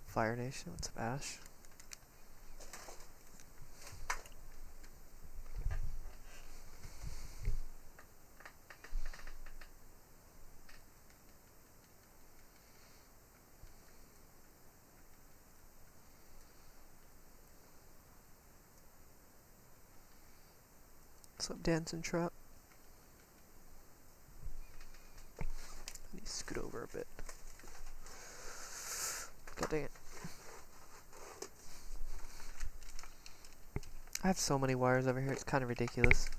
Fire Nation? What's up, Ash? What's up, Dancing Trap? I need to scoot over a bit. God dang it. I have so many wires over here, it's kind of ridiculous.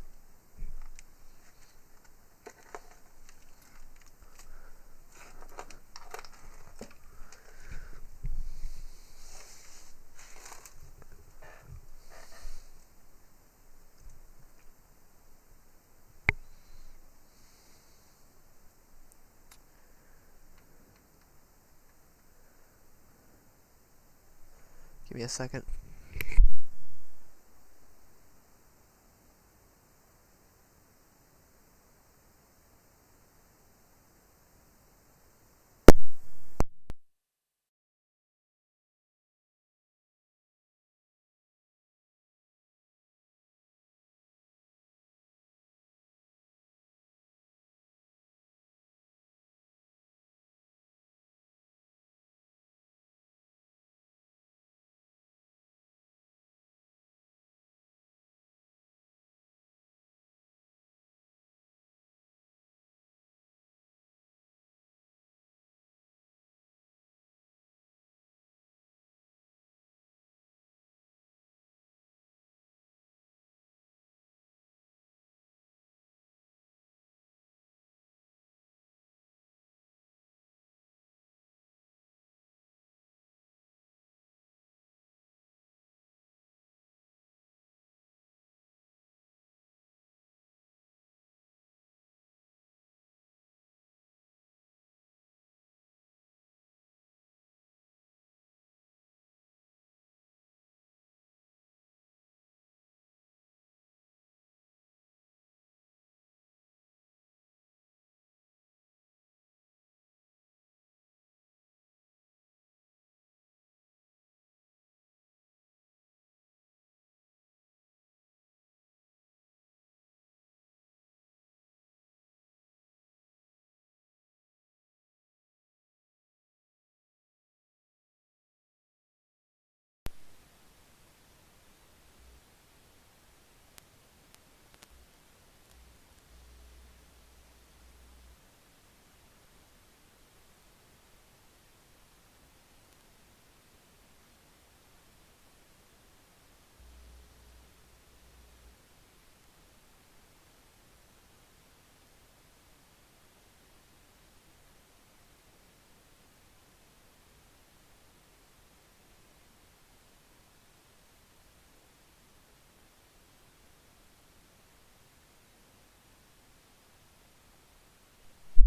Give me a second.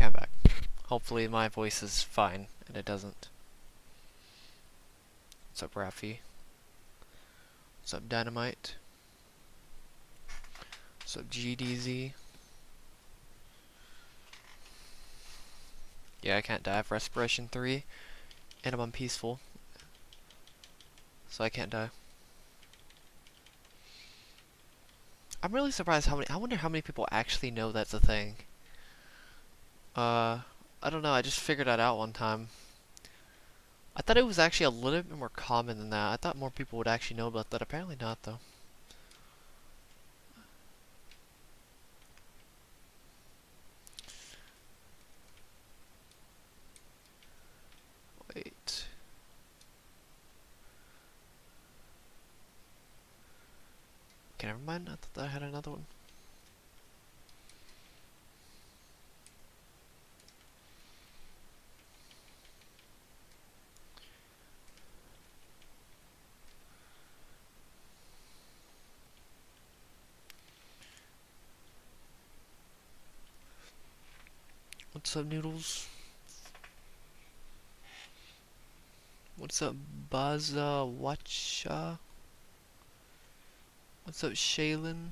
Yeah, I'm back. Hopefully my voice is fine, and it doesn't. What's up, Raffy? What's up, Dynamite? What's up, GDZ? Yeah, I can't die. I have Respiration 3, and I'm on Peaceful. So I can't die. I'm really surprised how many... I wonder how many people actually know that's a thing. I don't know, I just figured that out one time. I thought it was actually a little bit more common than that. I thought more people would actually know about that. Apparently not, though. Wait. Okay, never mind. I thought I had another one. What's up, Noodles? What's up, Baza Watcha? What's up, Shaylin?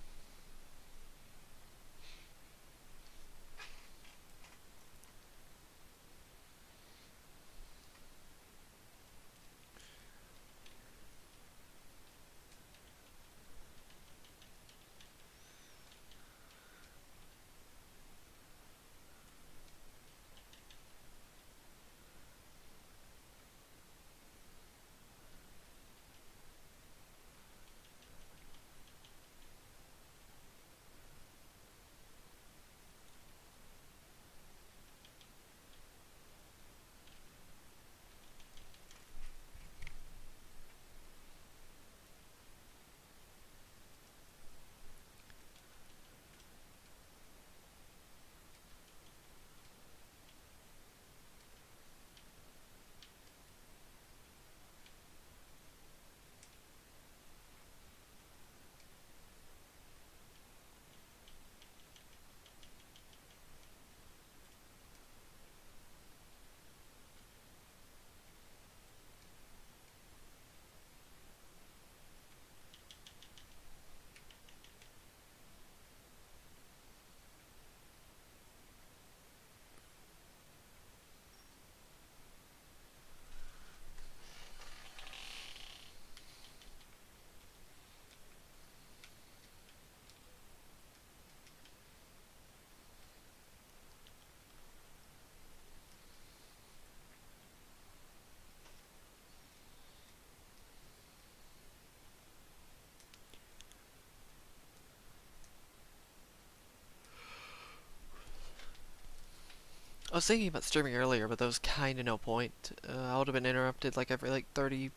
was thinking about streaming earlier, but there was kind of no point. I would have been interrupted like every like 30,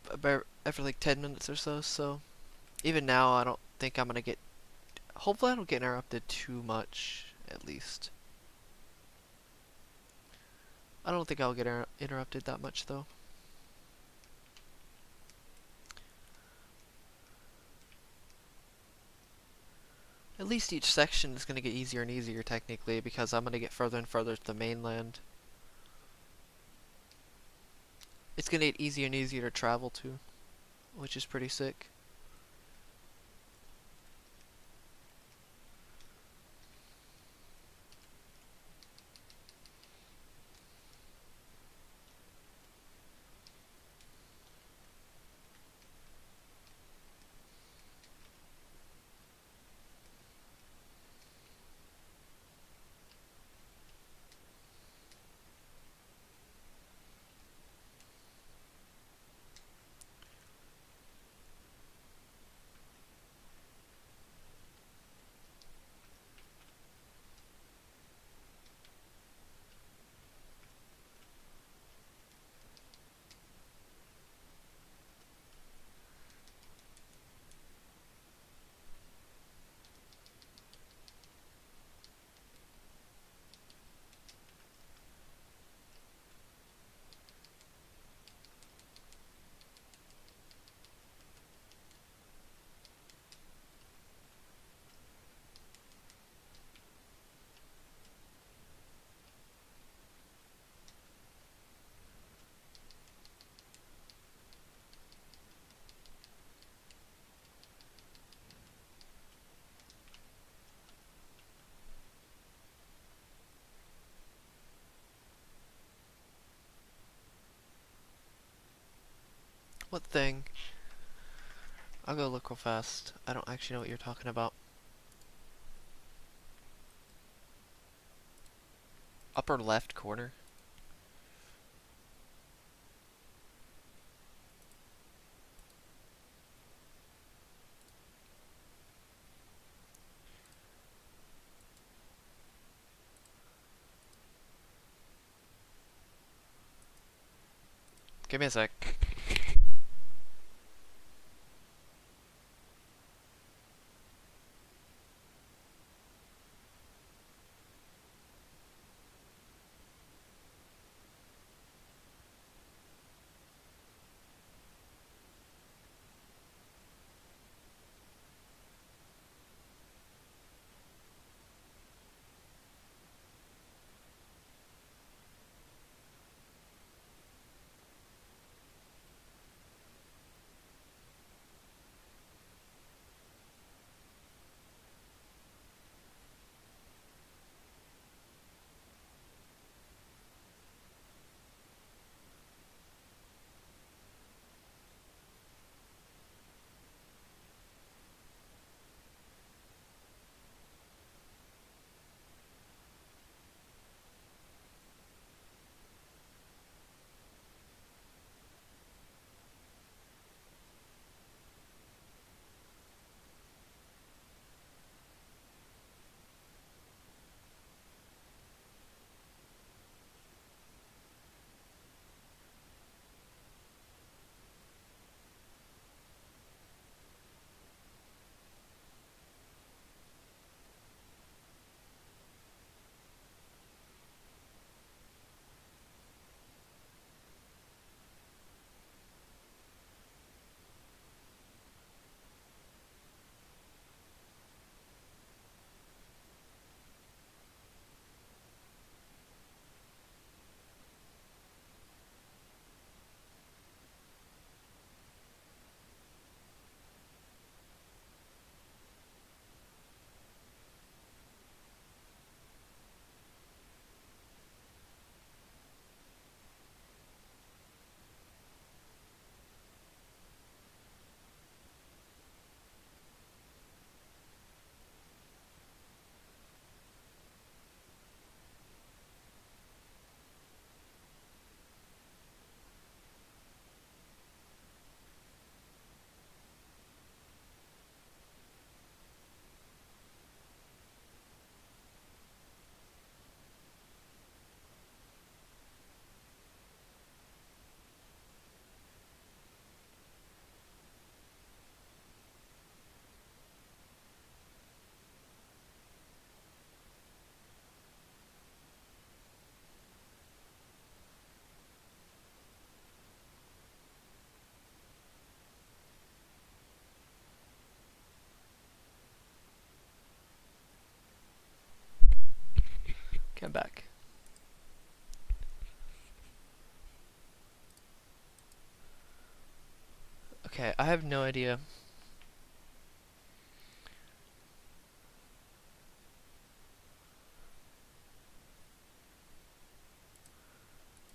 about every like 10 minutes or so. So even now, I don't think I'm gonna get. Hopefully, I don't get interrupted too much. At least I don't think I'll get interrupted that much though. At least each section is gonna get easier and easier technically because I'm gonna get further and further to the mainland. It's gonna get easier and easier to travel to, which is pretty sick. What thing? I'll go look real fast. I don't actually know what you're talking about. Upper left corner? Give me a sec. Okay, I'm back. Okay, I have no idea.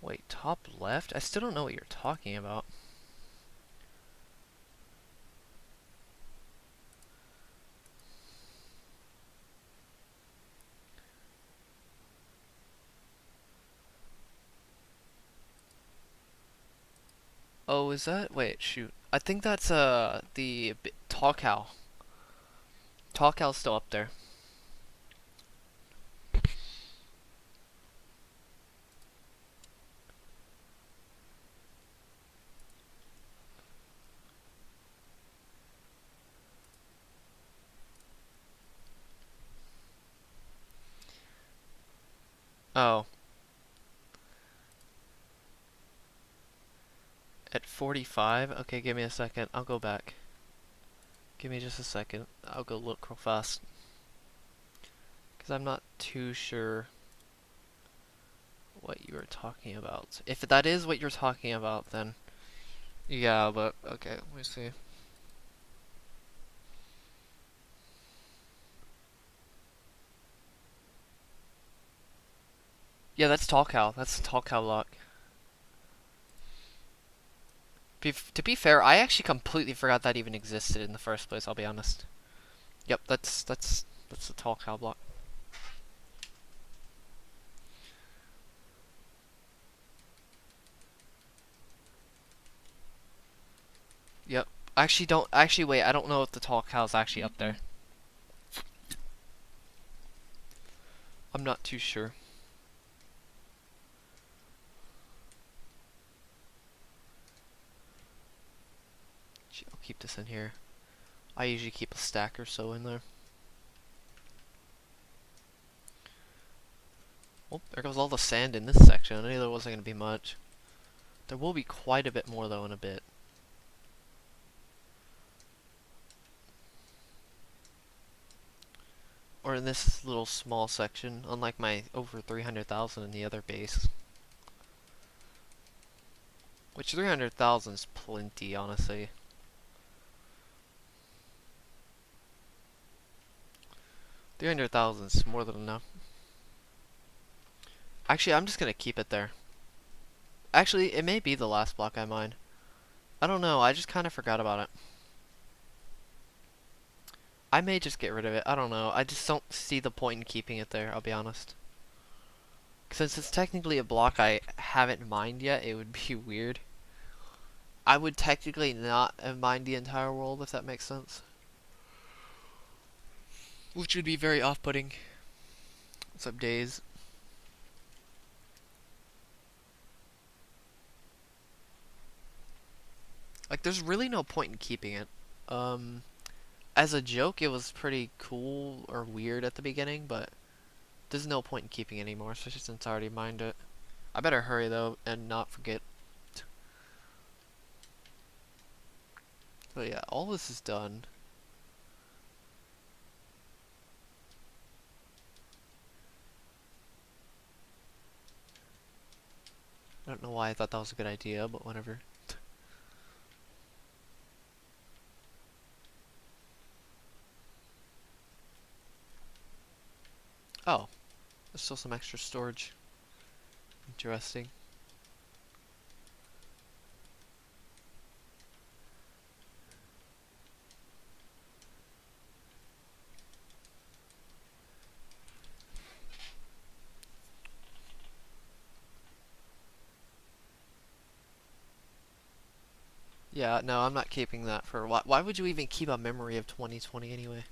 Wait, top left? I still don't know what you're talking about. Oh, is that? Wait, shoot. I think that's the tall cow. Tall cow's still up there. Oh, at 45? Okay, give me a second. I'll go back. Give me just a second. I'll go look real fast. Because I'm not too sure what you were talking about. If that is what you're talking about, then yeah, but okay, let me see. Yeah, that's tall cow. That's tall cow block. To be fair, I actually completely forgot that even existed in the first place, I'll be honest. Yep, that's the tall cow block. Yep. Actually wait, I don't know if the tall cow's actually up there. I'm not too sure. I'll keep this in here. I usually keep a stack or so in there. Oh, there goes all the sand in this section. I knew there wasn't going to be much. There will be quite a bit more though in a bit. Or in this little small section, unlike my over 300,000 in the other base. Which 300,000 is plenty, honestly. 300,000 is more than enough. Actually, I'm just gonna keep it there. Actually, it may be the last block I mine. I don't know, I just kind of forgot about it. I may just get rid of it, I don't know. I just don't see the point in keeping it there, I'll be honest. Since it's technically a block I haven't mined yet, it would be weird. I would technically not have mined the entire world, if that makes sense. Which would be very off-putting. Some days. Like, there's really no point in keeping it. As a joke, it was pretty cool or weird at the beginning, but there's no point in keeping it anymore, especially since I already mined it. I better hurry, though, and not forget. But yeah, all this is done. I don't know why I thought that was a good idea, but whatever. Oh, there's still some extra storage. Interesting. Yeah, no, I'm not keeping that for... Why would you even keep a memory of 2020 anyway?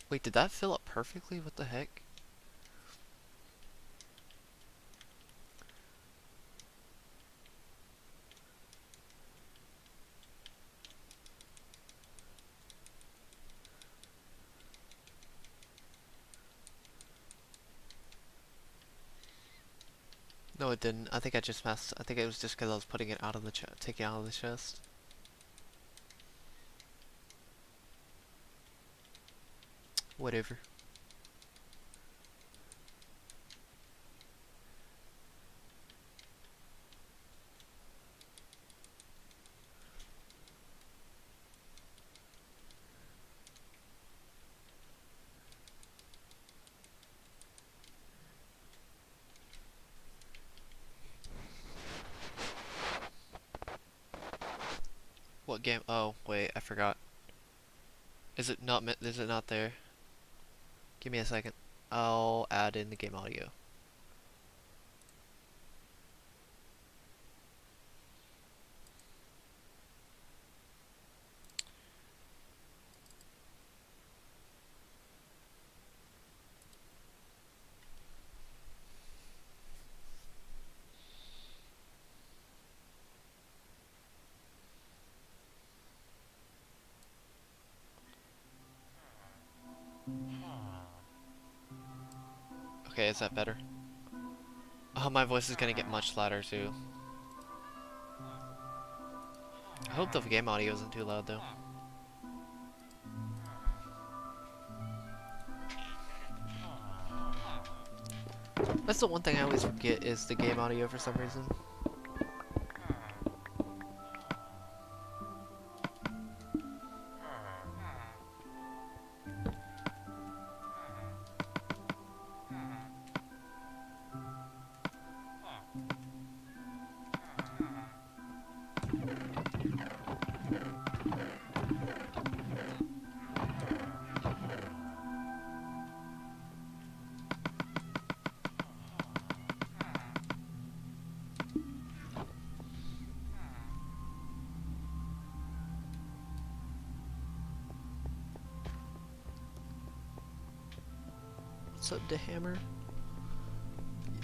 Wait, did that fill up perfectly? What the heck? No, it didn't. I think I just messed. I think it was just because I was putting it out of the chest, taking it out of the chest. Whatever. What game? Oh, wait, I forgot. Is it not? Is it not there? Give me a second. I'll add in the game audio. Okay, is that better? Oh, my voice is gonna get much louder too. I hope the game audio isn't too loud though. That's the one thing I always forget is the game audio for some reason. What's up, Dehammer?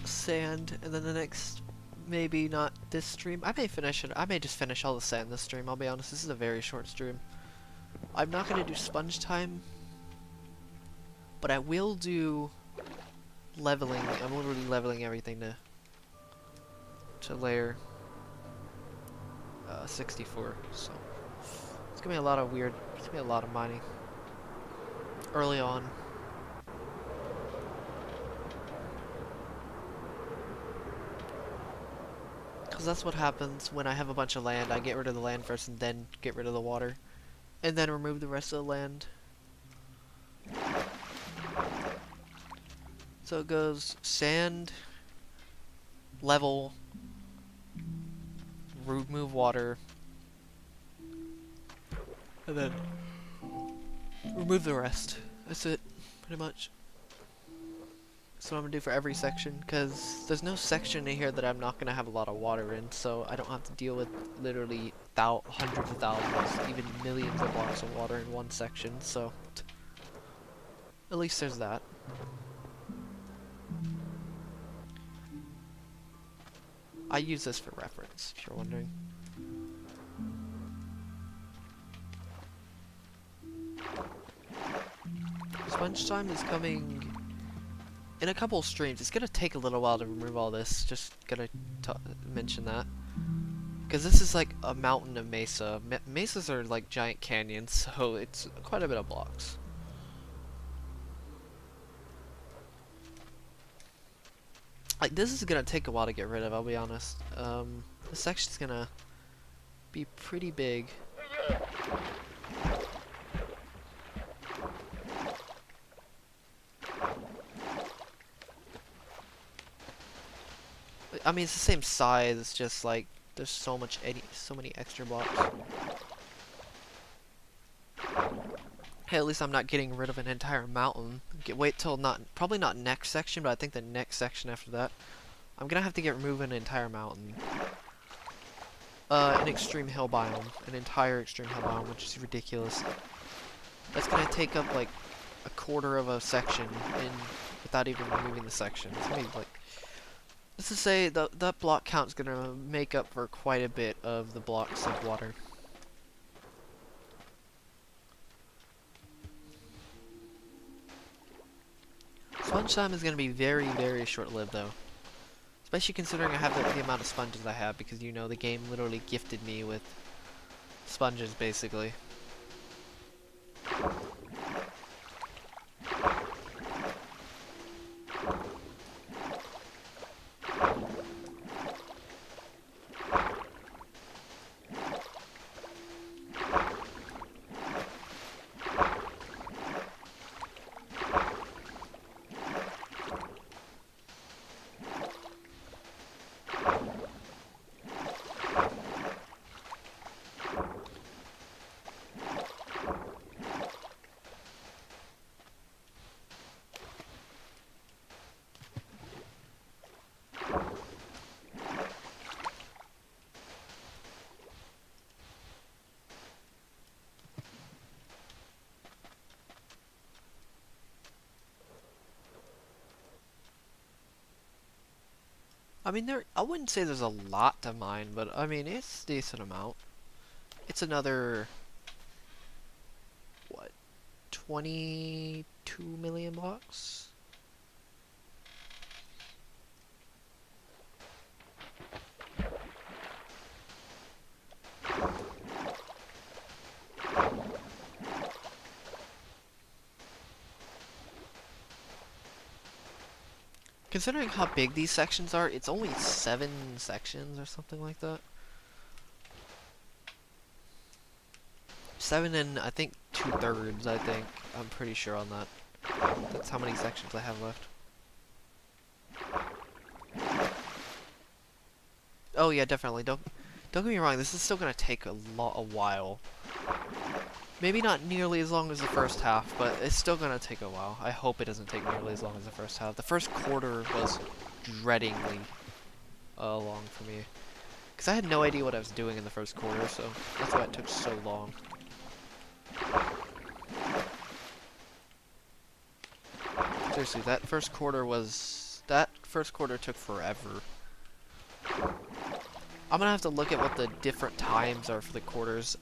Sand, and then the next, maybe not this stream. I may finish it. I may just finish all the sand this stream. I'll be honest. This is a very short stream. I'm not gonna do sponge time, but I will do leveling. I'm literally leveling everything to layer 64. So it's gonna be a lot of weird. It's gonna be a lot of mining early on. Because that's what happens when I have a bunch of land. I get rid of the land first and then get rid of the water. And then remove the rest of the land. So it goes sand, level, remove water, and then remove the rest. That's it, pretty much. That's what I'm gonna do for every section, because there's no section in here that I'm not gonna have a lot of water in, so I don't have to deal with literally hundreds of thousands, even millions of blocks of water in one section, so at least there's that. I use this for reference, if you're wondering. Sponge time is coming in a couple streams. It's gonna take a little while to remove all this. Just gonna mention that, because this is like a mountain of mesa. Mesas are like giant canyons, so it's quite a bit of blocks. Like this is gonna take a while to get rid of. I'll be honest. This section's gonna be pretty big. I mean, it's the same size. It's just like there's so many extra blocks. Hey, at least I'm not getting rid of an entire mountain. Wait till probably not next section, but I think the next section after that, I'm gonna have to remove an entire mountain. An extreme hill biome, an entire extreme hill biome, which is ridiculous. That's gonna take up like a quarter of a section without even removing the section. It's gonna be like. Let's just say that block count is going to make up for quite a bit of the blocks of water. Sponge time is going to be very, very short-lived though. Especially considering I have the amount of sponges I have, because you know the game literally gifted me with sponges basically. I mean, I wouldn't say there's a lot to mine, but I mean, it's a decent amount. It's another, what, 22 million blocks? Considering how big these sections are, it's only 7 sections or something like that. 7 and I think 2/3, I think. I'm pretty sure on that. That's how many sections I have left. Oh yeah, definitely. Don't get me wrong, this is still gonna take a while. Maybe not nearly as long as the first half, but it's still gonna take a while. I hope it doesn't take nearly as long as the first half. The first quarter was dreadingly long for me. Because I had no idea what I was doing in the first quarter, so that's why it took so long. Seriously, that first quarter took forever. I'm gonna have to look at what the different times are for the quarters.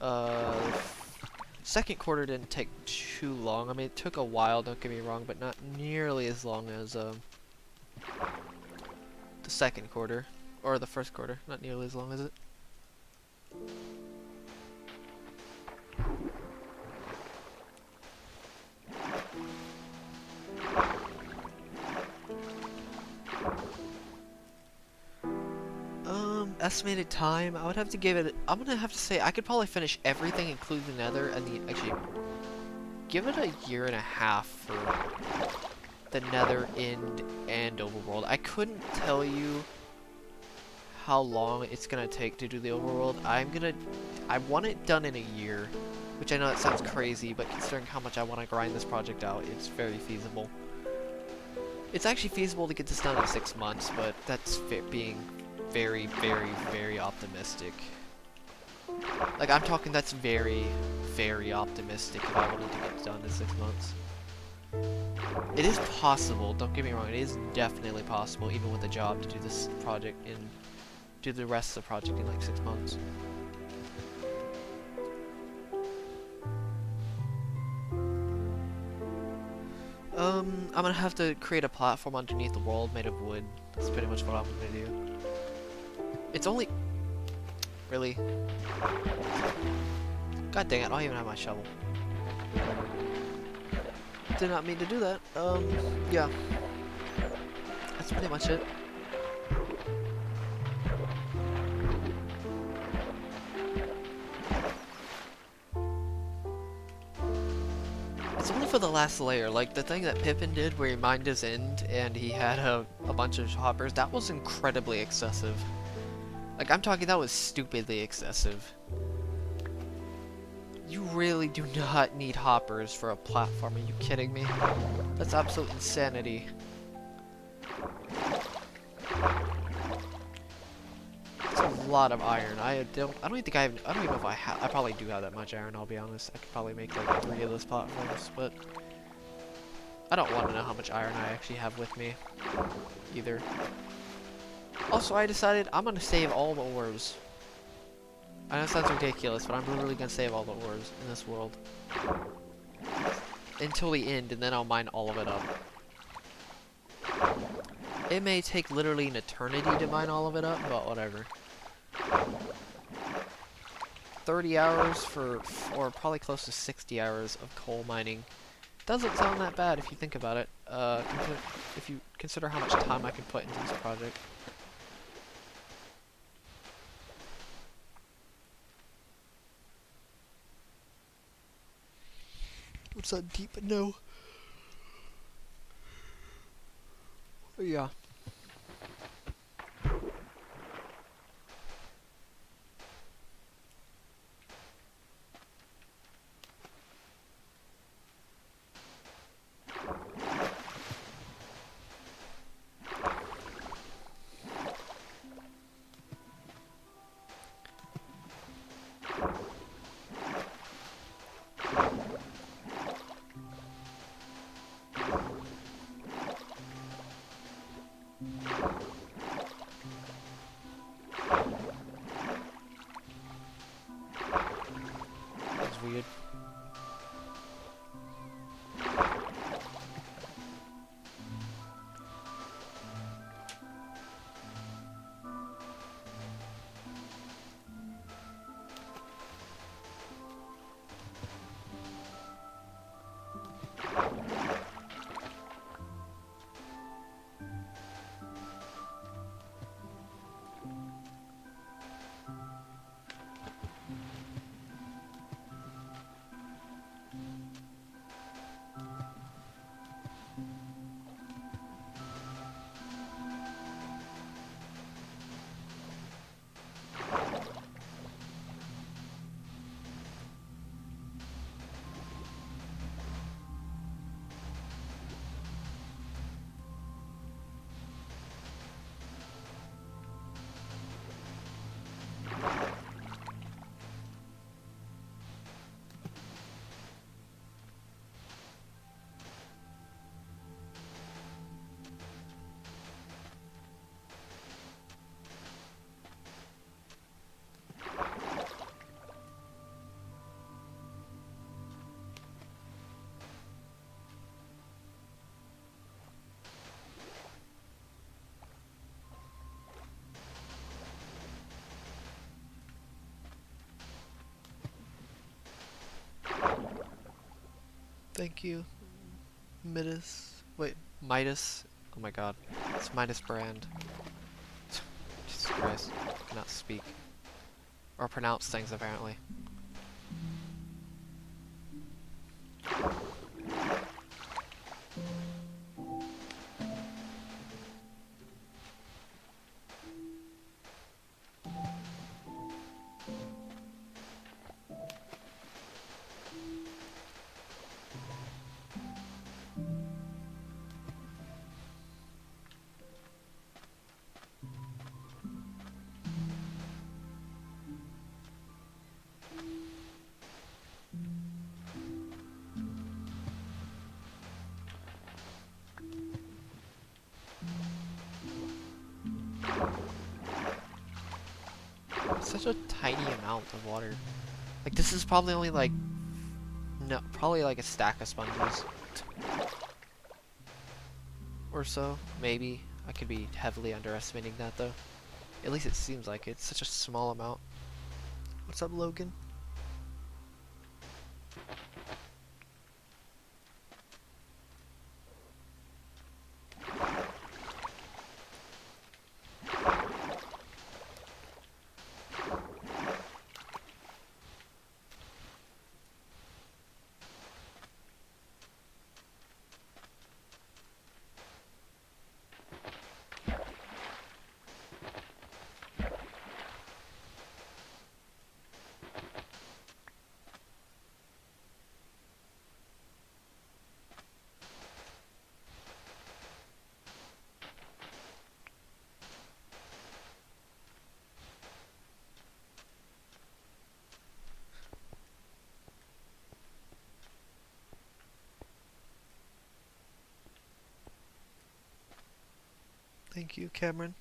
Second quarter didn't take too long. I mean, it took a while, don't get me wrong, but not nearly as long as the second quarter. Or the first quarter. Not nearly as long as it. Estimated time, I would have to give it, I'm gonna have to say I could probably finish everything including the Nether and actually give it a year and a half for the Nether End and Overworld. I couldn't tell you how long it's gonna take to do the Overworld. I want it done in a year, which I know that sounds crazy, but considering how much I want to grind this project out, it's very feasible. It's actually feasible to get this done in 6 months, but that's being very, very, very optimistic. Like, I'm talking that's very, very optimistic if I wanted to get it done in 6 months. It is possible, don't get me wrong, it is definitely possible, even with a job, to do this project do the rest of the project in like 6 months. I'm gonna have to create a platform underneath the world made of wood. That's pretty much what I'm gonna do. It's only... Really? God dang it, I don't even have my shovel. Did not mean to do that. Yeah. That's pretty much it. It's only for the last layer, like the thing that Pippin did where he mined his end and he had a bunch of hoppers, that was incredibly excessive. Like, I'm talking, that was stupidly excessive. You really do not need hoppers for a platform, are you kidding me? That's absolute insanity. That's a lot of iron. I don't even know if I probably do have that much iron, I'll be honest. I could probably make like 3 of those platforms, but I don't want to know how much iron I actually have with me either. Also, I decided I'm gonna save all the ores. I know it sounds ridiculous, but I'm literally gonna save all the ores in this world until the end, and then I'll mine all of it up. It may take literally an eternity to mine all of it up, but whatever. 30 hours or probably close to 60 hours of coal mining. Doesn't sound that bad if you think about it. If you consider how much time I can put into this project. What's that deep? No. Yeah. That's weird. Thank you, Midas. Wait, Midas. Oh my god. It's Midas brand. Jesus Christ. I cannot speak. Or pronounce things, apparently. Such a tiny amount of water. Like, this is probably only like, no, probably like a stack of sponges. Or so, maybe. I could be heavily underestimating that though. At least it seems like it's such a small amount. What's up, Logan? Thank you, Cameron.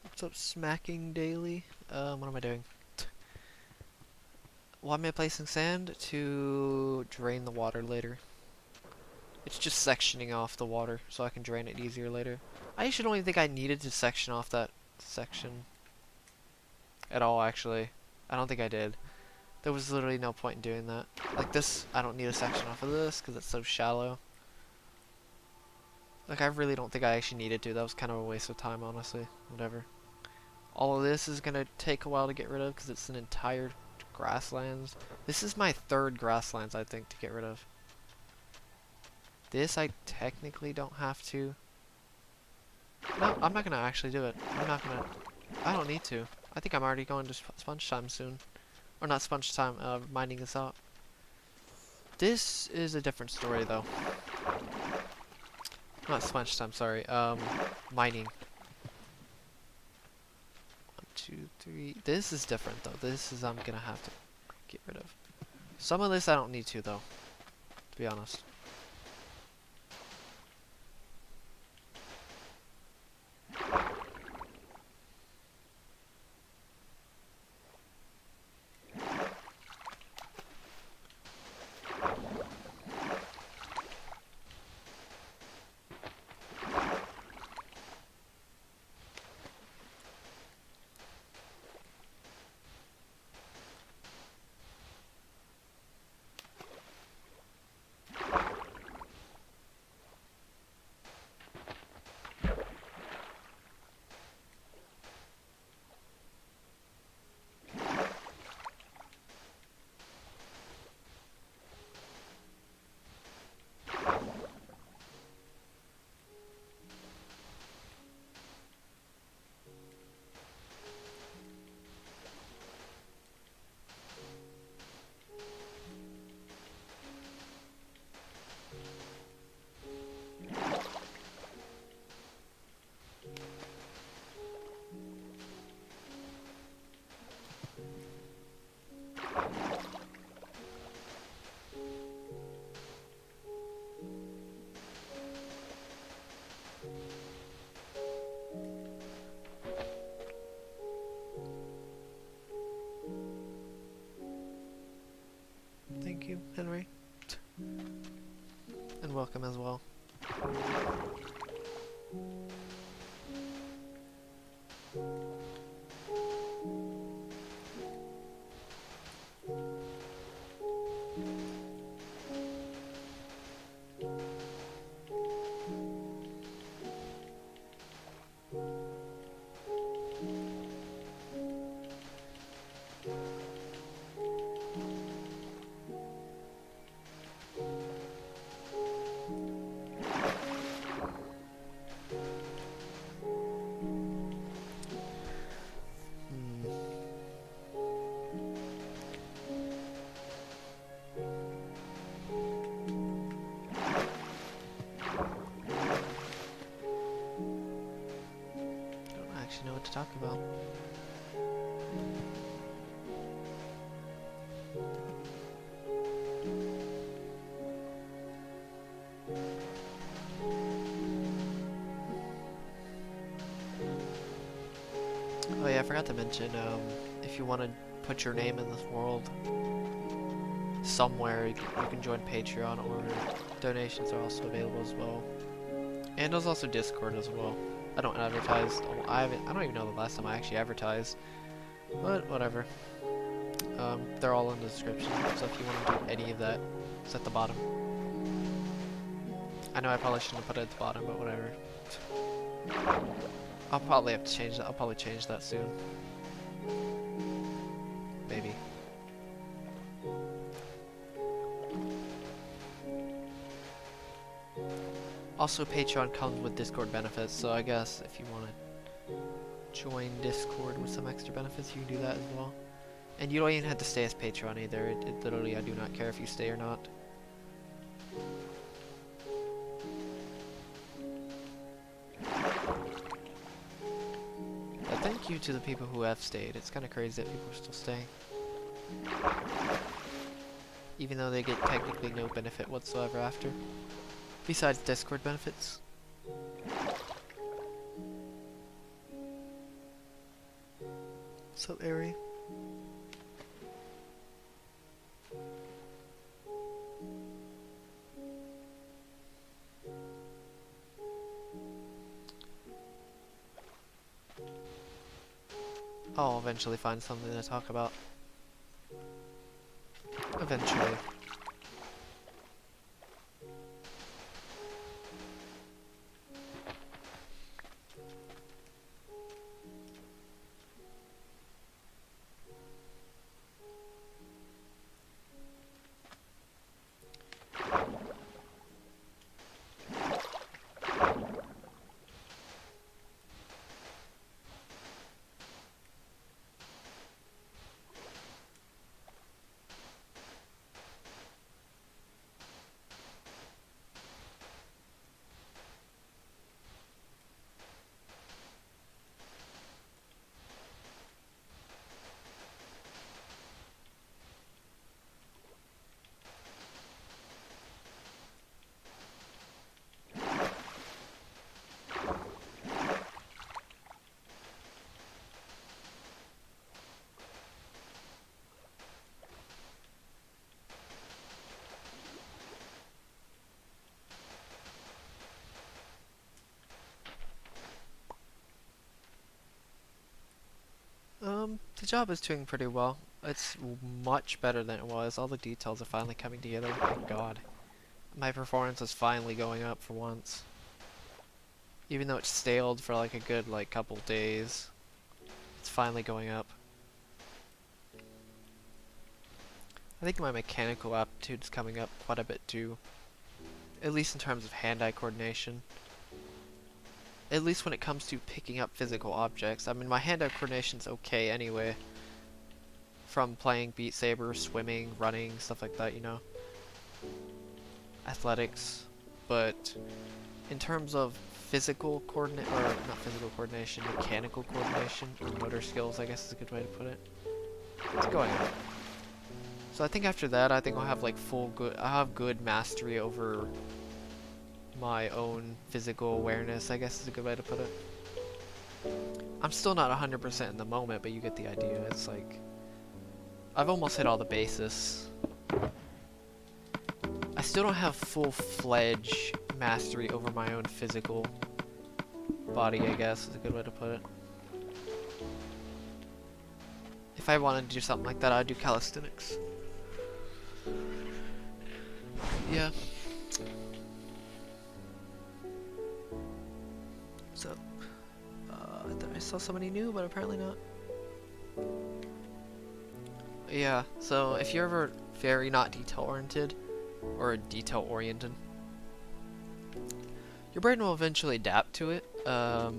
What's up, Smacking Daily? What am I doing? Why am I placing sand? To drain the water later. It's just sectioning off the water so I can drain it easier later. I actually don't even think I needed to section off that section at all, actually. I don't think I did. There was literally no point in doing that. Like this, I don't need a section off of this because it's so shallow. Like, I really don't think I actually needed to. That was kind of a waste of time, honestly. Whatever. All of this is going to take a while to get rid of because it's an entire grasslands. This is my third grasslands, I think, to get rid of. This I technically don't have to. No, I'm not going to actually do it. I don't need to. I think I'm already going to sponge time soon. Or not sponge time, mining this out. This is a different story, though. Not sponge time, sorry. Mining. 1, 2, 3. This is different, though. This is I'm going to have to get rid of. Some of this I don't need to, though. To be honest. Thank you, Henry. And welcome as well. Know what to talk about. Oh yeah, I forgot to mention, if you want to put your name in this world somewhere, you can join Patreon, or donations are also available as well. And there's also Discord as well. I don't advertise. I don't even know the last time I actually advertised. But whatever. They're all in the description. So if you want to do any of that, it's at the bottom. I know I probably shouldn't have put it at the bottom, but whatever. I'll probably have to change that. I'll probably change that soon. Maybe. Also, Patreon comes with Discord benefits, so I guess if you want to join Discord with some extra benefits, you can do that as well. And you don't even have to stay as Patreon either. It literally, I do not care if you stay or not. But thank you to the people who have stayed. It's kind of crazy that people are still staying. Even though they get technically no benefit whatsoever after. Besides Discord benefits. What's up, Ari? I'll eventually find something to talk about. Eventually. The job is doing pretty well. It's much better than it was. All the details are finally coming together. Thank God. My performance is finally going up for once. Even though it staled for like a good couple days, it's finally going up. I think my mechanical aptitude is coming up quite a bit too. At least in terms of hand-eye coordination. At least when it comes to picking up physical objects. I mean, my hand-eye coordination's okay anyway. From playing Beat Saber, swimming, running, stuff like that, you know. Athletics. But in terms of physical coordination, or not physical coordination, mechanical coordination, or motor skills, I guess is a good way to put it. It's going up. So I think after that, I think I'll have I'll have good mastery over my own physical awareness, I guess is a good way to put it. I'm still not 100% in the moment, but you get the idea. It's like, I've almost hit all the bases. I still don't have full-fledged mastery over my own physical body, I guess is a good way to put it. If I wanted to do something like that, I'd do calisthenics. Yeah. So, I thought I saw somebody new, but apparently not. Yeah, so if you're ever very not detail-oriented, or detail-oriented, your brain will eventually adapt to it. Your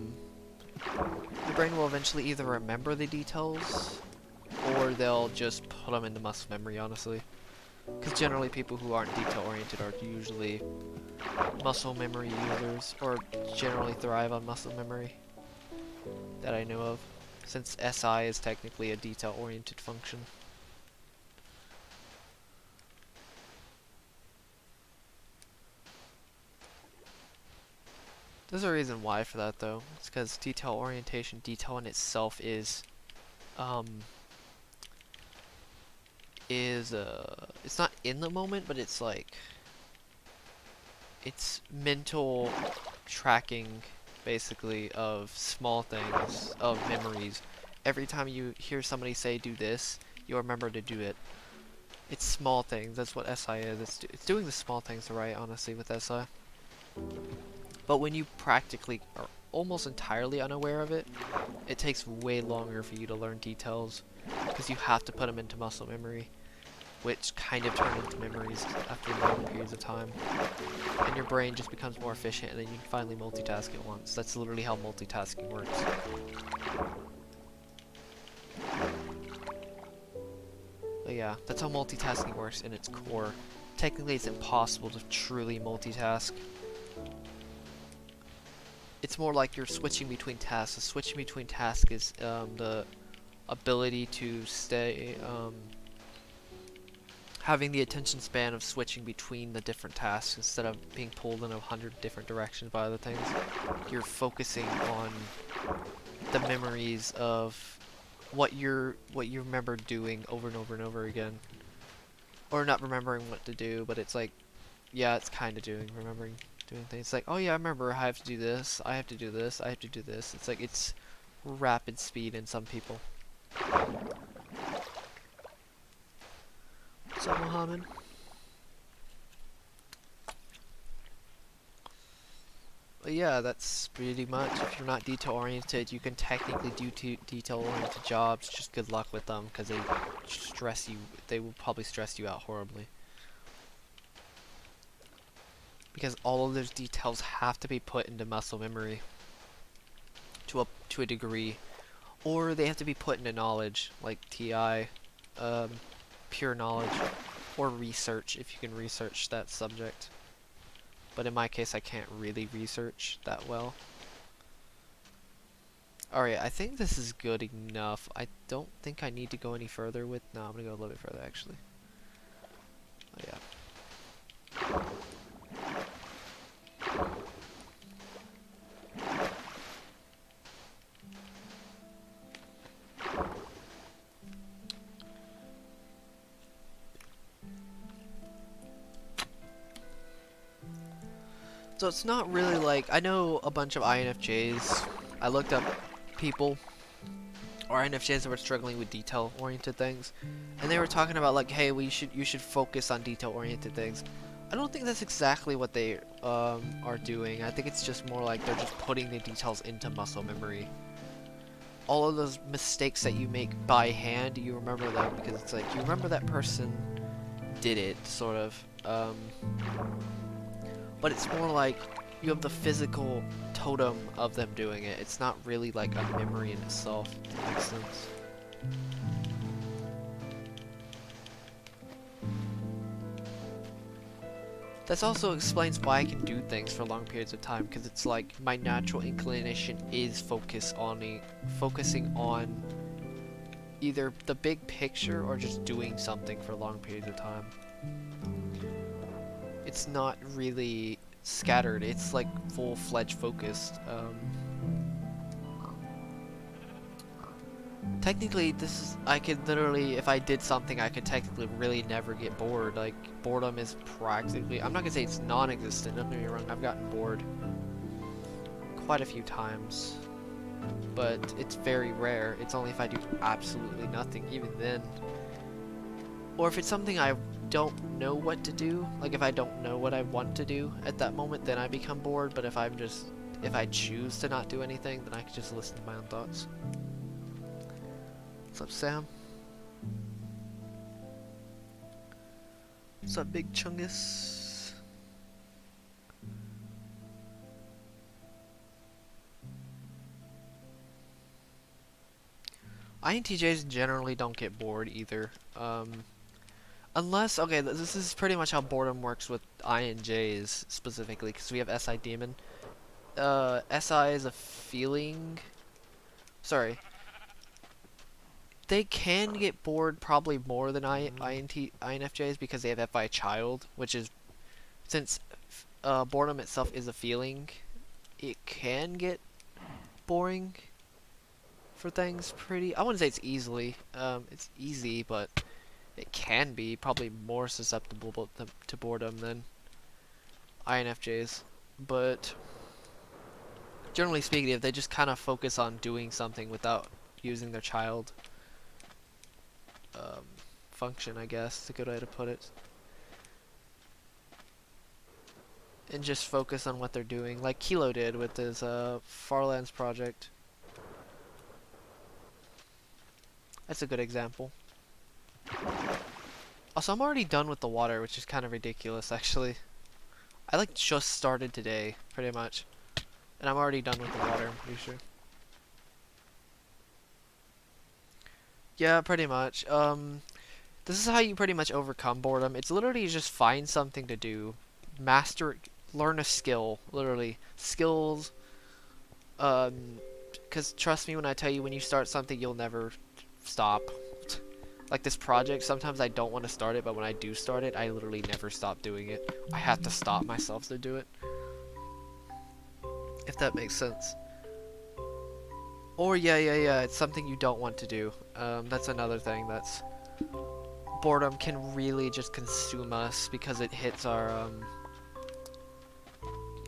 brain will eventually either remember the details, or they'll just put them into muscle memory, honestly. Because generally people who aren't detail-oriented are usually muscle memory users, or generally thrive on muscle memory, that I know of, since SI is technically a detail-oriented function. There's a reason why for that though. It's because detail orientation, detail in itself is it's not in the moment, but it's like, it's mental tracking, basically, of small things, of memories. Every time you hear somebody say do this, you'll remember to do it. It's small things, that's what SI is. It's doing the small things right, honestly, with SI. But when you practically are almost entirely unaware of it, it takes way longer for you to learn details, because you have to put them into muscle memory, which kind of turn into memories after long periods of time. And your brain just becomes more efficient, and then you can finally multitask at once. That's literally how multitasking works. But yeah, that's how multitasking works in its core. Technically, it's impossible to truly multitask. It's more like you're switching between tasks. The switching between tasks is the ability to stay, having the attention span of switching between the different tasks instead of being pulled in 100 different directions by other things. You're focusing on the memories of what you remember doing over and over and over again. Or not remembering what to do, but it's like, yeah, it's kind of remembering doing things. It's like, oh yeah, I remember I have to do this, I have to do this, I have to do this. It's like, it's rapid speed in some people. What's up, Mohammed? But yeah, that's pretty much. If you're not detail oriented, you can technically do detail oriented jobs. Just good luck with them, because they stress you. They will probably stress you out horribly. Because all of those details have to be put into muscle memory to a degree, or they have to be put into knowledge, like TI, pure knowledge, or research if you can research that subject. But in my case, I can't really research that well. Alright, I think this is good enough. I don't think I need to go any further with... No, I'm gonna go a little bit further, actually. Oh, yeah. So it's not really like, I know a bunch of INFJs. I looked up people or INFJs that were struggling with detail-oriented things, and they were talking about like, hey, you should focus on detail-oriented things. I don't think that's exactly what they are doing. I think it's just more like they're just putting the details into muscle memory. All of those mistakes that you make by hand, you remember them because it's like you remember that person did it, sort of. But it's more like you have the physical totem of them doing it. It's not really like a memory in itself, if that makes sense. This also explains why I can do things for long periods of time, because it's like my natural inclination is focusing on either the big picture or just doing something for long periods of time. It's not really scattered, it's like full-fledged focused. Technically, I could literally, if I did something, I could technically really never get bored. Like, boredom is practically, I'm not gonna say it's non-existent, don't get me wrong, I've gotten bored quite a few times. But it's very rare, it's only if I do absolutely nothing, even then. Or if it's something I don't know what to do, like if I don't know what I want to do at that moment, then I become bored. But if I choose to not do anything, then I can just listen to my own thoughts. What's up, Sam? What's up, Big Chungus? INTJs generally don't get bored either. Unless, okay, this is pretty much how boredom works with INJs specifically, because we have SI Demon. SI is a feeling. Sorry. They can get bored probably more than INFJs because they have FI Child, which is, since boredom itself is a feeling, it can get boring for things pretty. I wouldn't say it's it's easy, but it can be probably more susceptible to boredom than INFJs. But generally speaking, if they just kind of focus on doing something without using their child function, I guess is a good way to put it, and just focus on what they're doing, like Kilo did with his Farlands project. That's a good example. Also, I'm already done with the water, which is kind of ridiculous, actually. I like just started today, pretty much, and I'm already done with the water, I'm pretty sure. Yeah, pretty much. This is how you pretty much overcome boredom. It's literally just find something to do, master, learn a skill, literally. Skills, because trust me when I tell you, when you start something, you'll never stop. Like this project, sometimes I don't want to start it, but when I do start it, I literally never stop doing it. I have to stop myself to do it. If that makes sense. Or yeah, it's something you don't want to do. That's another thing that's... Boredom can really just consume us because it hits our,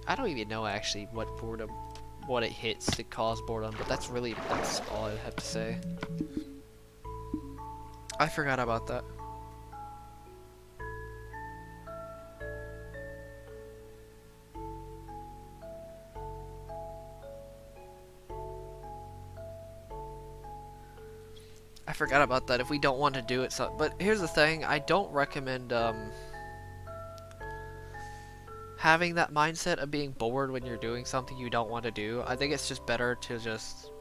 I don't even know actually what it hits to cause boredom, but that's all I have to say. I forgot about that. I forgot about that if we don't want to do it. So, but here's the thing, I don't recommend having that mindset of being bored when you're doing something you don't want to do. I think it's just better to just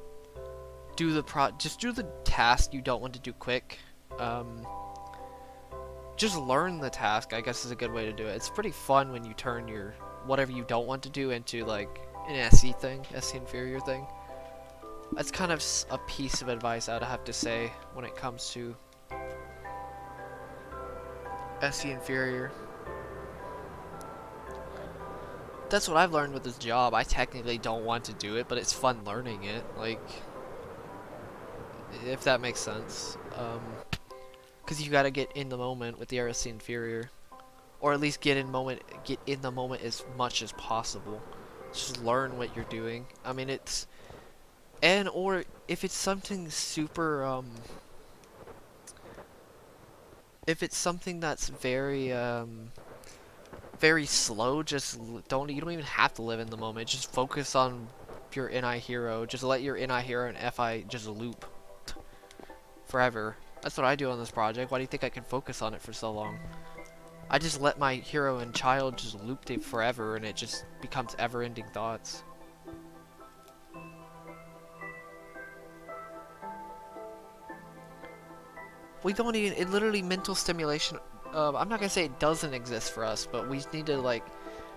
do the task you don't want to do quick. Just learn the task, I guess, is a good way to do it. It's pretty fun when you turn your whatever you don't want to do into like an SE thing, SE inferior thing. That's kind of a piece of advice I'd have to say when it comes to SE inferior. That's what I've learned with this job. I technically don't want to do it, but it's fun learning it. Like, if that makes sense. Because you gotta get in the moment with the RSC inferior, or at least get in the moment as much as possible. Just learn what you're doing. I mean, or if it's something super if it's something that's very very slow, just you don't even have to live in the moment. Just focus on your NI hero. Just let your NI hero and FI just loop forever. That's what I do on this project. Why do you think I can focus on it for so long? I just let my hero and child just loop it forever, and it just becomes ever-ending thoughts. We don't even, it literally mental stimulation, I'm not gonna say it doesn't exist for us, but we need to like,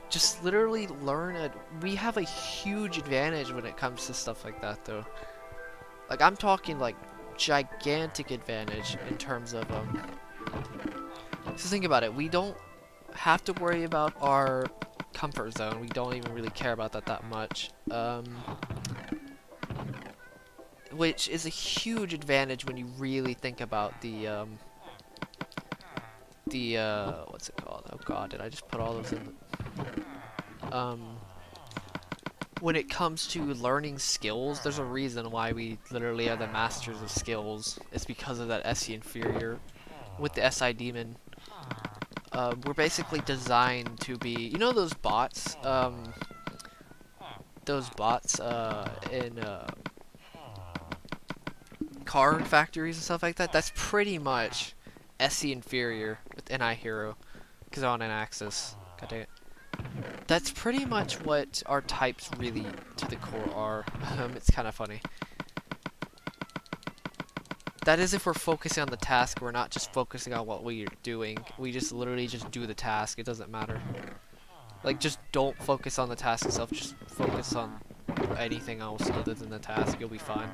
just literally learn it. We have a huge advantage when it comes to stuff like that though. Like I'm talking like gigantic advantage in terms of, so think about it, we don't have to worry about our comfort zone, we don't even really care about that much. Which is a huge advantage when you really think about the what's it called? Oh god, did I just put all those in? When it comes to learning skills, there's a reason why we literally are the masters of skills. It's because of that SE inferior with the SI demon. We're basically designed to be, you know, those bots in car factories and stuff like that. That's pretty much SE inferior with NI hero, because they're on an axis. God dang it. That's pretty much what our types really to the core are. It's kind of funny. That is if we're focusing on the task, we're not just focusing on what we're doing. We just literally just do the task, it doesn't matter. Like, just don't focus on the task itself, just focus on anything else other than the task, you'll be fine.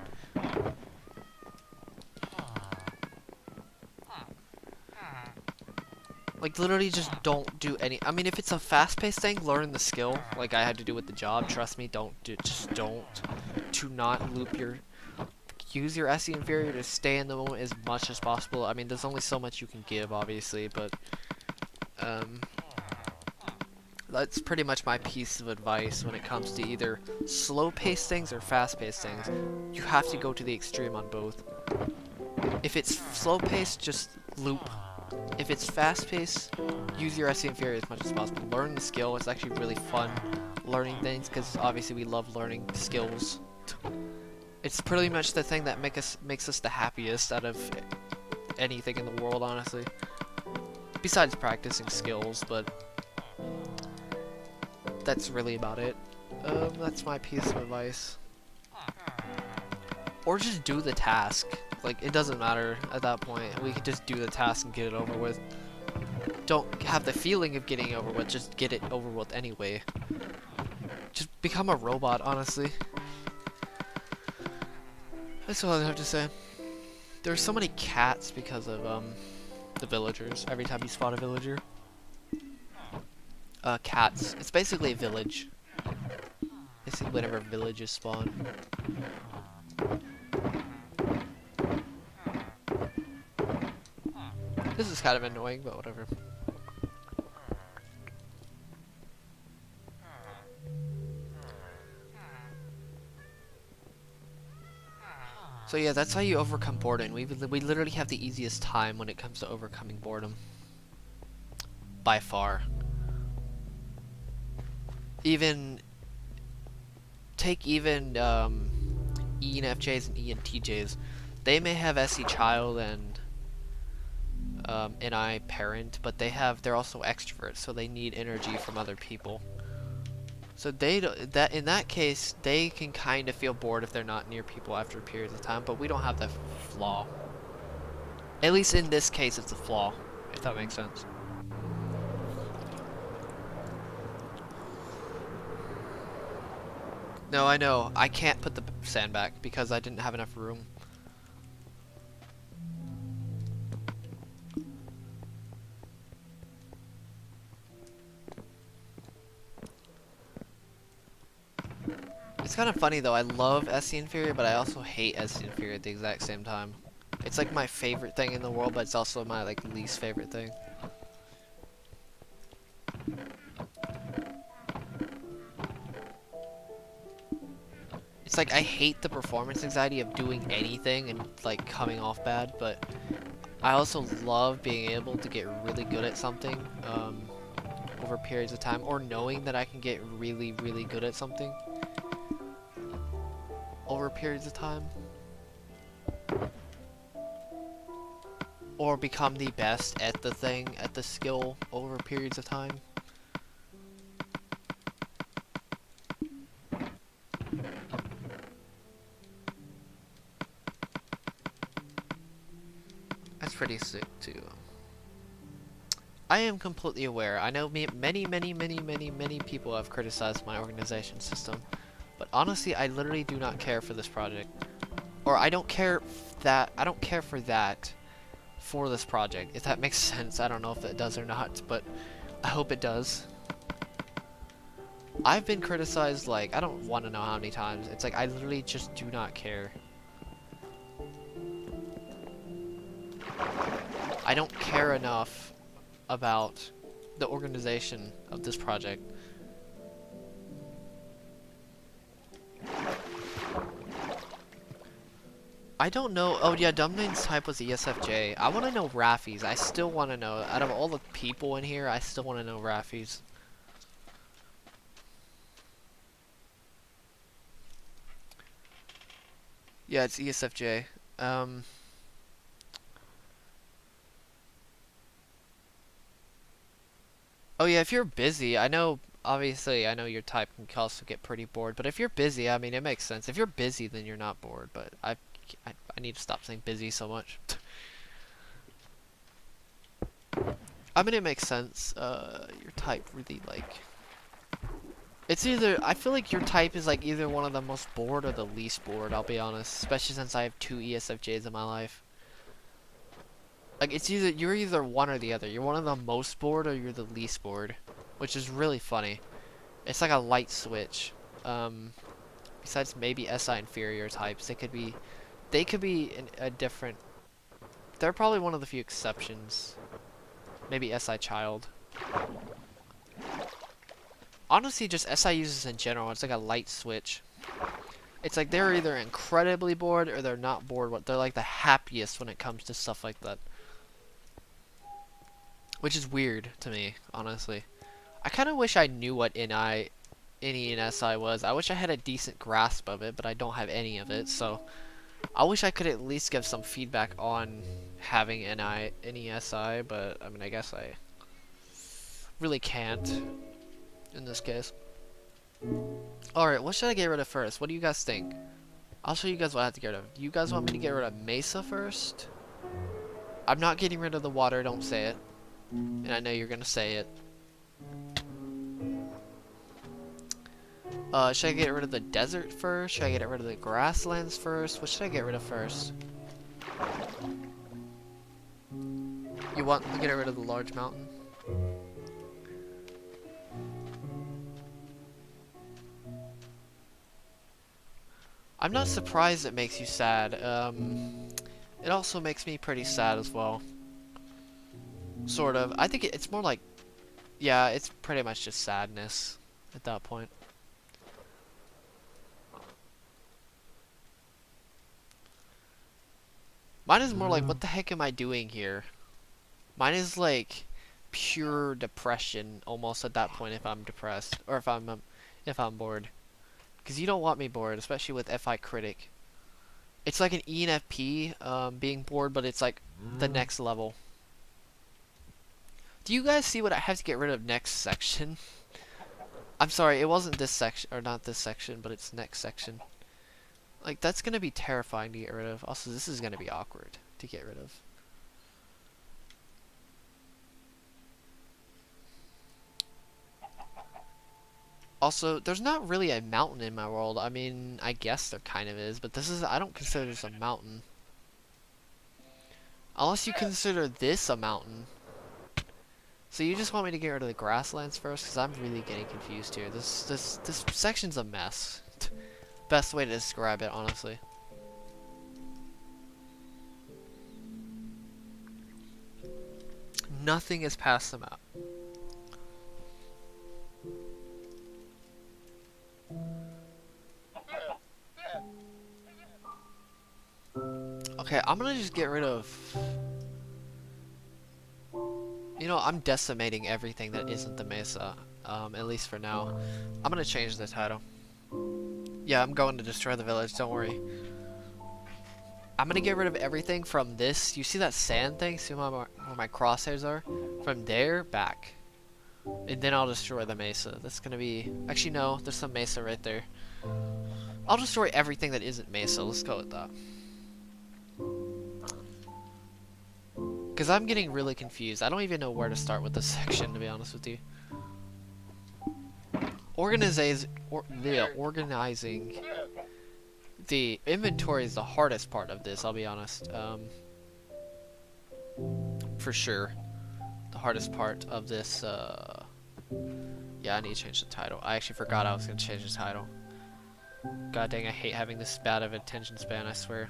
Like, literally just don't do any, I mean, if it's a fast-paced thing, learn the skill, like I had to do with the job, trust me, just don't. Do not loop use your SE inferior to stay in the moment as much as possible. I mean, there's only so much you can give, obviously, but, that's pretty much my piece of advice when it comes to either slow-paced things or fast-paced things. You have to go to the extreme on both. If it's slow-paced, just loop. If it's fast-paced, use your SE inferior as much as possible. Learn the skill. It's actually really fun learning things, because obviously we love learning skills. It's pretty much the thing that makes us the happiest out of anything in the world, honestly. Besides practicing skills, but that's really about it. That's my piece of advice. Or just do the task. Like, it doesn't matter at that point. We could just do the task and get it over with. Don't have the feeling of getting over with, just get it over with anyway. Just become a robot, honestly. That's all I have to say. There's so many cats because of, the villagers. Every time you spot a villager. Cats. It's basically a village. Basically whenever villages spawn. This is kind of annoying, but whatever. So yeah, that's how you overcome boredom. We literally have the easiest time when it comes to overcoming boredom. By far. Even take even ENFJs and ENTJs. They may have SE child and NI parent, but they're also extroverts, so they need energy from other people. So in that case, they can kind of feel bored if they're not near people after periods of time, but we don't have that flaw. At least in this case, it's a flaw, if that makes sense. No, I know. I can't put the sand back because I didn't have enough room. It's kind of funny though, I love SC Inferior, but I also hate SC Inferior at the exact same time. It's like my favorite thing in the world, but it's also my like least favorite thing. It's like I hate the performance anxiety of doing anything and like coming off bad, but I also love being able to get really good at something over periods of time, or knowing that I can get really, really good at something over periods of time, or become the best at the thing, at the skill over periods of time. That's pretty sick too. I am completely aware. I know many people have criticized my organization system, but honestly, I literally do not care for this project. Or I don't care for that for this project, if that makes sense. I don't know if it does or not, but I hope it does. I've been criticized like, I don't want to know how many times. It's like I literally just do not care. I don't care enough about the organization of this project. I don't know. Oh yeah, Dumbname's type was ESFJ. I want to know Raffi's. I still want to know. Out of all the people in here, I still want to know Raffi's. Yeah, it's ESFJ. Oh yeah, if you're busy, I know, obviously, I know your type can also get pretty bored, but if you're busy, I mean, it makes sense. If you're busy, then you're not bored, but I need to stop saying busy so much. I mean, it makes sense. Your type really, like... It's either... I feel like your type is, like, either one of the most bored or the least bored, I'll be honest. Especially since I have 2 ESFJs in my life. Like, it's either... You're either one or the other. You're one of the most bored or you're the least bored. Which is really funny. It's like a light switch. Besides maybe SI inferior types, they could be a different... They're probably one of the few exceptions. Maybe SI child. Honestly, just SI users in general, it's like a light switch. It's like they're either incredibly bored or they're not bored. They're like the happiest when it comes to stuff like that. Which is weird to me, honestly. I kind of wish I knew what NE and SI was. I wish I had a decent grasp of it, but I don't have any of it, so... I wish I could at least give some feedback on having NESI, but I mean, I guess I really can't in this case. Alright, what should I get rid of first? What do you guys think? I'll show you guys what I have to get rid of. Do you guys want me to get rid of Mesa first? I'm not getting rid of the water, don't say it. And I know you're gonna say it. Should I get rid of the desert first? Should I get rid of the grasslands first? What should I get rid of first? You want to get rid of the large mountain? I'm not surprised it makes you sad. It also makes me pretty sad as well. Sort of. I think it's more like... Yeah, it's pretty much just sadness at that point. Mine is more like, what the heck am I doing here? Mine is like pure depression almost at that point if I'm depressed or if I'm bored. Because you don't want me bored, especially with FI Critic. It's like an ENFP being bored, but it's like the next level. Do you guys see what I have to get rid of next section? I'm sorry, it wasn't this section, or not this section, but it's next section. Like, that's gonna be terrifying to get rid of. Also, this is gonna be awkward to get rid of. Also, there's not really a mountain in my world. I mean, I guess there kind of is, but this is, I don't consider this a mountain. Unless you consider this a mountain. So you just want me to get rid of the grasslands first? Because I'm really getting confused here. This section's a mess. Best way to describe it, honestly. Nothing is past the map. Okay, I'm gonna just get rid of... You know, I'm decimating everything that isn't the mesa, at least for now. I'm gonna change the title. Yeah, I'm going to destroy the village, don't worry. I'm gonna get rid of everything from this. You see that sand thing? See where my crosshairs are? From there, back. And then I'll destroy the mesa. That's gonna be... Actually, no, there's some mesa right there. I'll destroy everything that isn't mesa. Let's go with that. Because I'm getting really confused. I don't even know where to start with this section, to be honest with you. Organizing the inventory is the hardest part of this, I'll be honest. For sure. The hardest part of this, yeah, I need to change the title. I actually forgot I was going to change the title. God dang, I hate having this bad of attention span, I swear.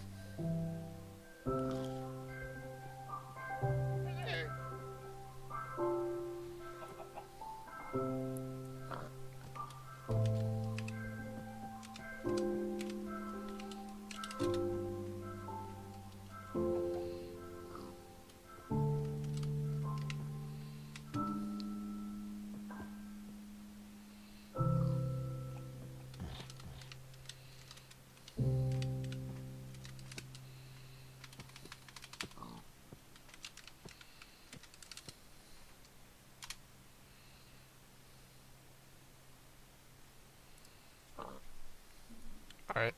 Alright.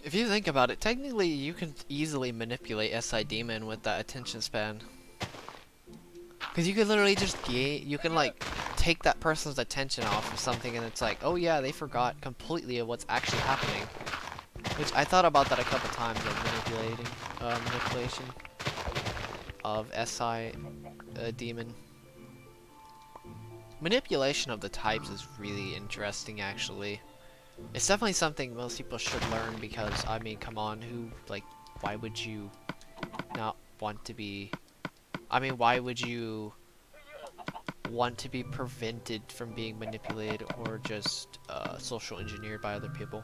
If you think about it, technically you can easily manipulate SI Demon with that attention span. Because you can literally just you can like take that person's attention off of something and it's like, oh yeah, they forgot completely of what's actually happening. Which I thought about that a couple times of manipulation of SI Demon. Manipulation of the types is really interesting actually. It's definitely something most people should learn because, I mean, come on, why would you not want to be, I mean, why would you want to be prevented from being manipulated or just social engineered by other people?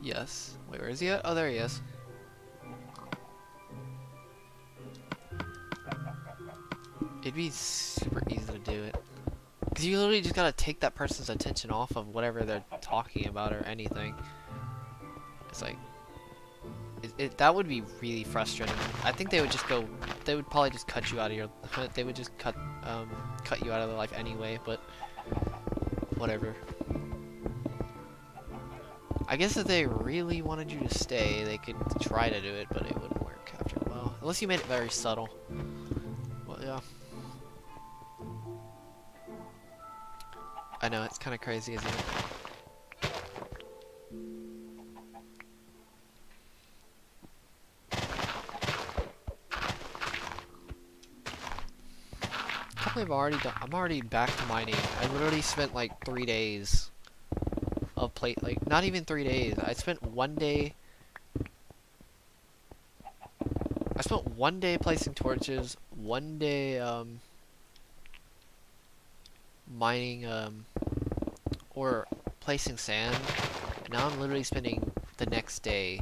Yes. Wait, where is he at? Oh, there he is. It'd be super easy to do it. Because you literally just gotta take that person's attention off of whatever they're talking about or anything. It's like... that would be really frustrating. I think they would just go... They would probably just cut you out of your... They would just cut you out of their life anyway, but... Whatever. I guess if they really wanted you to stay, they could try to do it, but it wouldn't work after a while. Unless you made it very subtle. Well, yeah. I know, it's kind of crazy, isn't it? can't believe I'm already back to mining. I literally spent like 3 days of like not even 3 days. I spent 1 day. I spent 1 day placing torches, 1 day mining or placing sand, and now I'm literally spending the next day.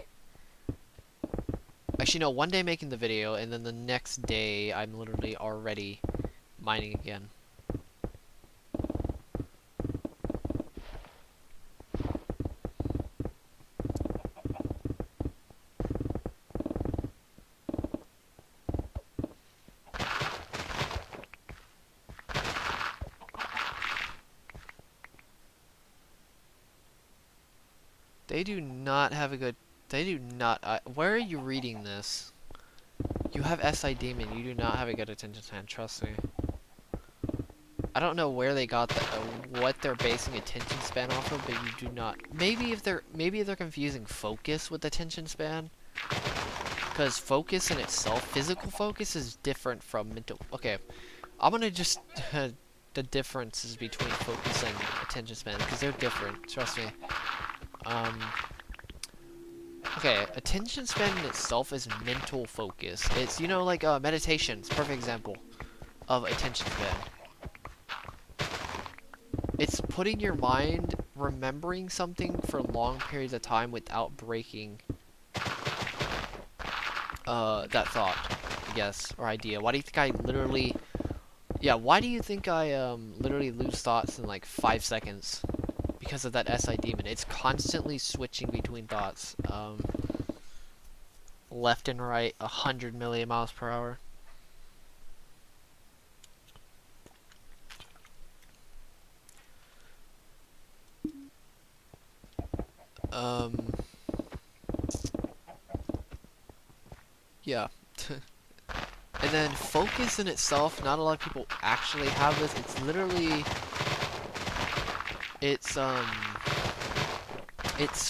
Actually, no, 1 day making the video, and then the next day I'm literally already mining again. They do not have a good... They do not... where are you reading this? You have SI Demon. You do not have a good attention span. Trust me. I don't know where they got the, what they're basing attention span off of, but you do not. Maybe they're confusing focus with attention span. Because focus in itself, physical focus, is different from mental... Okay, I'm gonna just... the differences between focus and attention span, because they're different. Trust me. Okay, attention span in itself is mental focus. It's, you know, like meditation. It's a perfect example of attention span. It's putting your mind, remembering something for long periods of time without breaking that thought, I guess, or idea. Why do you think I literally... Yeah, why do you think I literally lose thoughts in like 5 seconds? Because of that SI Demon. It's constantly switching between thoughts. Left and right, 100 million miles per hour. Yeah. And then focus in itself, not a lot of people actually have this. It's literally... It's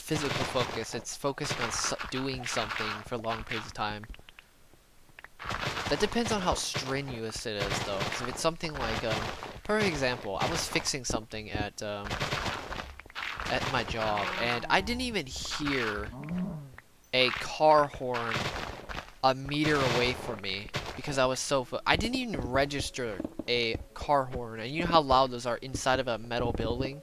physical focus. It's focusing on doing something for long periods of time. That depends on how strenuous it is, though. Because if it's something like, perfect example, I was fixing something at my job, and I didn't even hear a car horn a meter away from me because I was so I didn't even register a car horn, and you know how loud those are inside of a metal building?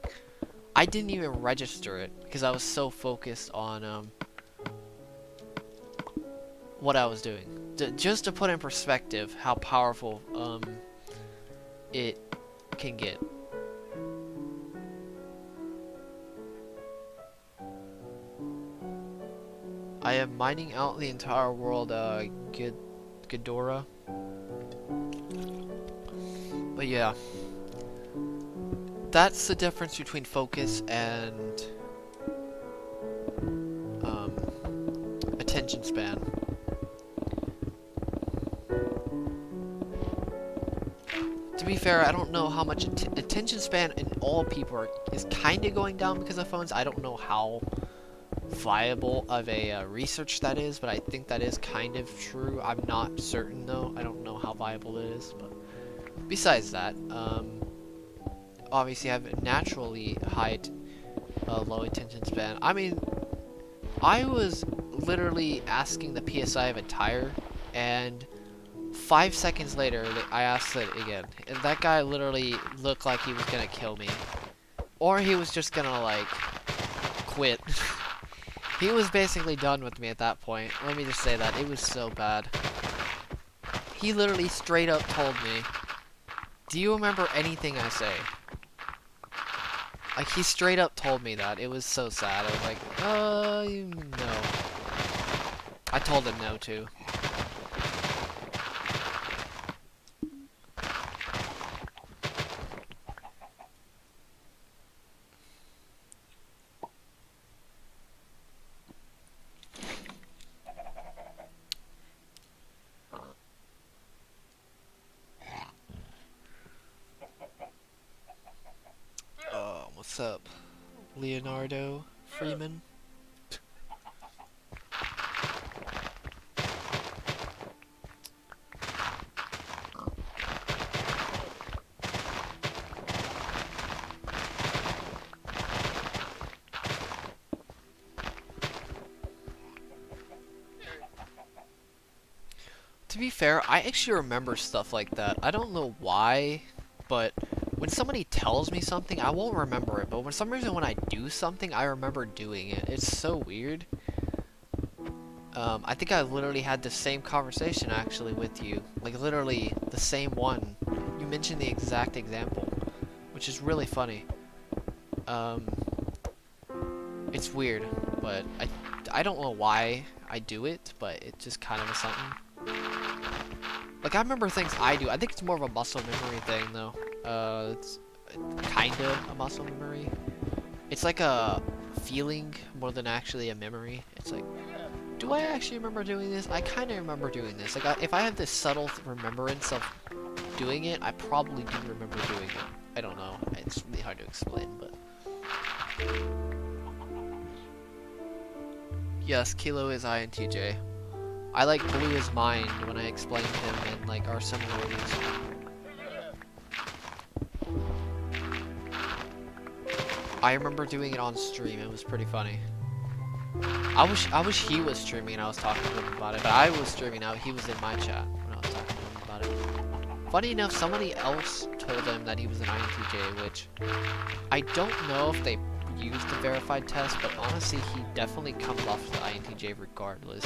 I didn't even register it because I was so focused on what I was doing. Just to put in perspective how powerful it can get. I am mining out the entire world, Ghidorah. But yeah. That's the difference between focus and attention span. To be fair, I don't know how much attention span in all people is kind of going down because of phones. I don't know how viable of a research that is, but I think that is kind of true. I'm not certain though. I don't know how viable it is, but besides that, obviously I have a naturally high low attention span. I mean, I was literally asking the PSI of a tire, and 5 seconds later I asked it again, and that guy literally looked like he was gonna kill me, or he was just gonna like quit. He was basically done with me at that point. Let me just say that. It was so bad. He literally straight up told me, "Do you remember anything I say?" Like, he straight up told me that. It was so sad. I was like, no. I told him no, too. What's up, Leonardo Freeman? To be fair, I actually remember stuff like that. I don't know why, but when somebody tells me something, I won't remember it. But for some reason, when I do something, I remember doing it. It's so weird. I think I literally had the same conversation actually with you. Like literally the same one. You mentioned the exact example, which is really funny. It's weird, but I don't know why I do it, but it just kind of is something. Like I remember things I do. I think it's more of a muscle memory thing though. It's kinda a muscle memory. It's like a feeling more than actually a memory. It's like, do I actually remember doing this? I kind of remember doing this. Like, if I have this subtle remembrance of doing it, I probably do remember doing it. I don't know. It's really hard to explain, but... Yes, Kilo is INTJ. I, like, blew his mind when I explained him and, like, our similarities. I remember doing it on stream. It was pretty funny. I wish he was streaming and I was talking to him about it, but I was streaming out. He was in my chat when I was talking to him about it. Funny enough, somebody else told him that he was an INTJ, which I don't know if they used the verified test, but honestly, he definitely comes off as the INTJ regardless.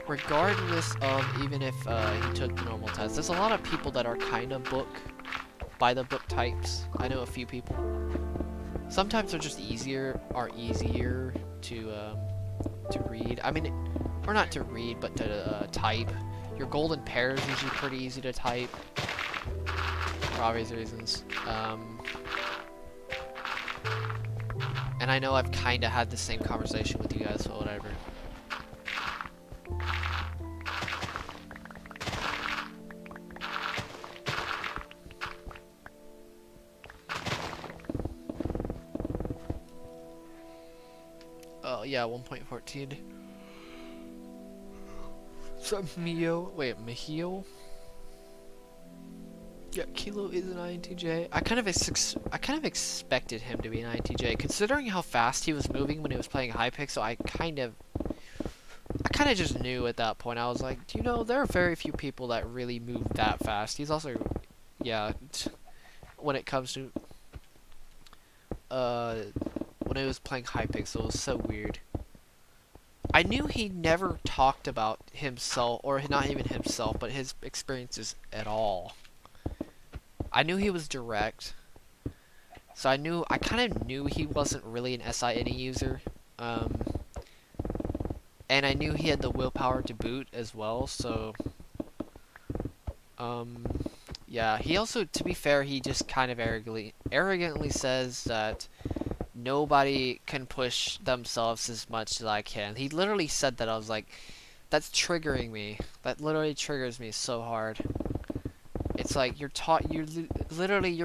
Regardless of even if he took the normal test. There's a lot of people that are kind of by the book types. I know a few people. Sometimes they're just easier to read. I mean, or not to read, but to type. Your golden pair is usually pretty easy to type, for obvious reasons. And I know I've kind of had the same conversation with you guys, so whatever. Oh yeah, 1.14. So Mihio? Yeah, Kilo is an INTJ. I kind of expected him to be an INTJ, considering how fast he was moving when he was playing Hypixel. I kind of just knew at that point. I was like, you know, there are very few people that really move that fast. He's also, yeah, when it comes to when I was playing Hypixel, it was so weird. I knew he never talked about himself, or not even himself, but his experiences at all. I knew he was direct, so I kind of knew he wasn't really an SINE user, and I knew he had the willpower to boot as well, so, yeah, he also, to be fair, he just kind of arrogantly says that nobody can push themselves as much as I can. He literally said that. I was like, that's triggering me. That literally triggers me so hard. It's like you're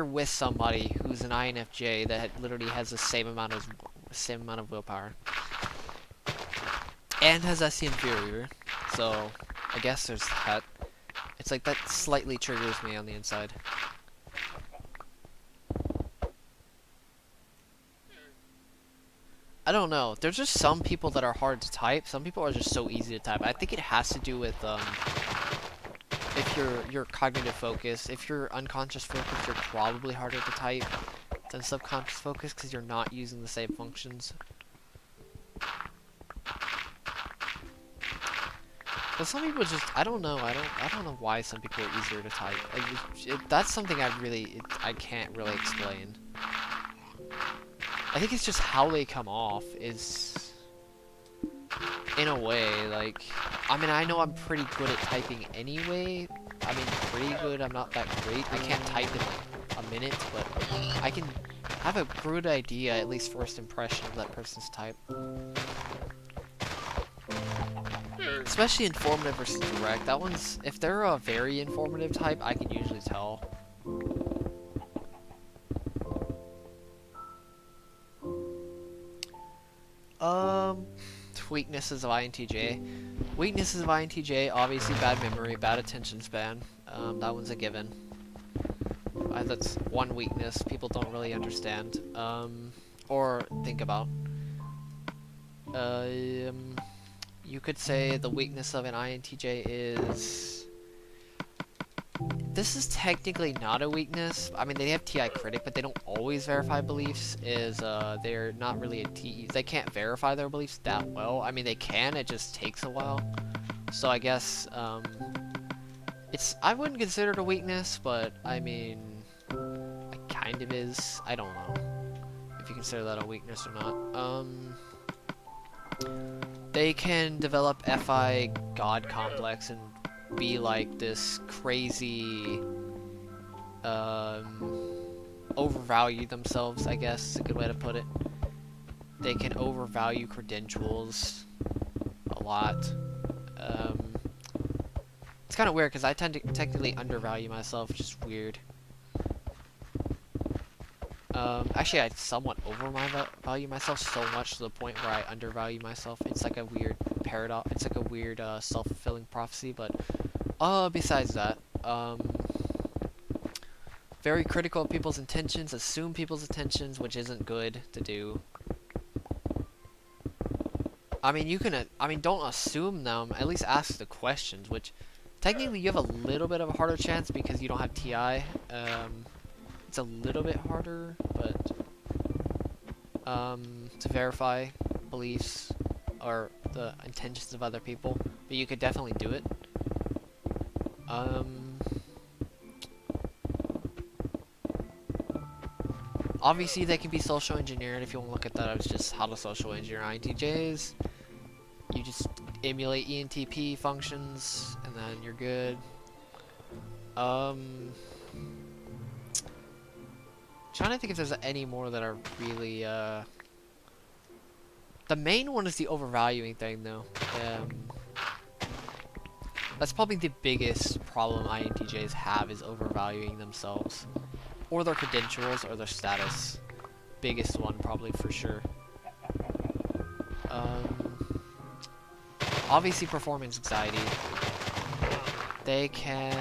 with somebody who's an INFJ that literally has the same amount of willpower and has SC inferior. So I guess there's that. It's like that slightly triggers me on the inside. I don't know. There's just some people that are hard to type. Some people are just so easy to type. I think it has to do with if your cognitive focus. If you're unconscious focus, you're probably harder to type than subconscious focus because you're not using the same functions. But some people just, I don't know. I don't know why some people are easier to type. Like, that's something I can't really explain. I think it's just how they come off is, in a way, like, I mean, I know I'm pretty good at typing anyway. I mean, pretty good, I'm not that great. I can't type in, like, a minute, but I can have a good idea, at least first impression of that person's type. Especially informative versus direct. That one's, if they're a very informative type, I can usually tell. Weaknesses of INTJ. Weaknesses of INTJ, obviously bad memory, bad attention span. That one's a given. That's one weakness people don't really understand, or think about. you could say the weakness of an INTJ is... This is technically not a weakness. I mean, they have TI critic, but they don't always verify beliefs. They're not really a TE. They can't verify their beliefs that well. I mean, they can. It just takes a while. So I guess I wouldn't consider it a weakness, but I mean, it kind of is. I don't know if you consider that a weakness or not. They can develop FI God complex and be like this crazy, overvalue themselves, I guess is a good way to put it. They can overvalue credentials a lot. It's kind of weird because I tend to technically undervalue myself, which is weird. Actually, I somewhat overvalue myself so much to the point where I undervalue myself. It's like a weird paradox. It's like a weird self-fulfilling prophecy. But besides that, very critical of people's intentions, assume people's intentions, which isn't good to do. I mean, don't assume them. At least ask the questions, which technically you have a little bit of a harder chance because you don't have TI. It's a little bit harder, but to verify beliefs or the intentions of other people, but you could definitely do it. Obviously, they can be social engineered. If you want to look at that, it's just how to social engineer INTJs. You just emulate ENTP functions, and then you're good. Trying to think if there's any more that are really, the main one is the overvaluing thing, though. That's probably the biggest problem INTJs have, is overvaluing themselves. Or their credentials, or their status. Biggest one, probably, for sure. Obviously, performance anxiety. They can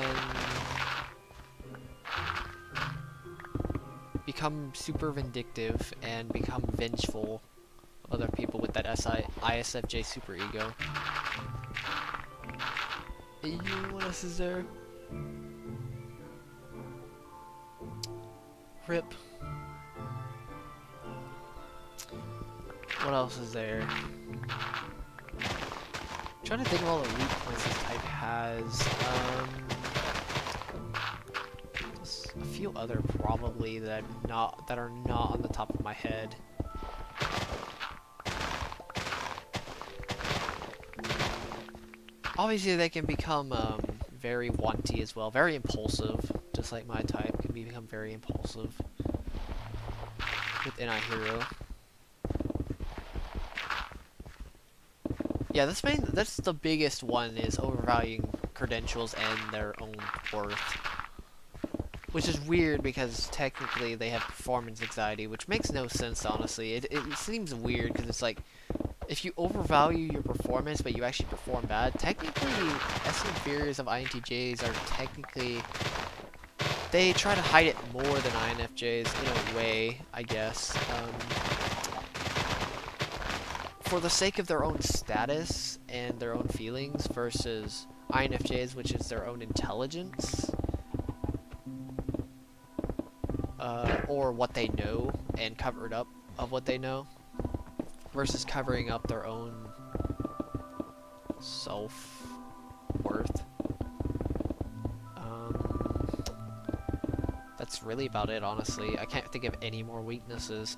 become super vindictive and become vengeful of other people with that ISFJ superego. What else is there? Rip. What else is there? I'm trying to think of all the weak points this type has. There's a few other probably that are not on the top of my head. Obviously, they can become very wanty as well, very impulsive, just like my type can become very impulsive within a hero. Yeah, that's the biggest one, is overvaluing credentials and their own worth. Which is weird because technically they have performance anxiety, which makes no sense, honestly. It seems weird because it's like, if you overvalue your performance but you actually perform bad, technically S inferiors of INTJs are technically, they try to hide it more than INFJs in a way, I guess. For the sake of their own status and their own feelings versus INFJs, which is their own intelligence. Or what they know and covered up of what they know. Versus covering up their own self-worth. That's really about it, honestly. I can't think of any more weaknesses.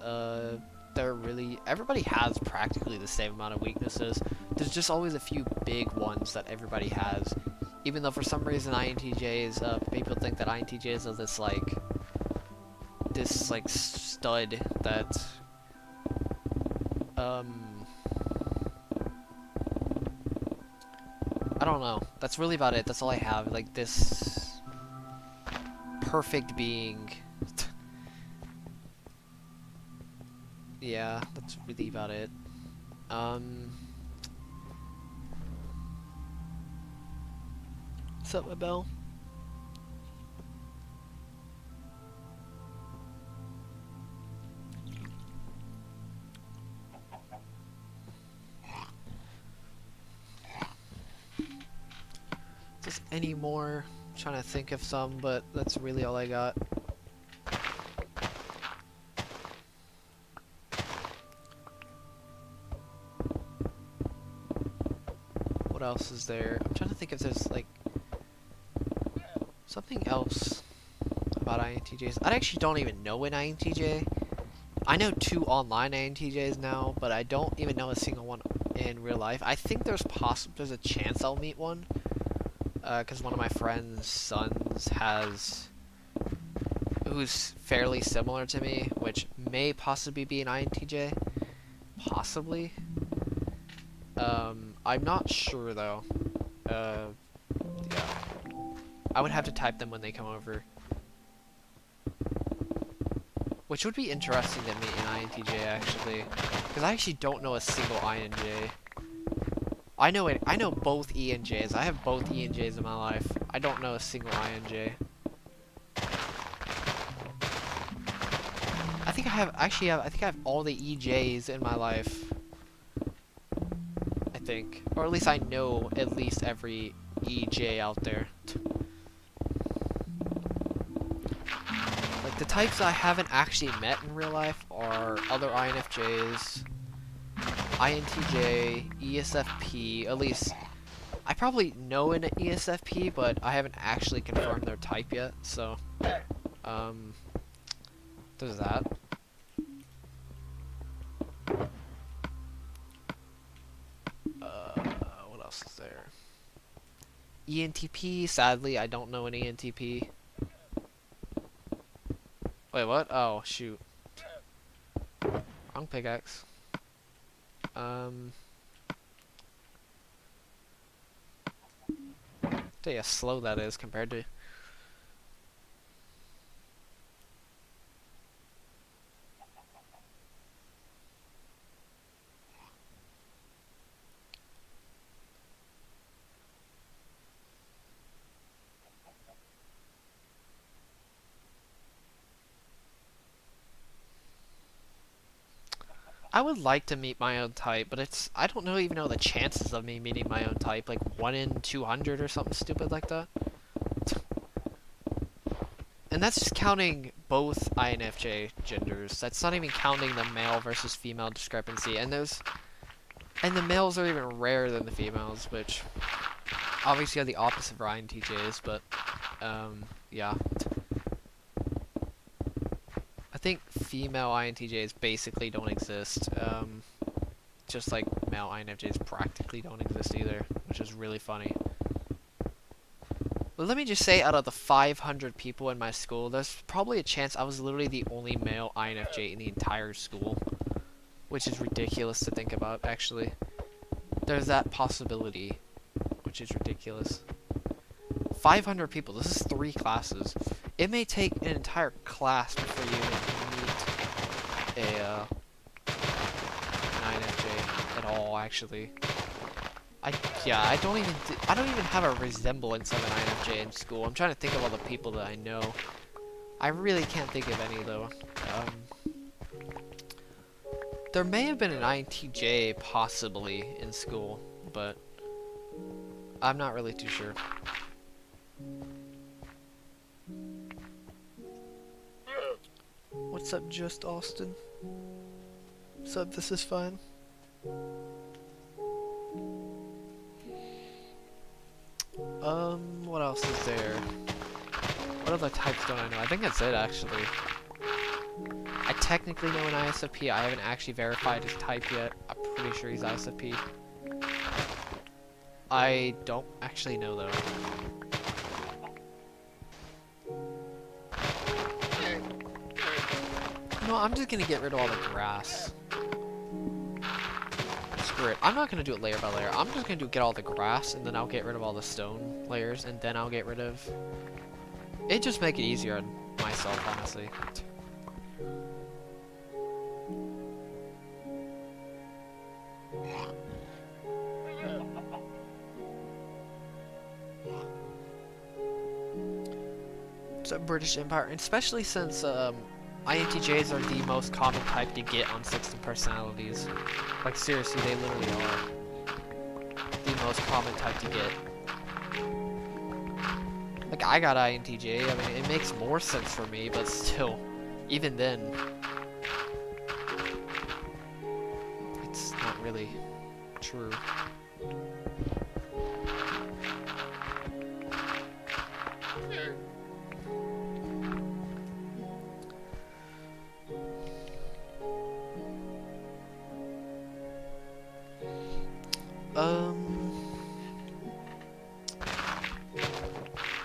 Everybody has practically the same amount of weaknesses. There's just always a few big ones that everybody has. Even though for some reason INTJs, people think that INTJs are this stud that, I don't know. That's really about it. That's all I have. Like, this perfect being. Yeah, that's really about it. What's up, my bell? anymore. I'm trying to think of some, but that's really all I got. What else is there? I'm trying to think if there's like something else about INTJs. I actually don't even know an INTJ. I know 2 online INTJs now, but I don't even know a single one in real life. I think there's a chance I'll meet one, because one of my friend's sons who's fairly similar to me, which may possibly be an INTJ, possibly. I'm not sure though. Yeah, I would have to type them when they come over. Which would be interesting to meet an INTJ actually, because I actually don't know a single INJ. I know both ENJs. I have both ENJs in my life. I don't know a single INJ. I think I have all the EJs in my life. I think, or at least I know at least every EJ out there. The types I haven't actually met in real life are other INFJs, INTJ, ESFP. At least I probably know an ESFP, but I haven't actually confirmed their type yet. So, there's that. What else is there? ENTP. Sadly, I don't know an ENTP. Wait, what? Oh, shoot. Wrong pickaxe. Tell you how slow that is compared to... I would like to meet my own type, but I don't even know the chances of me meeting my own type, like 1 in 200 or something stupid like that. And that's just counting both INFJ genders. That's not even counting the male versus female discrepancy. And the males are even rarer than the females, which obviously are the opposite for INTJs, but yeah. I think female INTJs basically don't exist, just like male INFJs practically don't exist either, which is really funny. But let me just say, out of the 500 people in my school, there's probably a chance I was literally the only male INFJ in the entire school, which is ridiculous to think about, actually. There's that possibility, which is ridiculous. 500 people, this is 3 classes. It may take an entire class before you meet an INFJ at all, actually. I don't even have a resemblance of an INFJ in school. I'm trying to think of all the people that I know. I really can't think of any, though. There may have been an INTJ, possibly, in school, but I'm not really too sure. What's up, Just Austin? What's up, this is fun. What else is there? What other types don't I know? I think that's it, actually. I technically know an ISFP. I haven't actually verified his type yet. I'm pretty sure he's ISFP. I don't actually know, though. No, I'm just gonna get rid of all the grass. Screw it. I'm not gonna do it layer by layer. I'm just gonna get all the grass, and then I'll get rid of all the stone layers, and then I'll get rid of... It just make it easier on myself, honestly. So British Empire, and especially since INTJs are the most common type to get on 16 personalities. Like seriously, they literally are the most common type to get. Like, I got INTJ. I mean, it makes more sense for me, but still, even then, it's not really true.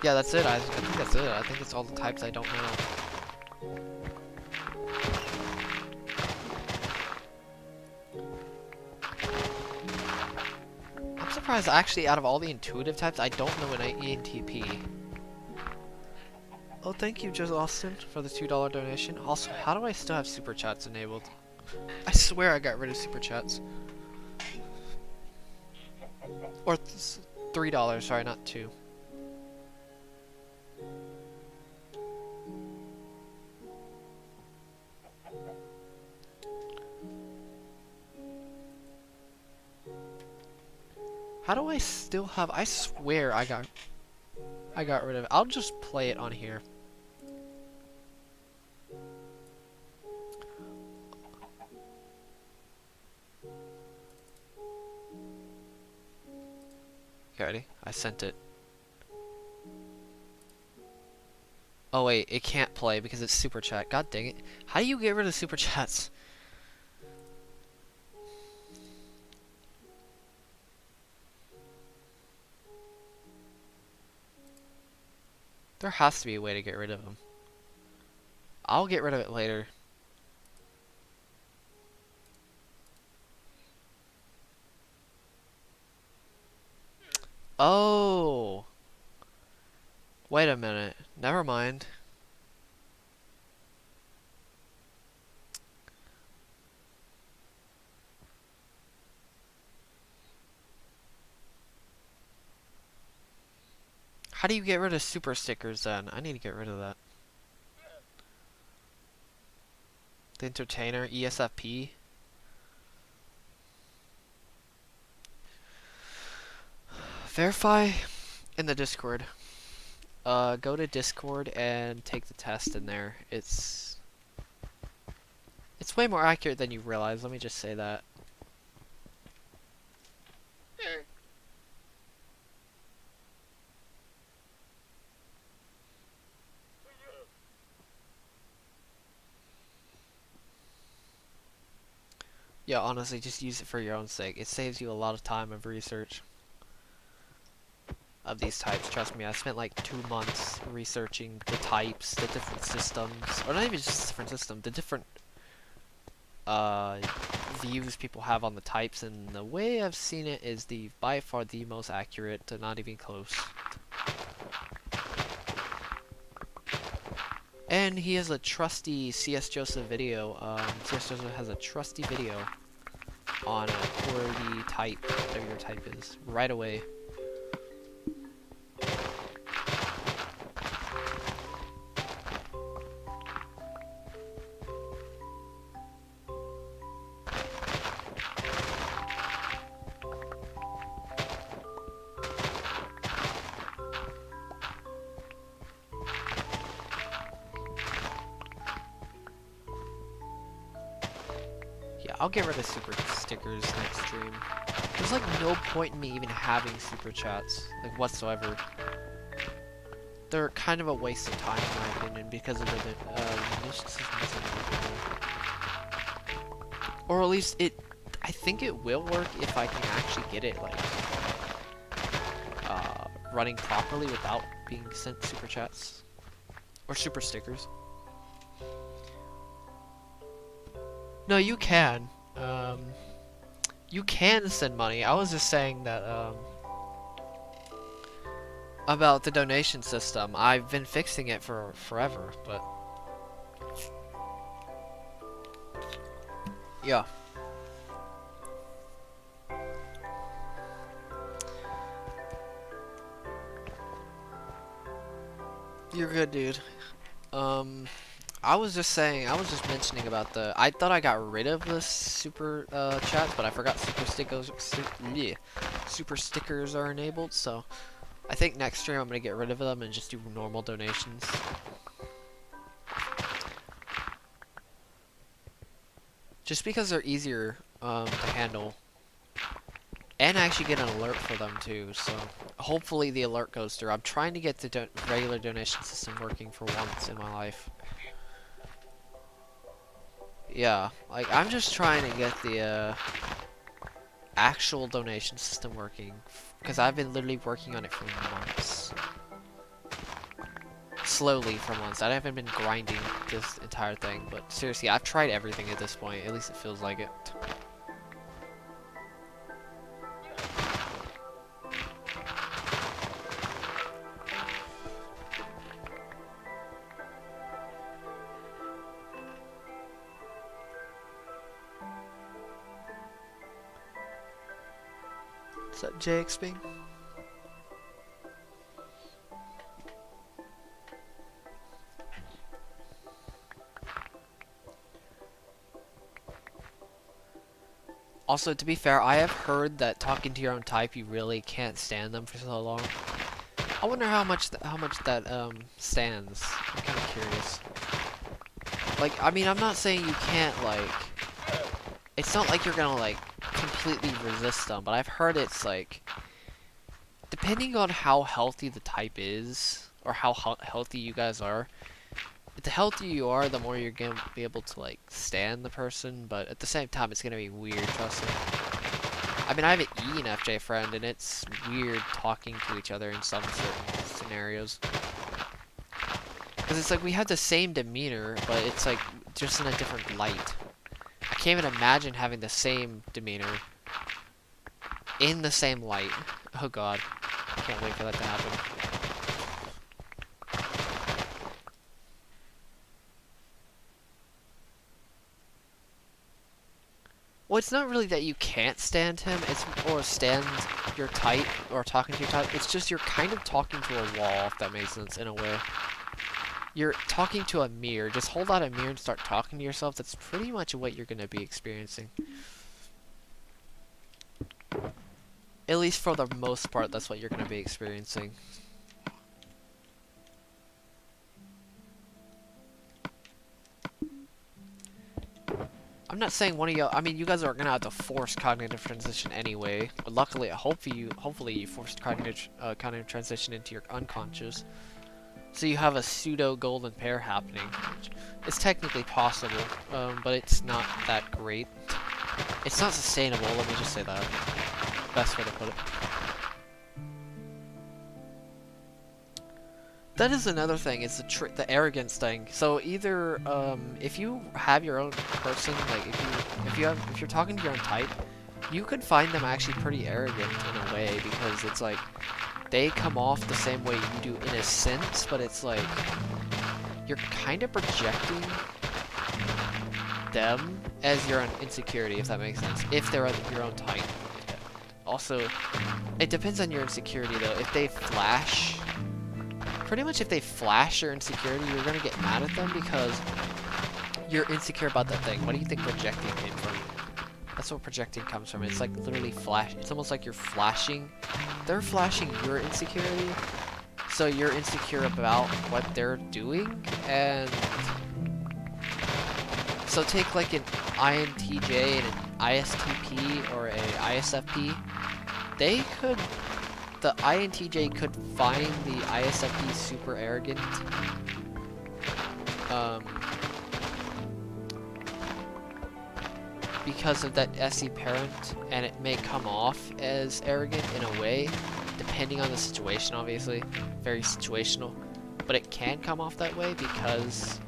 Yeah, that's it. I think that's it. I think it's all the types I don't know. I'm surprised, actually, out of all the intuitive types, I don't know an ENTP. Oh, thank you, Joe Austin, for the $2 donation. Also, how do I still have super chats enabled? I swear I got rid of super chats. Or $3, sorry, not 2. How do I still have? I swear I got rid of it. I'll just play it on here. Okay, ready? I sent it. Oh wait, it can't play because it's super chat. God dang it. How do you get rid of super chats? There has to be a way to get rid of them. I'll get rid of it later. Oh! Wait a minute. Never mind. How do you get rid of super stickers then? I need to get rid of that. The Entertainer, ESFP. Verify in the Discord. Go to Discord and take the test in there. It's way more accurate than you realize, let me just say that. Yeah, honestly, just use it for your own sake. It saves you a lot of time of research of these types. Trust me, I spent like 2 months researching the types, the different systems, or not even just different systems, the different views people have on the types, and the way I've seen it is by far the most accurate, not even close. And he has a trusty CS Joseph video. CS Joseph has a trusty video on where the type, whatever your type is, right away. I'll get rid of super stickers next stream. There's like no point in me even having super chats, like whatsoever. They're kind of a waste of time in my opinion because of the mysticism. Or at least I think it will work if I can actually get it like running properly without being sent super chats or super stickers. No, you can. You can send money. I was just saying that, about the donation system. I've been fixing it for forever, but... yeah. You're good, dude. I was just mentioning about I thought I got rid of the super chats, but I forgot super stickers are enabled, so I think next stream I'm gonna get rid of them and just do normal donations. Just because they're easier to handle. And I actually get an alert for them too, so hopefully the alert goes through. I'm trying to get the regular donation system working for once in my life. Yeah, like I'm just trying to get the actual donation system working, because I've been literally working on it for months. Slowly for months. I haven't been grinding this entire thing, but seriously, I've tried everything at this point. At least it feels like it. Is that JXB? Also, to be fair, I have heard that talking to your own type, you really can't stand them for so long. I wonder how much that stands. I'm kind of curious. Like, I mean, I'm not saying you can't, like, it's not like you're gonna, like, completely resist them, but I've heard it's, like, depending on how healthy the type is, or how healthy you guys are, the healthier you are, the more you're gonna be able to, like, stand the person, but at the same time, it's gonna be weird, trust me. I mean, I have an ENFJ friend, and it's weird talking to each other in some certain scenarios. Because it's like, we have the same demeanor, but it's like, just in a different light. I can't even imagine having the same demeanor in the same light. Oh god. I can't wait for that to happen. Well, it's not really that you can't stand him, or stand your type, or talking to your type. It's just you're kind of talking to a wall, if that makes sense, in a way. You're talking to a mirror. Just hold out a mirror and start talking to yourself. That's pretty much what you're going to be experiencing. At least for the most part, that's what you're going to be experiencing. I'm not saying one of you. I mean, you guys are gonna have to force cognitive transition anyway. But luckily, hopefully you forced cognitive transition into your unconscious, so you have a pseudo golden pair happening. It's technically possible, but it's not that great. It's not sustainable. Let me just say that. Best way to put it. That is another thing, is the arrogance thing. So either if you have your own person, like if you're talking to your own type, you could find them actually pretty arrogant in a way, because it's like they come off the same way you do in a sense, but it's like you're kind of projecting them as your own insecurity, if that makes sense. If they're your own type. Also, it depends on your insecurity though. If they flash. Pretty much if they flash your insecurity, you're gonna get mad at them because you're insecure about that thing. What do you think projecting came from? That's what projecting comes from. It's like literally flash. It's almost like you're flashing. They're flashing your insecurity, so you're insecure about what they're doing. And so take like an INTJ and an ISTP or a ISFP. The INTJ could find the ISFP super arrogant. Because of that SE parent, and it may come off as arrogant in a way, depending on the situation, obviously. Very situational. But it can come off that way because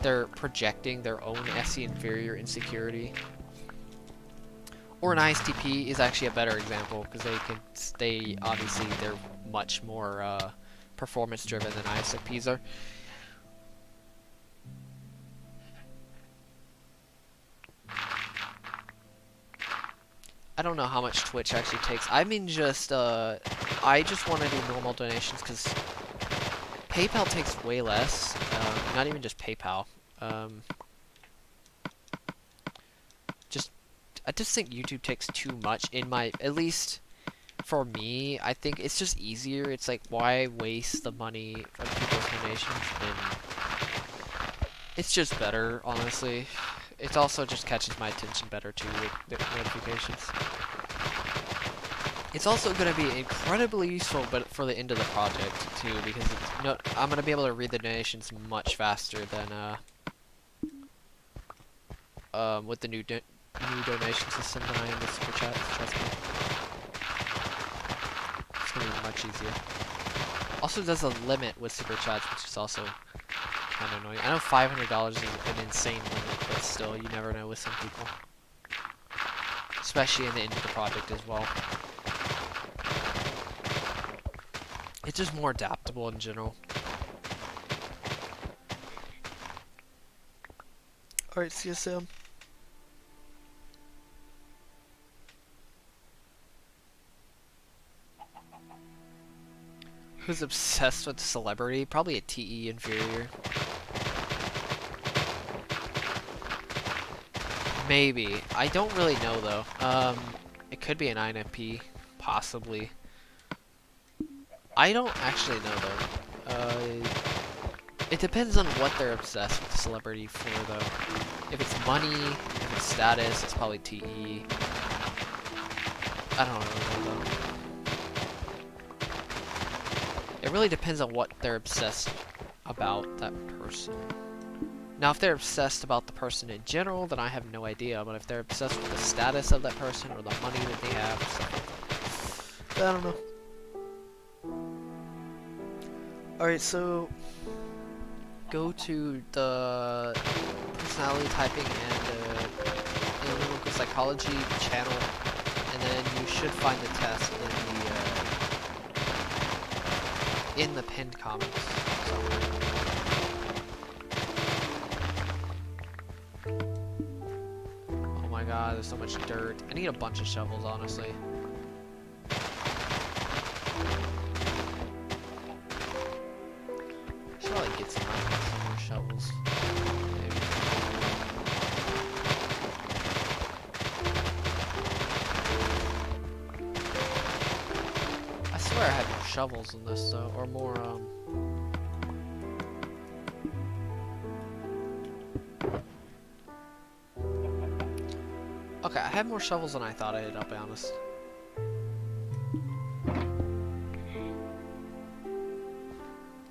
they're projecting their own SE inferior insecurity. Or an ISTP is actually a better example, because obviously they're much more performance driven than ISFPs are. I don't know how much Twitch actually takes. I mean, I just want to do normal donations, because PayPal takes way less. Not even just PayPal. I just think YouTube takes too much, at least for me, I think it's just easier. It's like, why waste the money from people's donations when it's just better, honestly. It also just catches my attention better too with the notifications. It's also going to be incredibly useful, but for the end of the project too, because I'm going to be able to read the donations much faster than with the new donation system than I am with Super Chat. Trust me, it's going to be much easier. Also, there's a limit with Super Chats, which is also kind of annoying. I know $500 is an insane limit, but still, you never know with some people, especially in the end of the project as well. It's just more adaptable in general. Alright, CSM. Who's obsessed with celebrity? Probably a TE inferior. Maybe. I don't really know though. It could be an INFP, possibly. I don't actually know though. It depends on what they're obsessed with the celebrity for though. If it's money, if it's status, it's probably TE. I don't really know though. It really depends on what they're obsessed about that person. Now, if they're obsessed about the person in general, then I have no idea. But if they're obsessed with the status of that person or the money that they have, stuff like that, I don't know. Alright, so go to the personality typing and analytical psychology channel, and then you should find the test in the pinned comments. Oh my god, there's so much dirt. I need a bunch of shovels, honestly. Should probably get some more shovels. Maybe. I swear I had more shovels in this though, or more okay, I had more shovels than I thought I did, I'll be honest.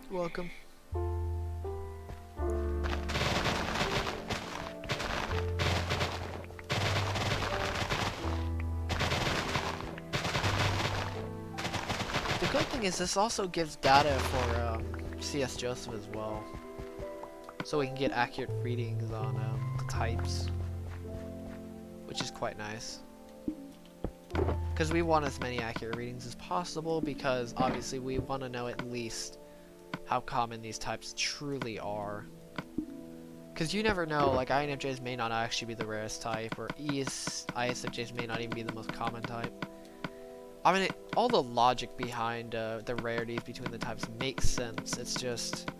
You're welcome. The good thing is this also gives data for CS Joseph as well, so we can get accurate readings on the types, which is quite nice. Because we want as many accurate readings as possible, because obviously we want to know at least how common these types truly are. Because you never know, like INFJs may not actually be the rarest type, or ISFJs may not even be the most common type. I mean, all the logic behind the rarities between the types makes sense. It's just,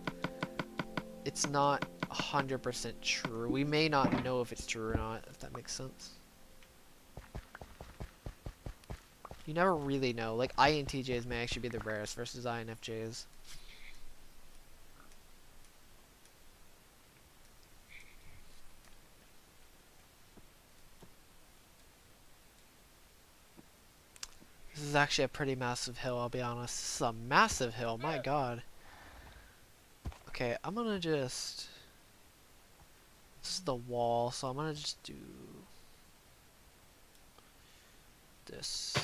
it's not 100% true. We may not know if it's true or not, if that makes sense. You never really know. Like, INTJs may actually be the rarest versus INFJs. This is actually a pretty massive hill, I'll be honest. This is a massive hill, my god. Okay, I'm gonna just... This is the wall, so I'm gonna just do... this.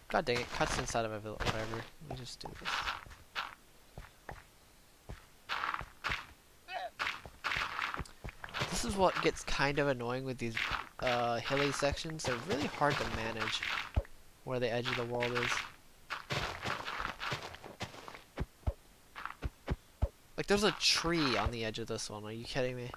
God dang it, cuts inside of a village, whatever. Let me just do this. This is what gets kind of annoying with these hilly sections. They're really hard to manage where the edge of the world is. Like, there's a tree on the edge of this one. Are you kidding me?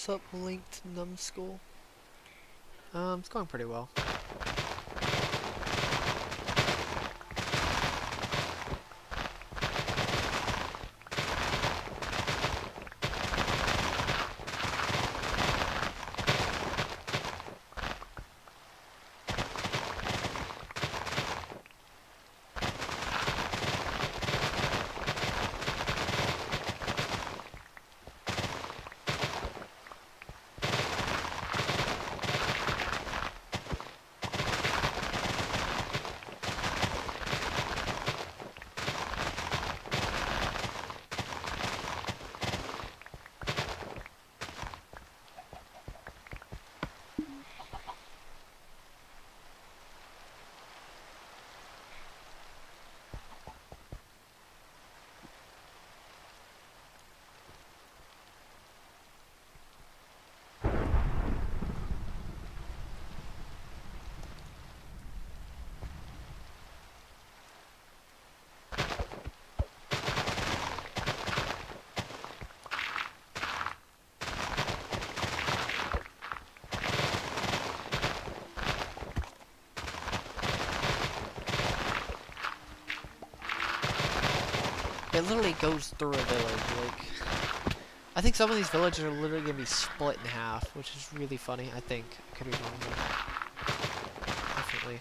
What's up, linked numbskull? It's going pretty well. It literally goes through a village, like... I think some of these villages are literally gonna be split in half, which is really funny, I think. I could be wrong, but... Definitely.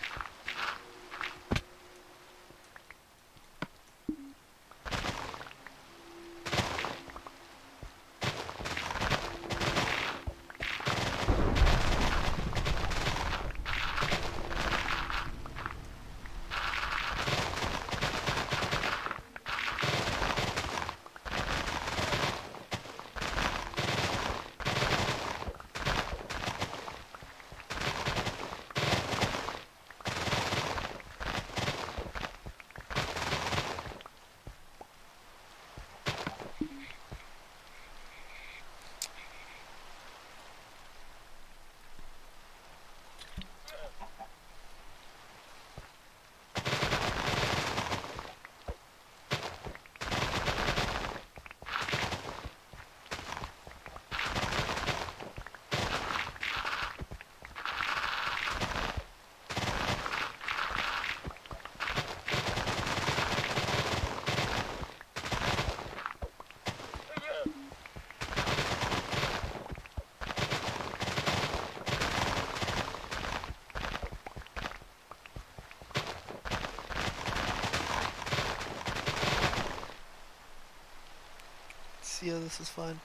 Yeah, this is fine.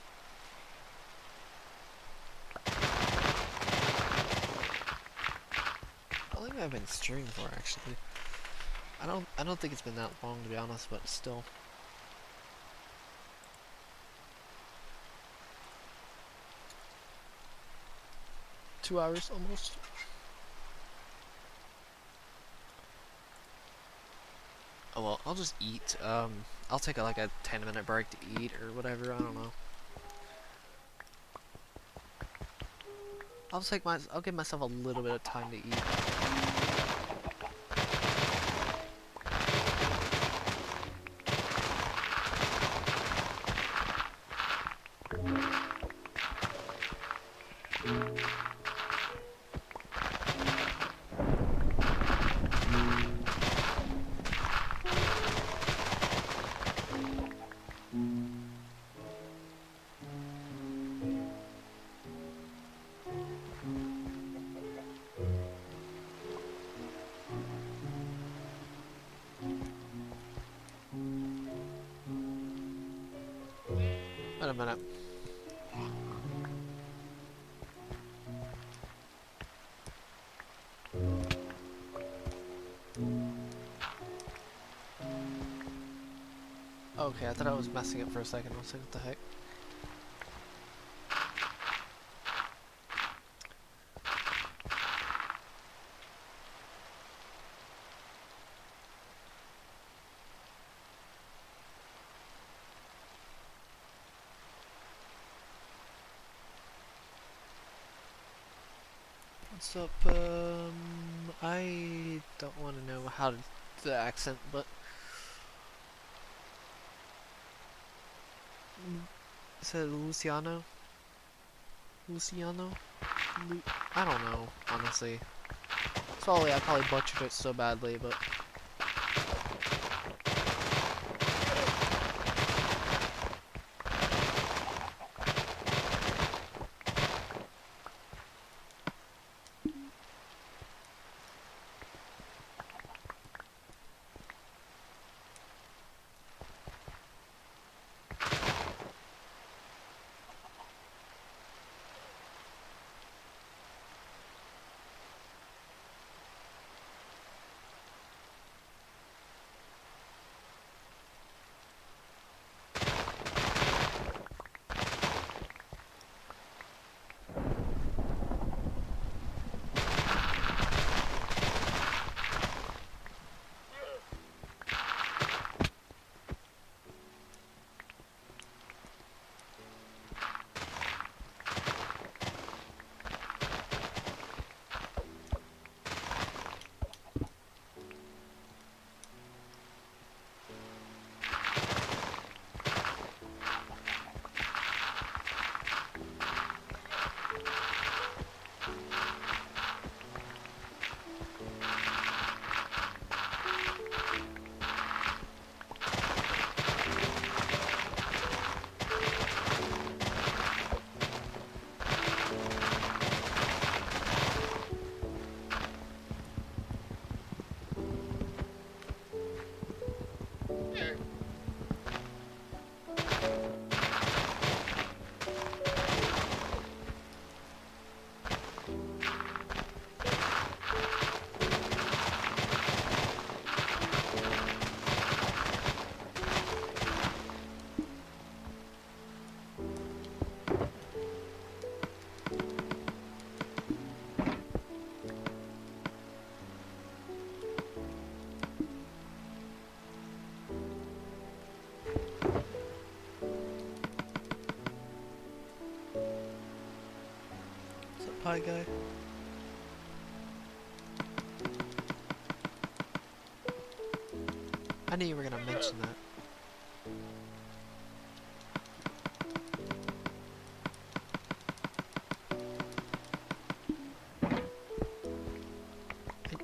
How long have I been streaming for, actually? I don't think it's been that long, to be honest, but still. Two hours almost. Oh well, I'll just eat. I'll take like a 10-minute break to eat or whatever. I don't know. I'll give myself a little bit of time to eat. Wait a minute. Okay, I thought I was messing it for a second. I was like, what the heck? What's up? I don't want to know how to do the accent, but is it Luciano? Luciano? I don't know, honestly. Sorry, I probably butchered it so badly, but... Hi guy. I knew you were gonna mention that.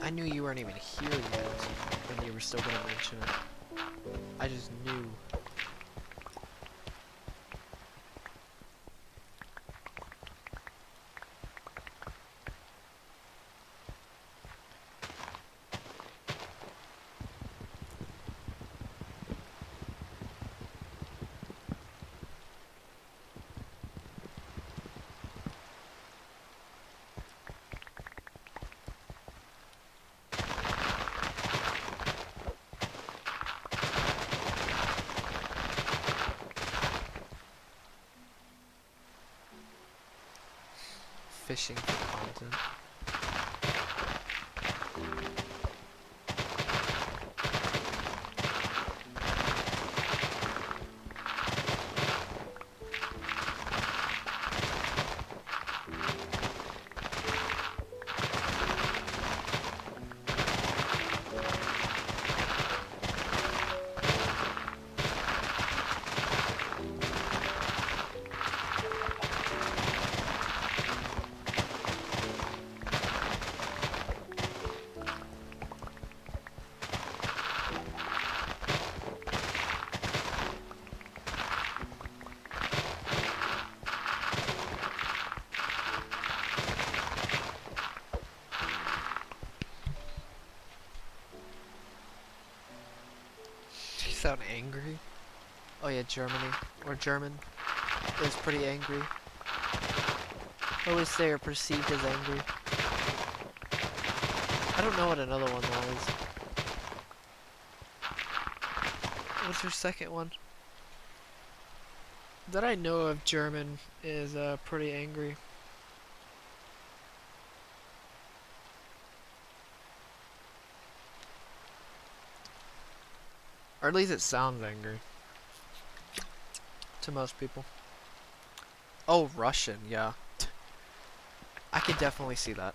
I knew you weren't even here yet, and you were still gonna mention it. I just knew. Fishing for content. Sound angry? Oh yeah, Germany or German is pretty angry. At least they are perceived as angry. I don't know what another one was. What's your second one? That I know of German is pretty angry. Or at least it sounds angry. To most people. Oh, Russian, yeah. I could definitely see that.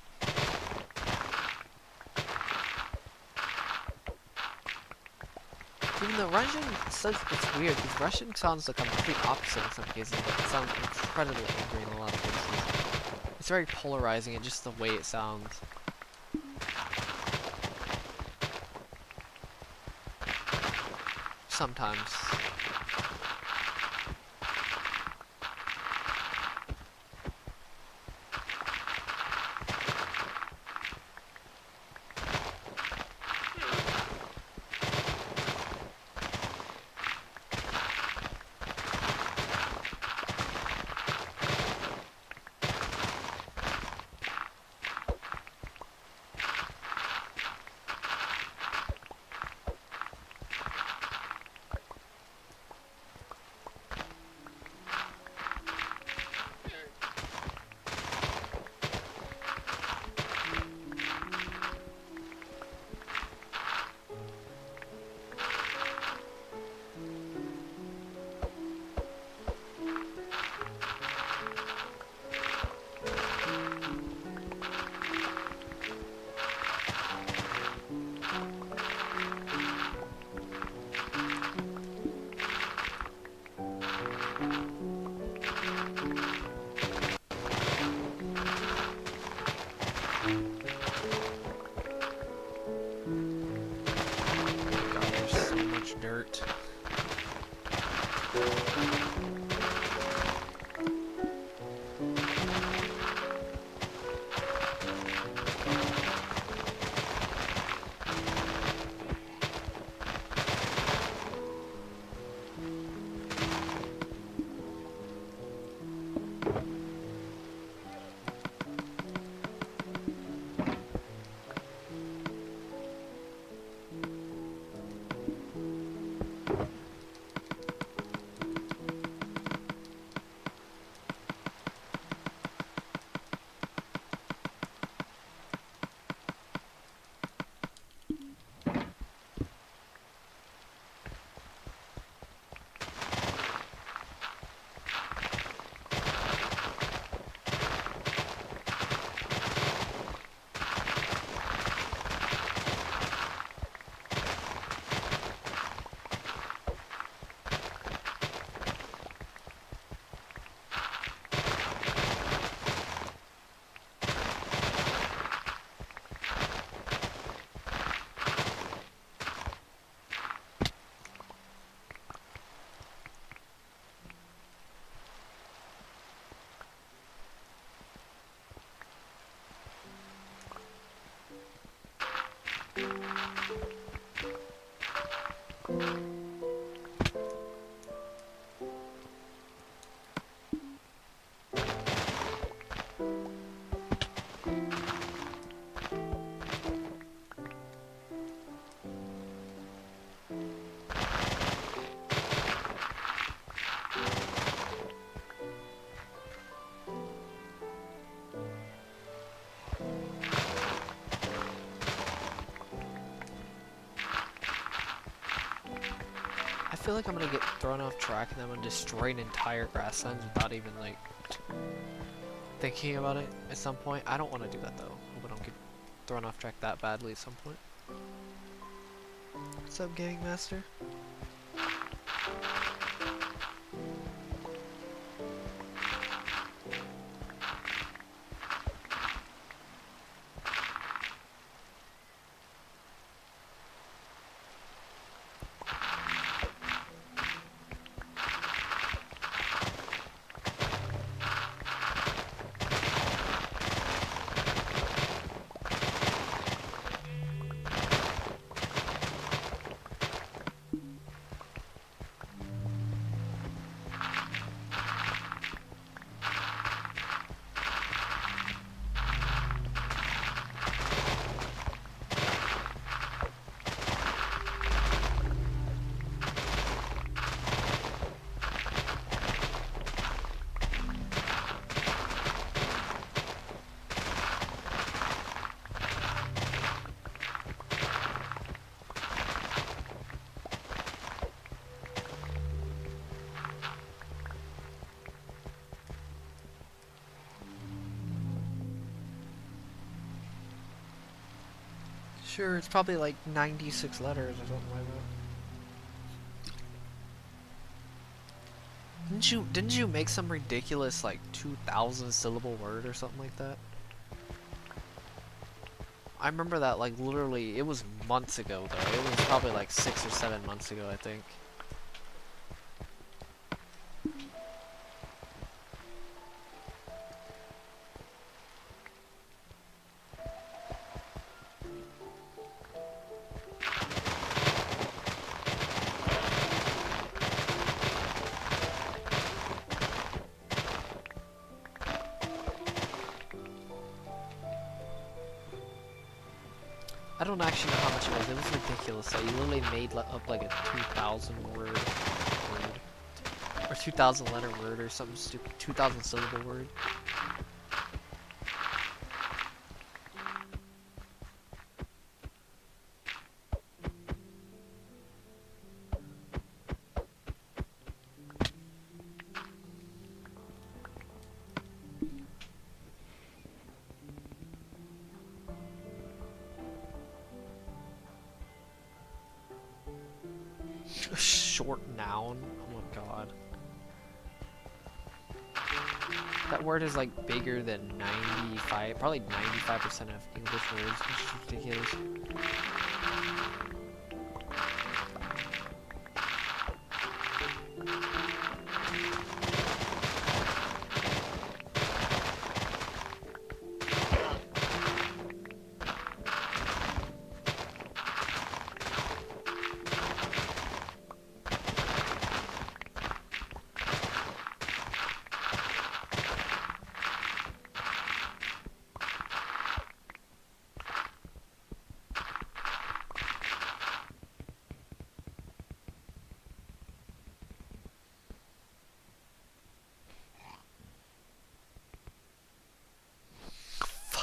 Even though Russian says it's weird, because Russian sounds the complete opposite in some cases, but it sounds incredibly angry in a lot of cases. It's very polarizing in just the way it sounds. Sometimes. Dirt. I feel like I'm gonna get thrown off track and I'm gonna destroy an entire grasslands without even like thinking about it at some point. I don't want to do that though. Hope I don't get thrown off track that badly at some point. What's up, Gang Master? Sure, it's probably like 96 letters or something like that. Didn't you make some ridiculous like 2,000 syllable word or something like that? I remember that like literally it was months ago though. It was probably like 6 or 7 months ago, I think. I don't actually know how much it was. It was ridiculous. So you literally made up like a 2,000 word, or 2,000 letter word or something stupid. 2,000 syllable word. Short noun. Oh my god. That word is like bigger than 95, probably 95% of English words, which is ridiculous.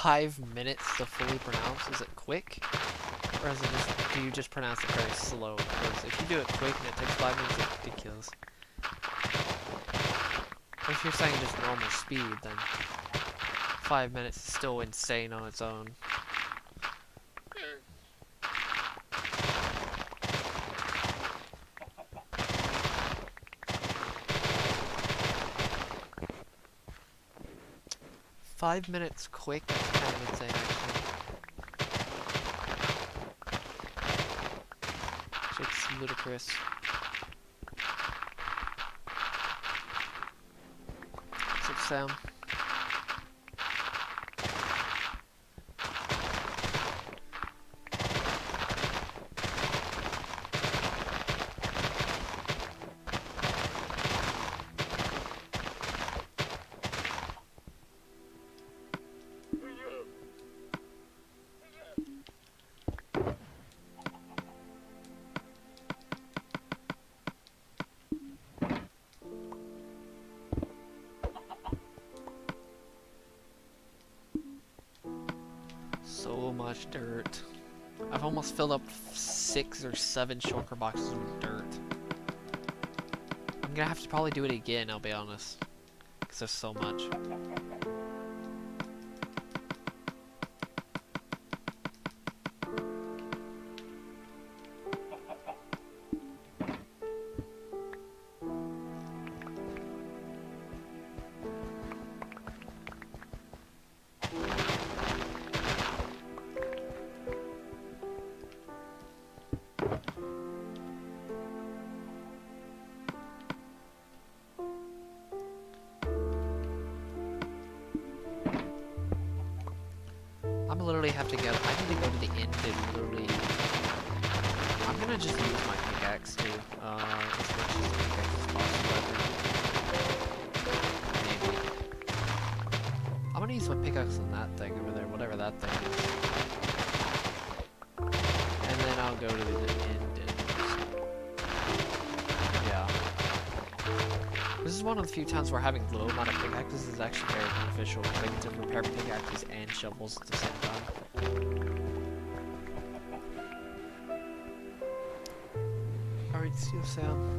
$5 minutes to fully pronounce? Is it quick? Or is it just, do you just pronounce it very slow? Because if you do it quick and it takes 5 minutes, it's ridiculous. But if you're saying just normal speed, then 5 minutes is still insane on its own. Five minutes quick, that's kind of insane actually. It's ludicrous. What's up, Sam? So much dirt. I've almost filled up 6 or 7 shulker boxes with dirt. I'm gonna have to probably do it again, I'll be honest. Because there's so much. I'm literally have to go. I need to go to the end and literally. I'm gonna just use my pickaxe too, as much as the pickaxe as possible. Maybe. I'm gonna use my pickaxe on that thing over there, whatever that thing is. And then I'll go to the end and yeah. This is one of the few times where having low amount of pickaxes is actually very beneficial, because I get to repair pickaxes and shovels at the same time. Alright, see you, Sam.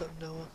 What's up, Noah?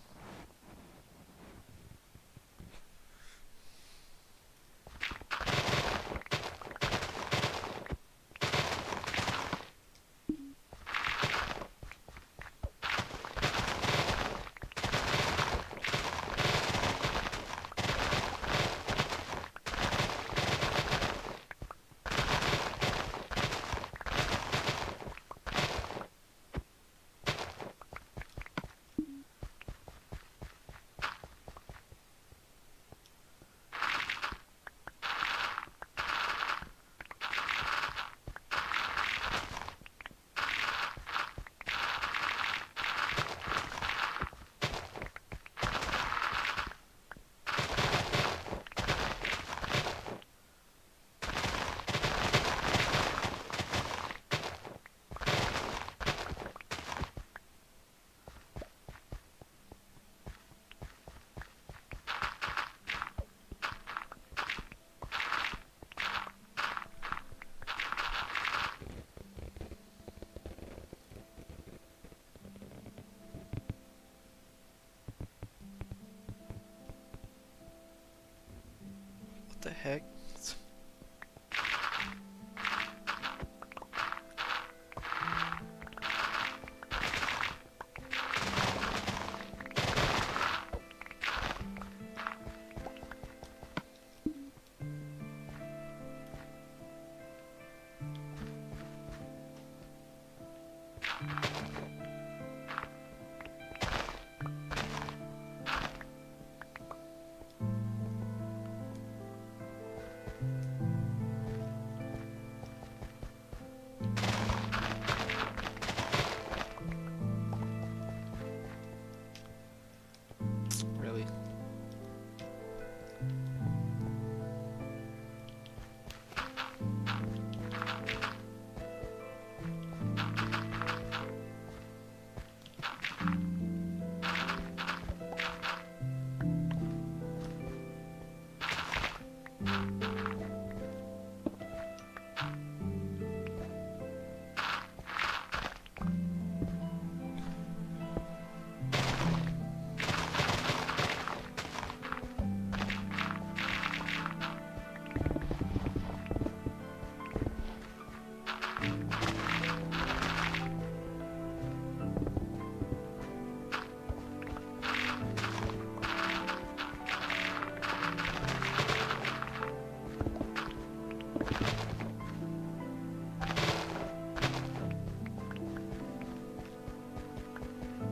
What the heck? Really?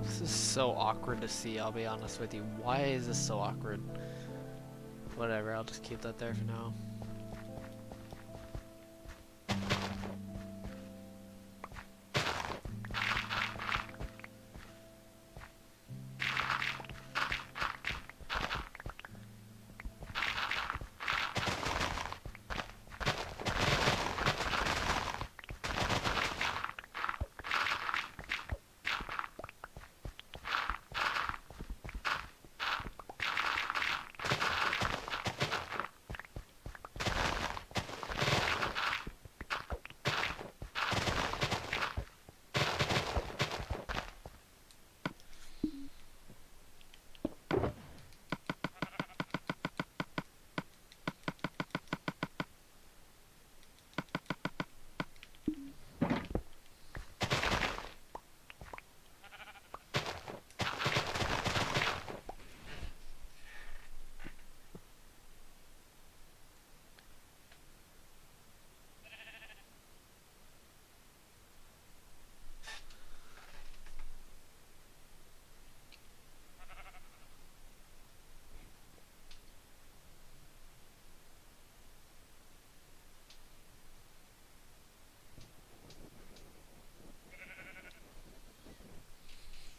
This is so awkward to see, I'll be honest with you. Why is this so awkward? Whatever, I'll just keep that there for now.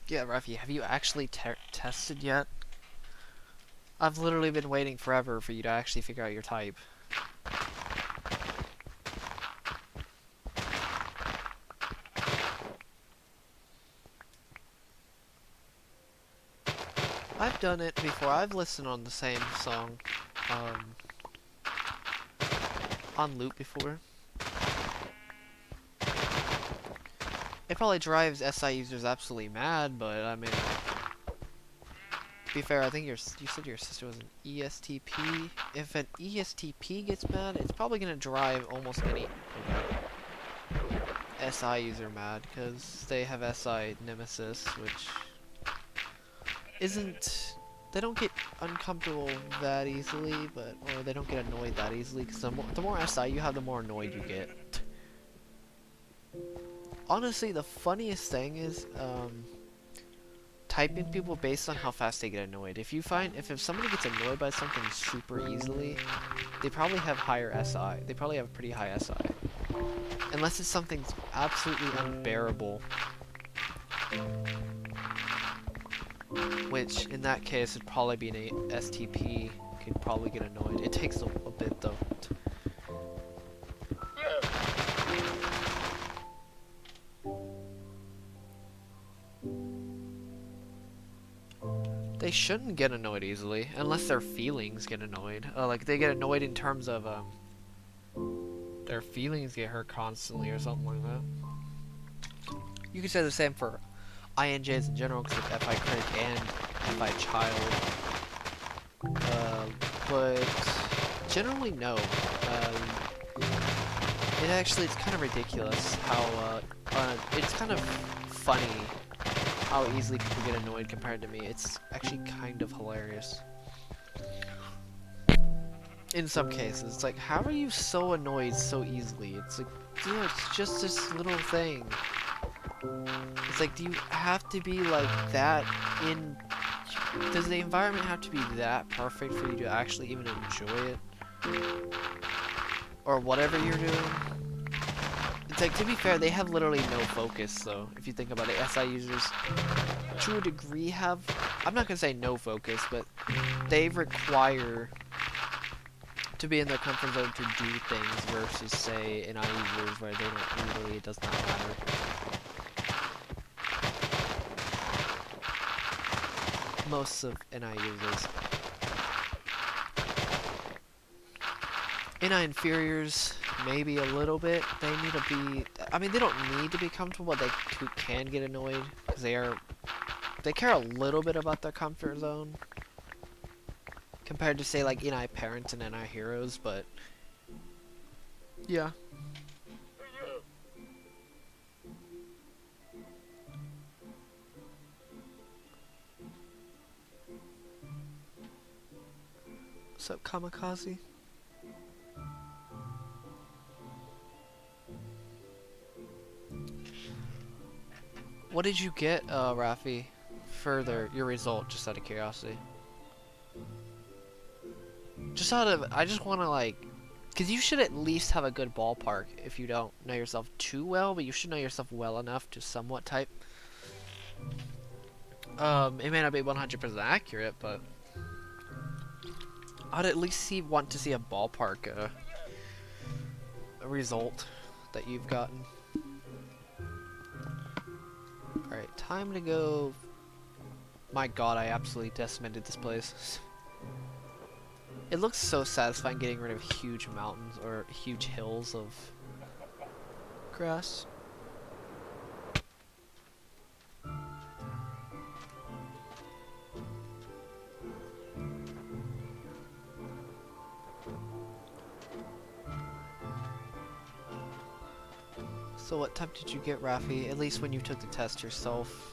Yeah, Ruffy, have you actually tested yet? I've literally been waiting forever for you to actually figure out your type. I've done it before. I've listened on the same song on loop before. It probably drives SI users absolutely mad, but I mean, be fair, I think you said your sister was an ESTP. If an ESTP gets mad, it's probably gonna drive almost any SI user mad, because they have SI nemesis, which isn't. They don't get uncomfortable that easily, or they don't get annoyed that easily, because the more SI you have, the more annoyed you get. Honestly, the funniest thing is, typing people based on how fast they get annoyed. If somebody gets annoyed by something super easily, they probably have higher SI. They probably have pretty high SI. Unless it's something absolutely unbearable. Which, in that case, would probably be an STP. Could probably get annoyed. It takes a bit, though. They shouldn't get annoyed easily, unless their feelings get annoyed. Like, they get annoyed in terms of, their feelings get hurt constantly or something like that. You could say the same for INJs in general, because like FI critic and FI child. But generally, no. It's kind of ridiculous how, it's kind of funny how easily people get annoyed compared to me. It's actually kind of hilarious. In some cases, it's like, how are you so annoyed so easily? It's like, dude, it's just this little thing. It's like, do you have to be like that does the environment have to be that perfect for you to actually even enjoy it? Or whatever you're doing? It's like, to be fair, they have literally no focus, though. If you think about it, SI users, to a degree, have, I'm not gonna say no focus, but they require to be in their comfort zone to do things versus, say, in IE users where they don't really, it does not matter. Most of NI users. NI inferiors, maybe a little bit. They need to be, I mean, they don't need to be comfortable, but they can get annoyed, because they care a little bit about their comfort zone. Compared to, say, like, NI parents and NI heroes, but yeah. What's up, Kamikaze? What did you get, Rafi, for your result, just out of curiosity? I just want to, like, because you should at least have a good ballpark if you don't know yourself too well, but you should know yourself well enough to somewhat type. It may not be 100% accurate, but I'd at least want to see a ballpark, a result that you've gotten. Alright, time to go. My god, I absolutely decimated this place. It looks so satisfying getting rid of huge mountains or huge hills of grass. So what type did you get, Rafi? At least when you took the test yourself.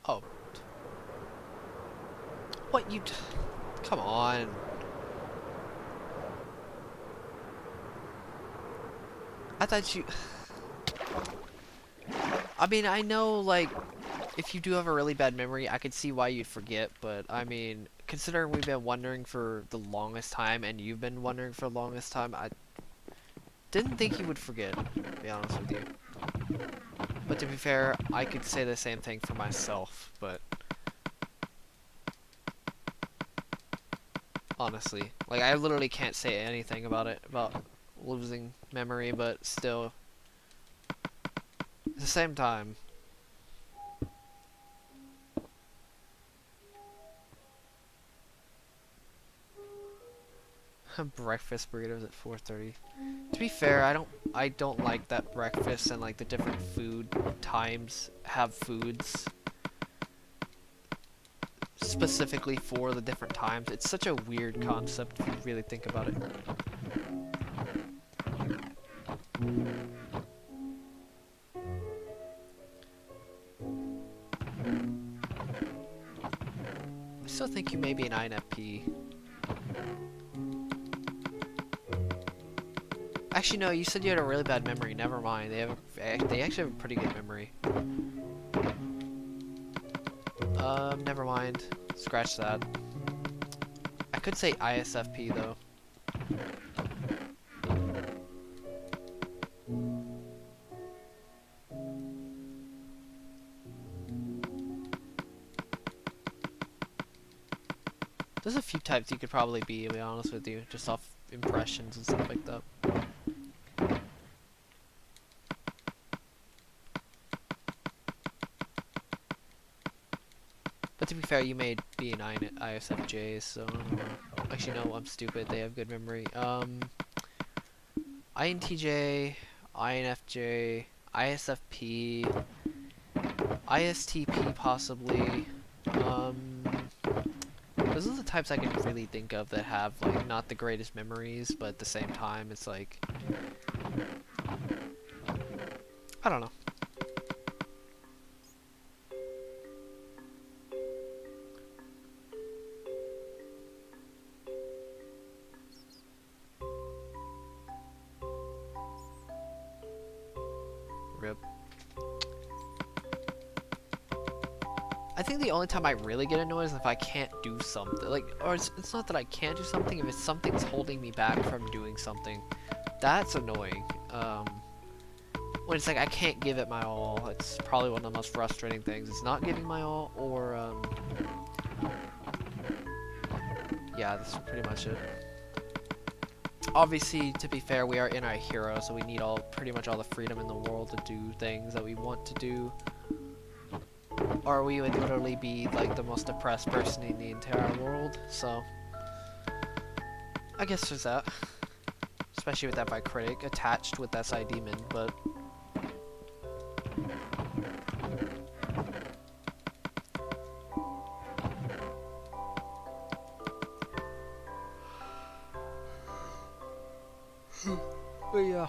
Oh. What you... Come on. I thought you... I mean, I know, like, if you do have a really bad memory, I could see why you'd forget, but, I mean, considering we've been wondering for the longest time, and you've been wondering for the longest time, I didn't think you would forget, to be honest with you. But to be fair, I could say the same thing for myself, but... honestly. Like, I literally can't say anything about it, about losing memory, but still. At the same time. Breakfast burritos at 4:30. To be fair, I don't like that breakfast and like the different food times have foods specifically for the different times. It's such a weird concept if you really think about it. I still think you may be an INFP. Actually, no, you said you had a really bad memory. Never mind. They actually have a pretty good memory. Never mind. Scratch that. I could say ISFP though. There's a few types you could probably be, to be honest with you, just off impressions and stuff like that. But to be fair, you may be an ISFJ, so actually no, I'm stupid. They have good memory. INTJ, INFJ, ISFP, ISTP possibly. Those are the types I can really think of that have like not the greatest memories, but at the same time, it's like I don't know. Rip. I think the only time I really get annoyed is if I can't do something. Like, or it's not that I can't do something, if it's something's holding me back from doing something. That's annoying. When it's like I can't give it my all, it's probably one of the most frustrating things. It's not giving my all, or, yeah, that's pretty much it. Obviously, to be fair, we are in our hero, so we need pretty much all the freedom in the world to do things that we want to do. Or we would literally be like the most depressed person in the entire world, so I guess there's that. Especially with that by critic attached with SI demon, but yeah.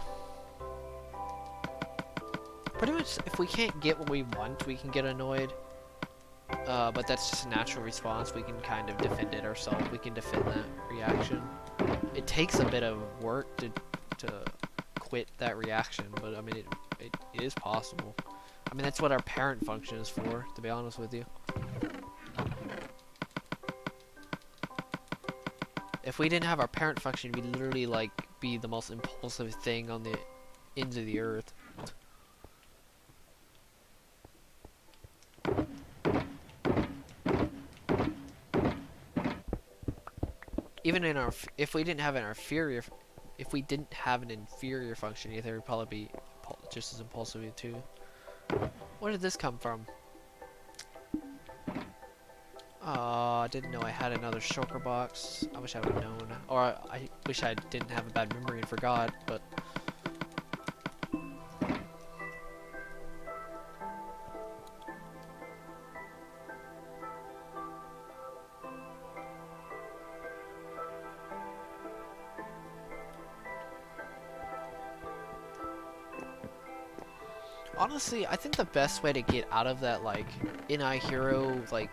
Pretty much, if we can't get what we want, we can get annoyed. But that's just a natural response. We can kind of defend it ourselves. We can defend that reaction. It takes a bit of work to quit that reaction, but I mean, it is possible. I mean, that's what our parent function is for, to be honest with you. If we didn't have our parent function, we'd literally, like, be the most impulsive thing on the ends of the earth. Even in our, if we didn't have an inferior function either, we'd probably be just as impulsive too. Where did this come from? I didn't know I had another shulker box. I wish I would have known. Or I wish I didn't have a bad memory and forgot, but honestly, I think the best way to get out of that, like, NI hero, like,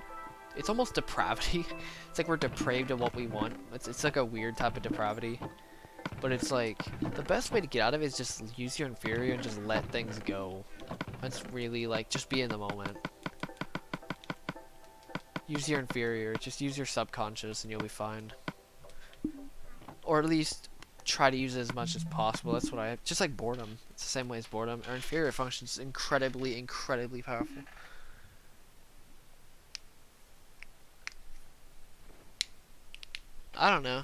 it's almost depravity. It's like we're depraved of what we want. It's like a weird type of depravity. But it's like, the best way to get out of it is just use your inferior and just let things go. That's really, like, just be in the moment. Use your inferior. Just use your subconscious and you'll be fine. Or at least try to use it as much as possible. That's what just like boredom. It's the same way as boredom. Our inferior function is incredibly, incredibly powerful. I don't know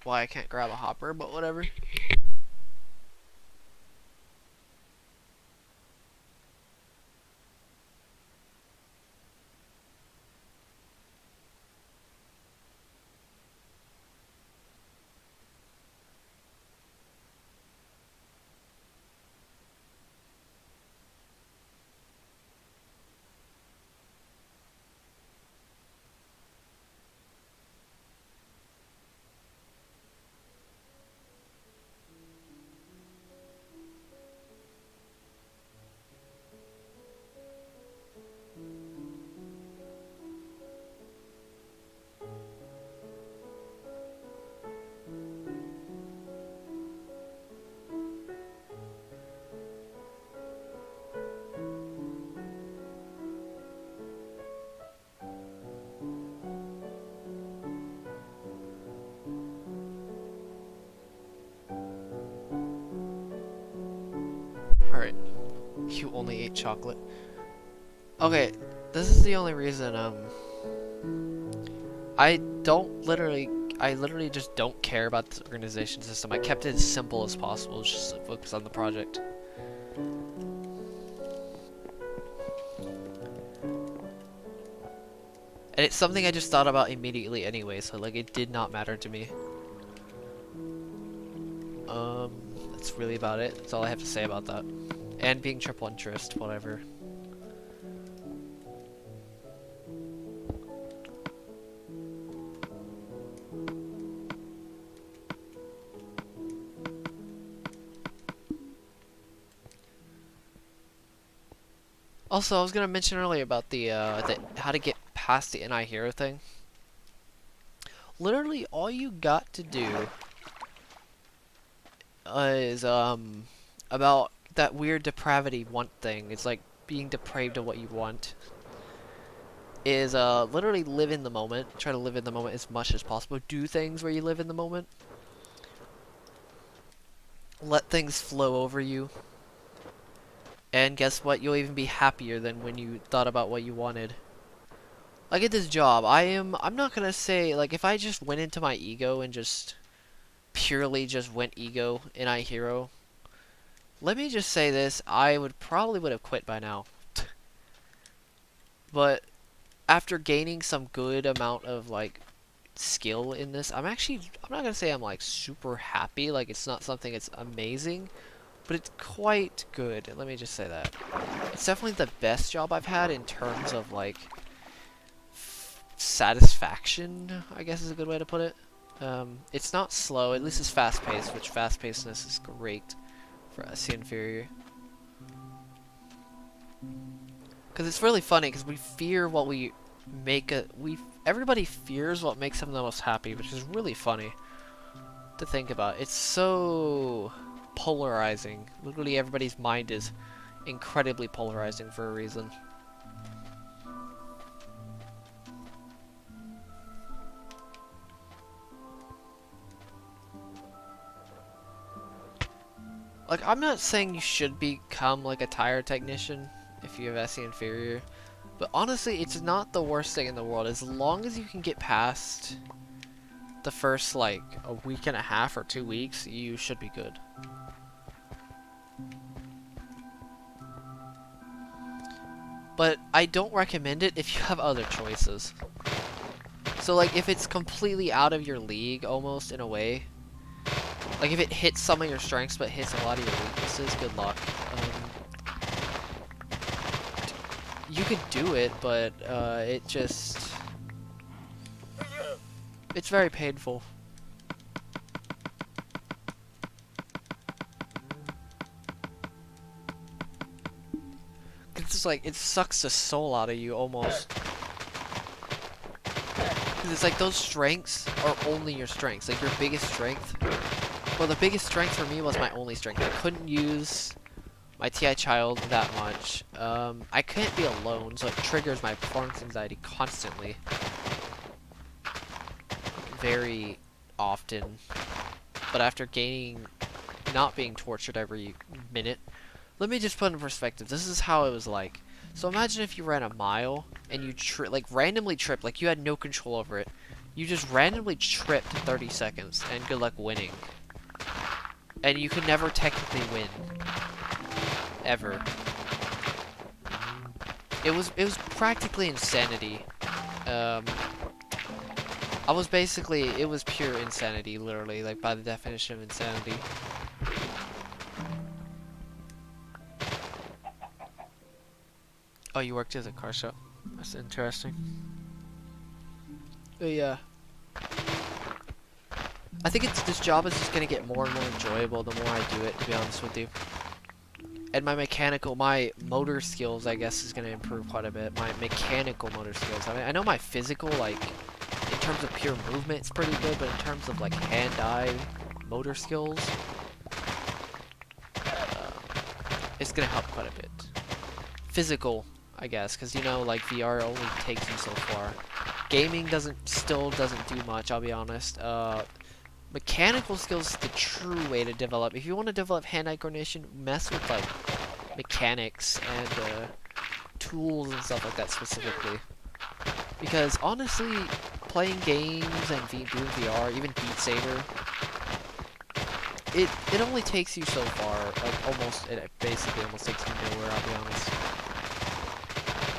why I can't grab a hopper, but whatever. Alright. You only ate chocolate. Okay, this is the only reason, I literally just don't care about this organization system. I kept it as simple as possible, just to focus on the project. And it's something I just thought about immediately anyway, so like it did not matter to me. That's really about it. That's all I have to say about that. And being triple interest, whatever. Also, I was gonna mention earlier about the how to get past the NI hero thing. Literally, all you got to do is about that weird depravity want thing. It's like being depraved of what you want. Is literally live in the moment. Try to live in the moment as much as possible. Do things where you live in the moment. Let things flow over you. And guess what? You'll even be happier than when you thought about what you wanted. Like at this job, I'm not gonna say, like, if I just went into my ego and just purely just went ego in iHero, let me just say this, I probably would have quit by now. But after gaining some good amount of like skill in this, I'm not gonna say I'm like super happy, like it's not something that's amazing, but it's quite good. Let me just say that. It's definitely the best job I've had in terms of like satisfaction, I guess is a good way to put it. It's not slow, at least it's fast-paced, which fast-pacedness is great for SC Inferior. Because it's really funny, because we fear what we make everybody fears what makes them the most happy, which is really funny to think about. It's so polarizing. Literally everybody's mind is incredibly polarizing for a reason. Like, I'm not saying you should become like a tire technician if you have SC Inferior, but honestly, it's not the worst thing in the world. As long as you can get past the first like a week and a half or 2 weeks, you should be good. But I don't recommend it if you have other choices. So like if it's completely out of your league almost in a way, like if it hits some of your strengths but hits a lot of your weaknesses, good luck. You could do it, but it's very painful. It's just like, it sucks the soul out of you almost. Because it's like those strengths are only your strengths, like your biggest strength. Well, the biggest strength for me was my only strength. I couldn't use my TI child that much. I can't be alone, so it triggers my performance anxiety constantly. Very often. But after not being tortured every minute, let me just put in perspective. This is how it was like. So imagine if you ran a mile and you randomly tripped, like you had no control over it. You just randomly trip to 30 seconds, and good luck winning. And you can never technically win. Ever. It was practically insanity. It was pure insanity, literally, like by the definition of insanity. Oh, you worked as a car shop? That's interesting. But yeah. I think this job is just gonna get more and more enjoyable the more I do it, to be honest with you. And my motor skills, I guess, is gonna improve quite a bit. My mechanical motor skills. I mean, I know my physical, like, in terms of pure movement, it's pretty good, but in terms of, like, hand-eye motor skills, it's gonna help quite a bit. Physical, I guess, because, you know, like, VR only takes you so far. Gaming still doesn't do much, I'll be honest. Mechanical skills is the true way to develop. If you want to develop hand-eye coordination, mess with, like, mechanics and tools and stuff like that specifically. Because, honestly, playing games and doing VR, even Beat Saber, it only takes you so far. Like, it basically almost takes you nowhere, I'll be honest.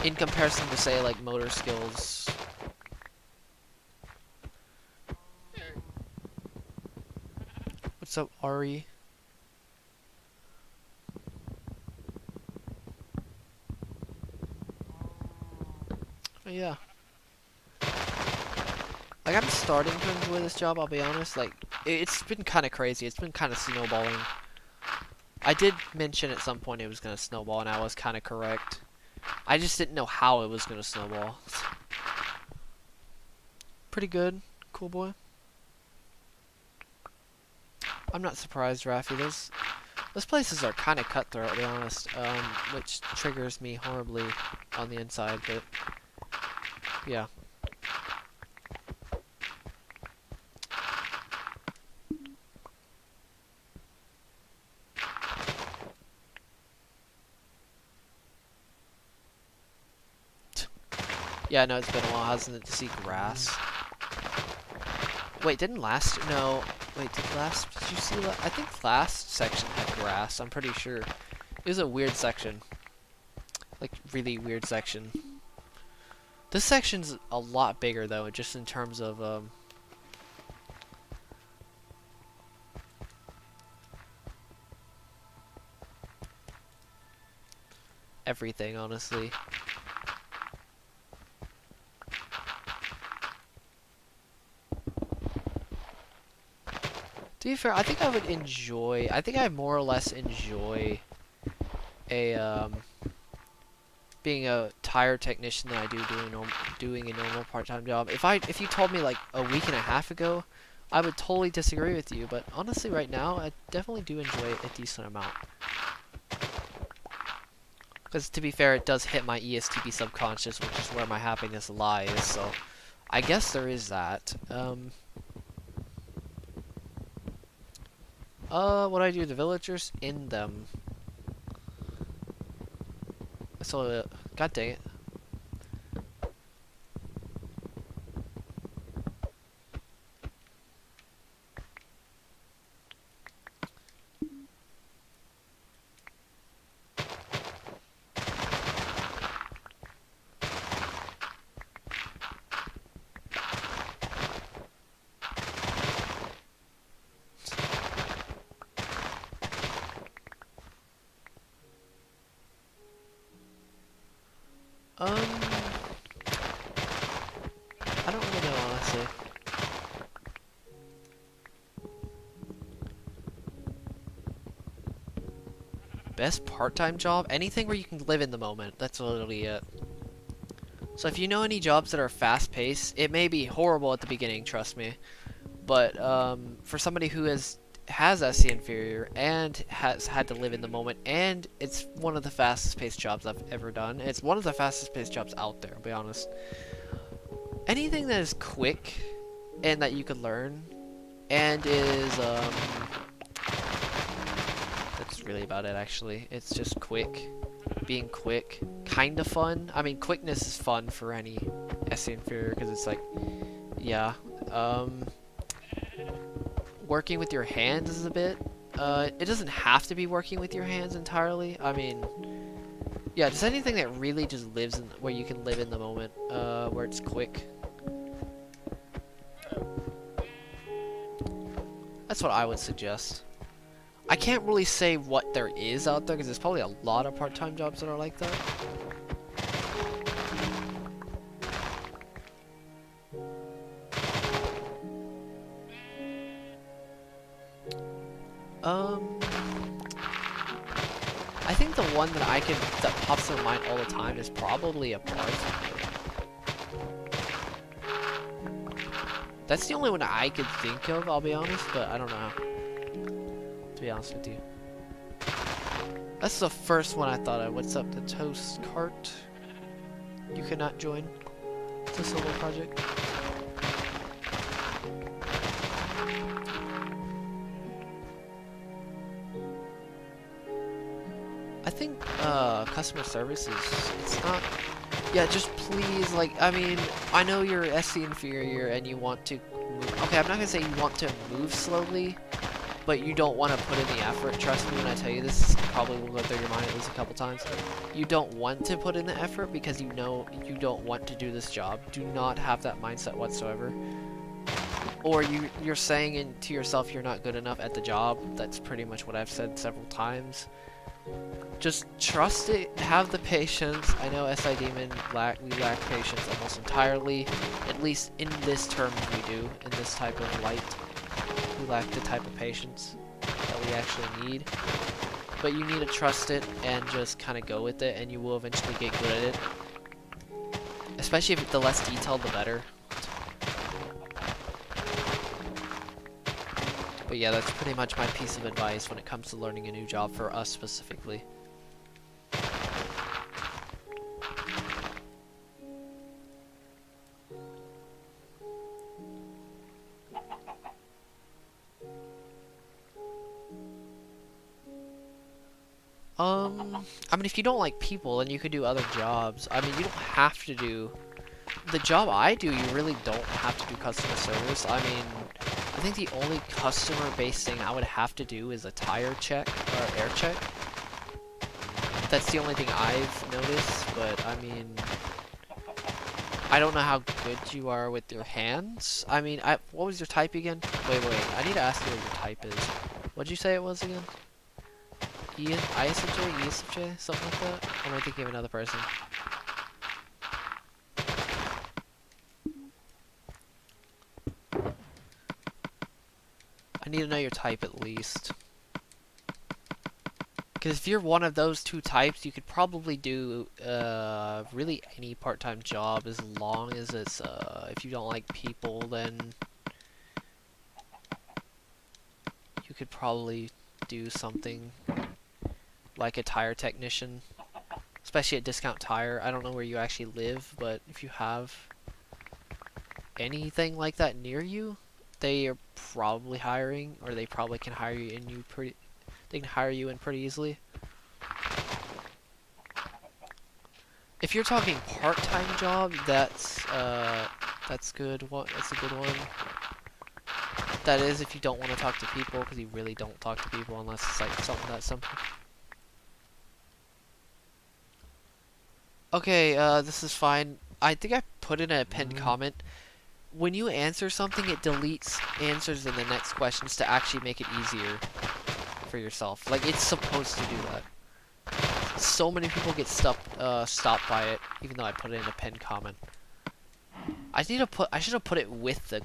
In comparison to, say, like, motor skills. What's up, Ari? But yeah. Like, I'm starting to enjoy this job, I'll be honest. Like, it's been kind of crazy. It's been kind of snowballing. I did mention at some point it was going to snowball, and I was kind of correct. I just didn't know how it was going to snowball. Pretty good. Cool boy. I'm not surprised, Rafi. Those places are kind of cutthroat, to be honest, which triggers me horribly on the inside, but yeah. Yeah, no, it's been a while, hasn't it, to see grass? Wait, didn't last... No. Wait, did you see that? I think last section had grass, I'm pretty sure. It was a weird section. Like, really weird section. This section's a lot bigger, though, just in terms of, everything, honestly. To be fair, I think I more or less enjoy being a tire technician than I do doing a normal part-time job. If you told me like a week and a half ago, I would totally disagree with you, but honestly right now, I definitely do enjoy it a decent amount. Because to be fair, it does hit my ESTP subconscious, which is where my happiness lies, so I guess there is that. What do I do? The villagers in them. So, god dang it. I don't really know, honestly. Best part-time job? Anything where you can live in the moment. That's literally it. So if you know any jobs that are fast-paced, it may be horrible at the beginning, trust me. But for somebody who has SC inferior and has had to live in the moment, and it's one of the fastest paced jobs I've ever done. It's one of the fastest paced jobs out there, I'll be honest. Anything that is quick and that you can learn and is that's really about it actually. It's just quick. Being quick, kind of fun. I mean, quickness is fun for any SC inferior because it's like yeah. Working with your hands is a bit. It doesn't have to be working with your hands entirely. I mean, yeah, just anything that really just lives in where you can live in the moment, where it's quick. That's what I would suggest. I can't really say what there is out there because there's probably a lot of part-time jobs that are like that. I think the one that pops in mind all the time is probably a bartender. That's the only one I could think of, I'll be honest, but I don't know. To be honest with you. That's the first one I thought of. What's up, the toast cart? You cannot join. It's a solo project. I think customer service it's not, yeah, just please, like, I mean, I know you're SC inferior and you want to move, okay, I'm not gonna say you want to move slowly, but you don't want to put in the effort. Trust me when I tell you this, probably will go through your mind at least a couple times. You don't want to put in the effort because you know you don't want to do this job. Do not have that mindset whatsoever. Or you're saying to yourself you're not good enough at the job. That's pretty much what I've said several times. Just trust it, have the patience. I know SI Demon, we lack patience almost entirely. At least in this term we do, in this type of light. We lack the type of patience that we actually need. But you need to trust it and just kind of go with it, and you will eventually get good at it. Especially if the less detailed, the better. But yeah, that's pretty much my piece of advice when it comes to learning a new job for us specifically. I mean, if you don't like people, then you could do other jobs. I mean, you don't have to do the job I do. You really don't have to do customer service. I mean, I think the only customer-based thing I would have to do is a tire check or air check. That's the only thing I've noticed, but I mean, I don't know how good you are with your hands. I mean, what was your type again? Wait, I need to ask you what your type is. What'd you say it was again? ISFJ? ESFJ? Something like that? Or am I thinking of another person? I need to know your type at least. Because if you're one of those two types, you could probably do really any part-time job as long as it's, if you don't like people, then you could probably do something like a tire technician, especially at Discount Tire. I don't know where you actually live, but if you have anything like that near you, they are probably hiring, or they probably can hire you in they can hire you in pretty easily. If you're talking part-time job, that's good. That's a good one. That is if you don't want to talk to people, because you really don't talk to people unless it's like something that simple. Okay, this is fine. I think I put in a pinned comment. When you answer something, it deletes answers in the next questions to actually make it easier for yourself. Like, it's supposed to do that. So many people get stopped by it, even though I put it in a pinned comment. I should have put it with the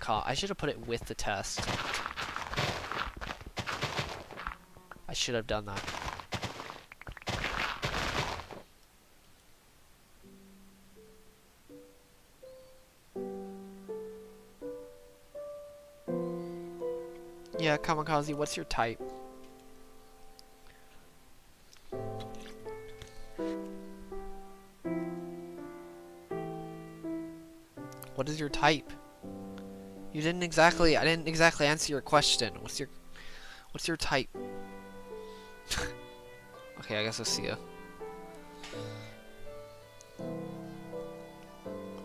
test. I should have done that. Yeah, Kamikaze, what's your type? What is your type? I didn't exactly answer your question. What's your type? Okay, I guess I'll see ya.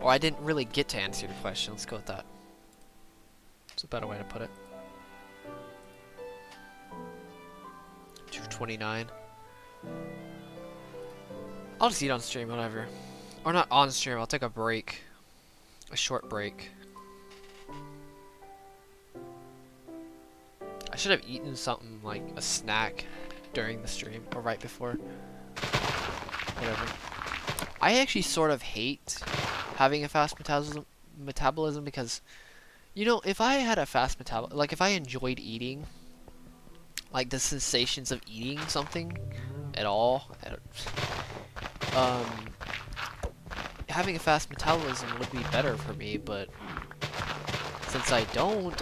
Or I didn't really get to answer your question. Let's go with that. a better way to put it. 2:29. I'll just eat on stream, whatever. Or not on stream, I'll take a break. A short break. I should have eaten something like a snack during the stream or right before. Whatever. I actually sort of hate having a fast metabolism because, you know, if I had a fast metabolism, like if I enjoyed eating, like the sensations of eating something at all, having a fast metabolism would be better for me, but since I don't,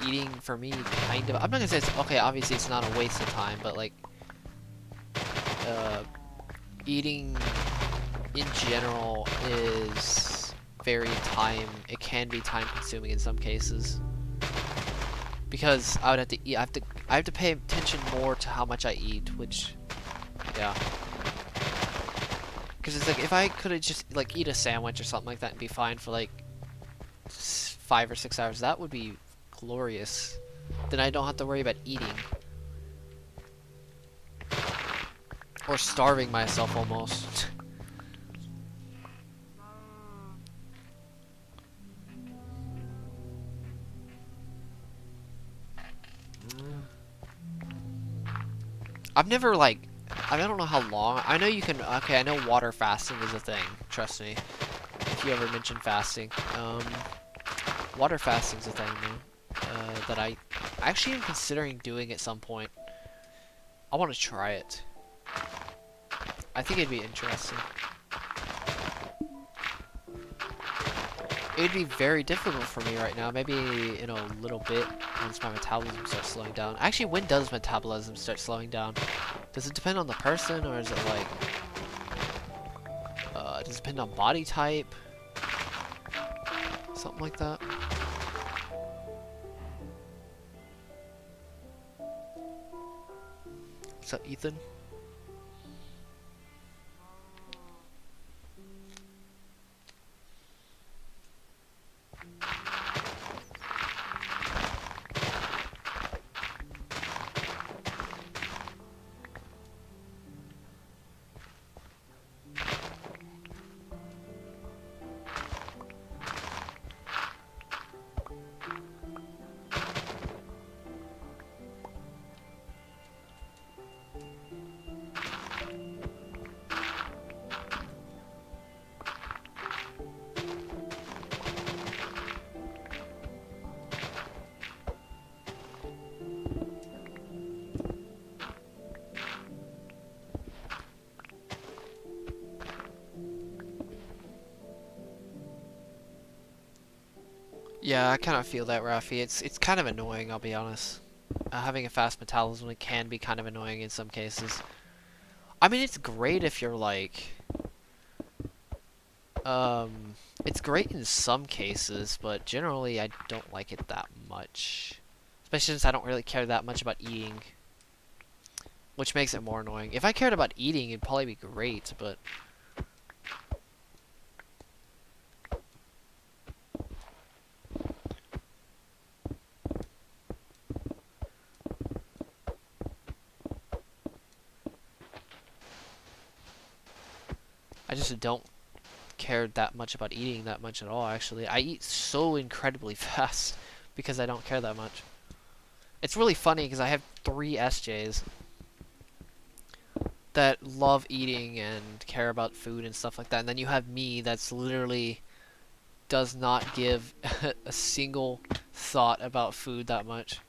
eating for me kind of, I'm not gonna say it's, okay, obviously it's not a waste of time, but like, eating in general is very it can be time consuming in some cases. Because I would have to eat, I have to pay attention more to how much I eat, which, yeah. Because it's like, if I could have just, like, eat a sandwich or something like that and be fine for, like, 5 or 6 hours, that would be glorious. Then I don't have to worry about eating. Or starving myself, almost. I've never, like, I don't know how long. I know you can, okay, I know water fasting is a thing, trust me. If you ever mention fasting. Water fasting's a thing, though. That I actually am considering doing at some point. I want to try it. I think it'd be interesting. It'd be very difficult for me right now. Maybe in a little bit once my metabolism starts slowing down. Actually, when does metabolism start slowing down? Does it depend on the person, or is it like... does it depend on body type? Something like that. What's up, Ethan? Yeah, I kind of feel that, Rafi. It's kind of annoying, I'll be honest. Having a fast metabolism can be kind of annoying in some cases. I mean, it's great if you're like... it's great in some cases, but generally I don't like it that much. Especially since I don't really care that much about eating. Which makes it more annoying. If I cared about eating, it'd probably be great, but... I just don't care that much about eating that much at all, actually. I eat so incredibly fast because I don't care that much. It's really funny because I have 3 SJs that love eating and care about food and stuff like that. And then you have me that's literally does not give a single thought about food that much.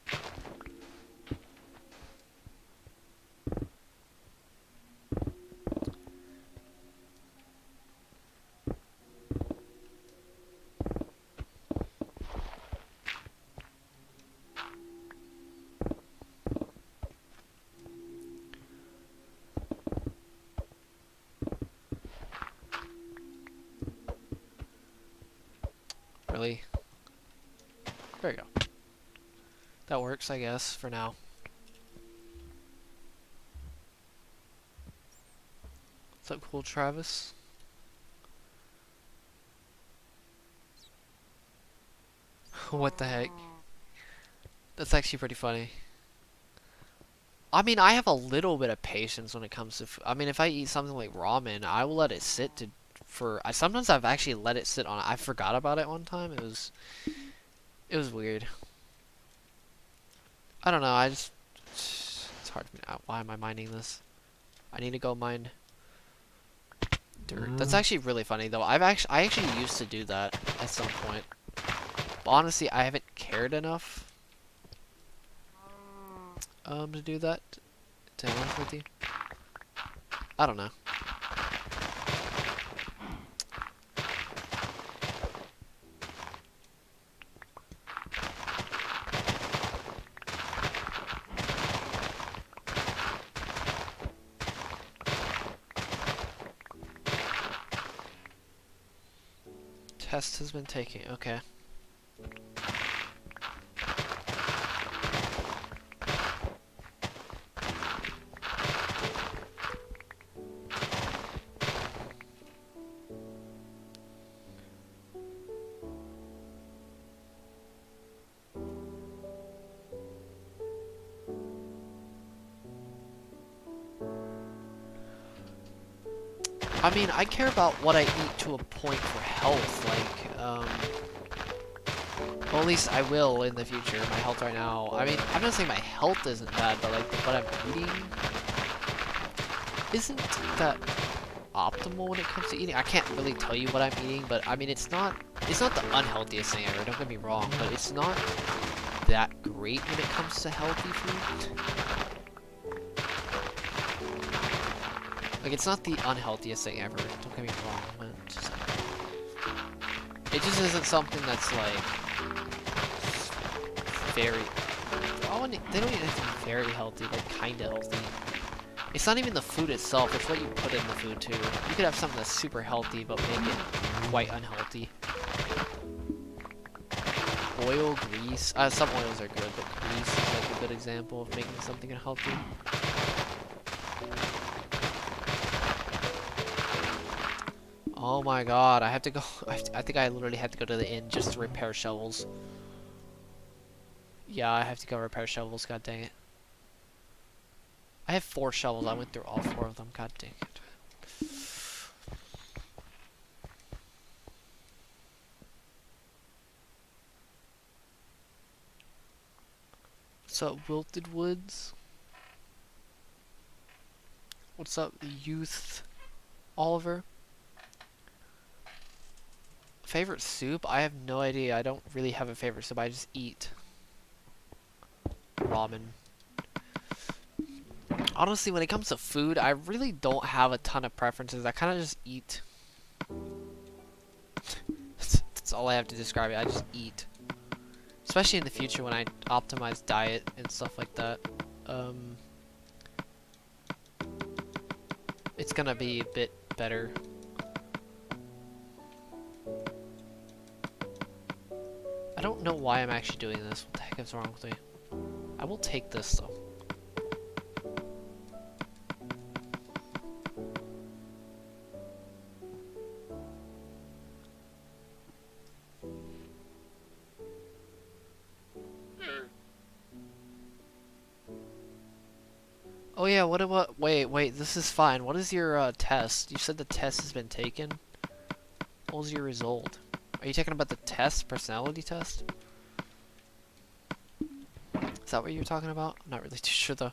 Really? There you go. That works, I guess, for now. What's up, cool Travis? What the heck? That's actually pretty funny. I mean, I have a little bit of patience when it comes to I mean, if I eat something like ramen, I will let it sit sometimes I've actually let it sit on I forgot about it one time. It was weird. I don't know, it's hard for me. Why am I mining this? I need to go mine dirt. That's actually really funny though. I actually used to do that at some point. But honestly, I haven't cared enough to do that, to be honest with you. I don't know. Test has been taken, okay. I mean, I care about what I eat to a point for health, like, well, at least I will in the future. My health right now, I mean, I'm not saying my health isn't bad, but like, what I'm eating isn't that optimal when it comes to eating. I can't really tell you what I'm eating, but I mean, it's not the unhealthiest thing ever, don't get me wrong, but it's not that great when it comes to healthy food. Like, it's not the unhealthiest thing ever, don't get me wrong, but it just isn't something that's, like, very... they don't even have to be very healthy, like, kinda healthy. It's not even the food itself, it's what you put in the food, too. You could have something that's super healthy, but make it quite unhealthy. Oil, grease... some oils are good, but grease is, like, a good example of making something unhealthy. Oh my god, I have to go. I think I literally had to go to the inn just to repair shovels. Yeah, I have to go repair shovels, god dang it. I have 4 shovels, I went through all 4 of them, god dang it. What's up, Wilted Woods? What's up, Youth Oliver? Favorite soup? I have no idea. I don't really have a favorite soup. I just eat ramen. Honestly, when it comes to food, I really don't have a ton of preferences. I kind of just eat. That's all I have to describe it. I just eat. Especially in the future when I optimize diet and stuff like that. It's gonna be a bit better. I don't know why I'm actually doing this. What the heck is wrong with me? I will take this though. Oh yeah, wait, this is fine. What is your test? You said the test has been taken? What was your result? Are you talking about the test, personality test? Is that what you're talking about? I'm not really too sure though.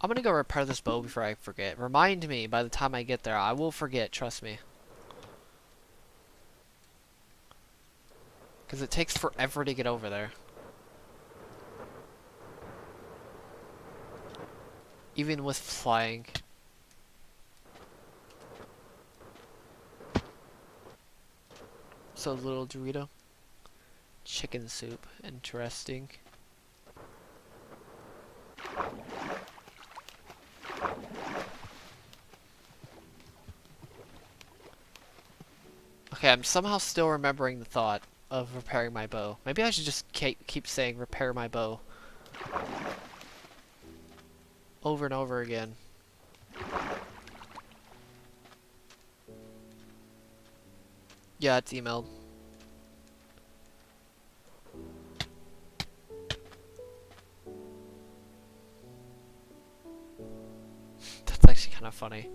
I'm gonna go repair this bow before I forget. Remind me by the time I get there. I will forget, trust me. Because it takes forever to get over there. Even with flying. So little Dorito. Chicken soup. Interesting. Okay, I'm somehow still remembering the thought of repairing my bow. Maybe I should just keep saying repair my bow. over and over again. Yeah, it's emailed. That's actually kind of funny.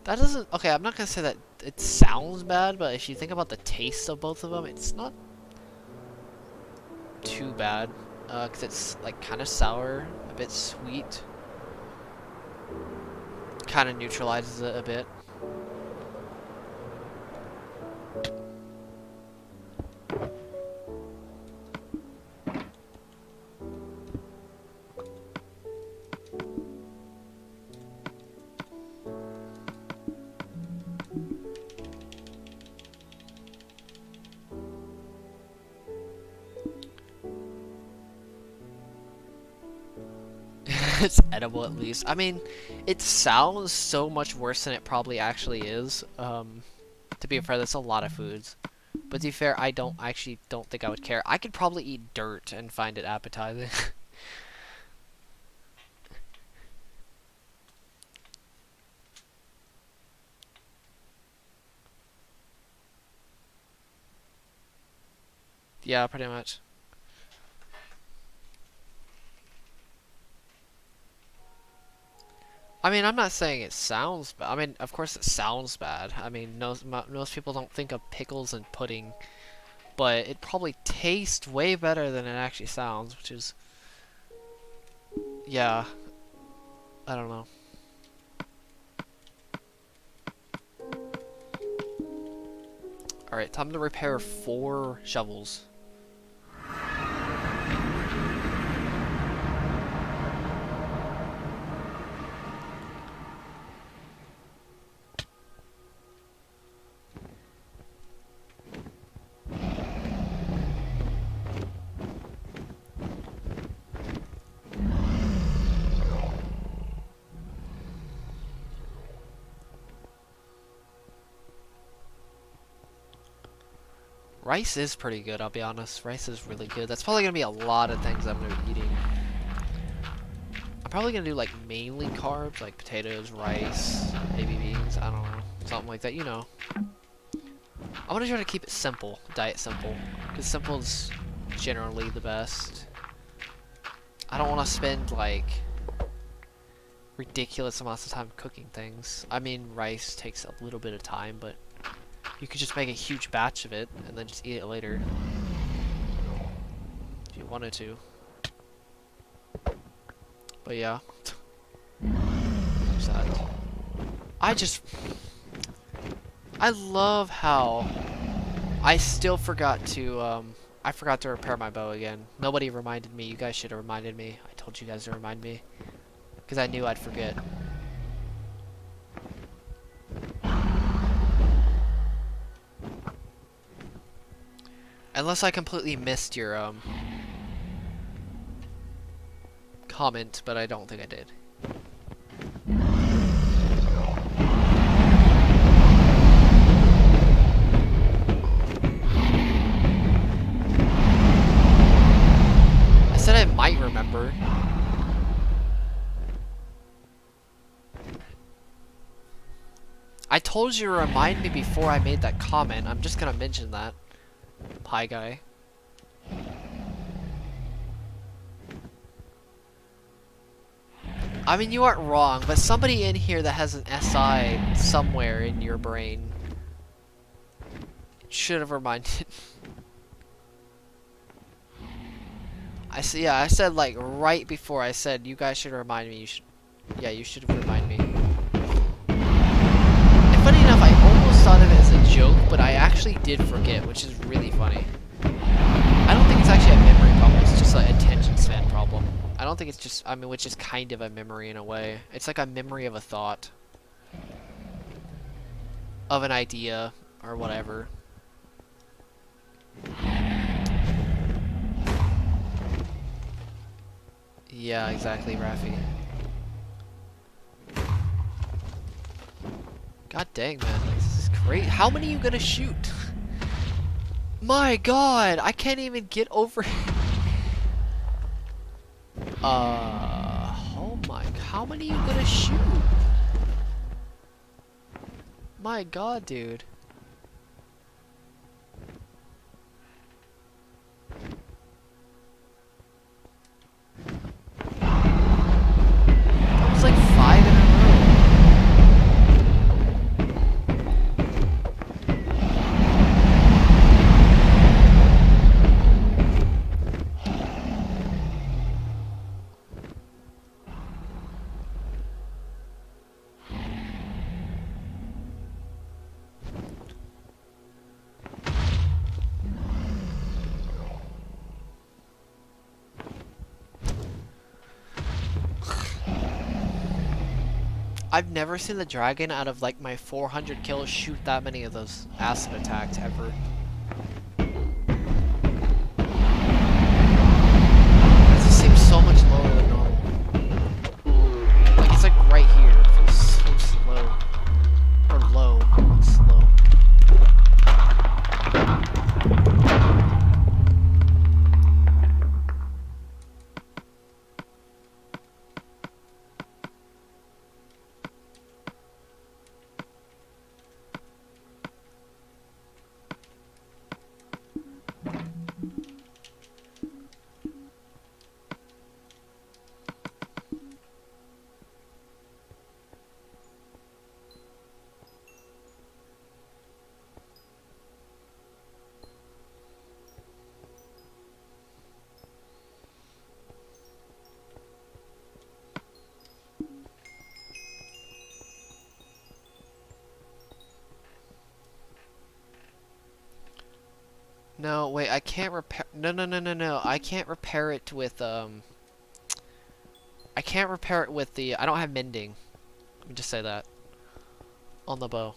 That doesn't... Okay, I'm not gonna say that it sounds bad, but if you think about the taste of both of them, it's not too bad. Because it's like kind of sour, a bit sweet. Kind of neutralizes it a bit. It's edible at least. I mean, it sounds so much worse than it probably actually is. To be fair, that's a lot of foods. But to be fair, I actually don't think I would care. I could probably eat dirt and find it appetizing. Yeah, pretty much. I mean, I'm not saying it sounds bad. I mean, of course it sounds bad. I mean, most people don't think of pickles and pudding. But it probably tastes way better than it actually sounds, which is... Yeah. I don't know. Alright, time to repair 4 shovels. Rice is pretty good, I'll be honest. Rice is really good. That's probably gonna be a lot of things I'm gonna be eating. I'm probably gonna do like mainly carbs, like potatoes, rice, maybe beans, I don't know. Something like that, you know. I'm gonna try to keep it simple, diet simple. Because simple is generally the best. I don't wanna spend like ridiculous amounts of time cooking things. I mean, rice takes a little bit of time, but you could just make a huge batch of it and then just eat it later. If you wanted to. But yeah. What's that? I love how I still forgot to, I forgot to repair my bow again. Nobody reminded me. You guys should have reminded me. I told you guys to remind me. Because I knew I'd forget. Unless I completely missed your, comment, but I don't think I did. I said I might remember. I told you to remind me before I made that comment. I'm just gonna mention that. Pie guy. I mean, you aren't wrong, but somebody in here that has an SI somewhere in your brain should have reminded. I said like right before I said you guys should remind me. You should have reminded me. And funny enough, I almost thought of it as a joke, but I actually did forget, which is really funny. I don't think it's actually a memory problem, it's just like an attention span problem. I don't think it's just, I mean, which is kind of a memory in a way. It's like a memory of a thought. Of an idea, or whatever. Yeah, exactly, Rafi. God dang, man, this is great. How many are you gonna shoot? My god, I can't even get over. Hold How many you gonna shoot? My god, dude. That was like 5 in a row. I've never seen the dragon out of like my 400 kills shoot that many of those acid attacks ever. It just seems so much lower than normal. Like it's like right here. It feels so slow. Or low, not slow. No, wait, I can't repair. No. I can't repair it with, I can't repair it with the. I don't have mending. Let me just say that. On the bow.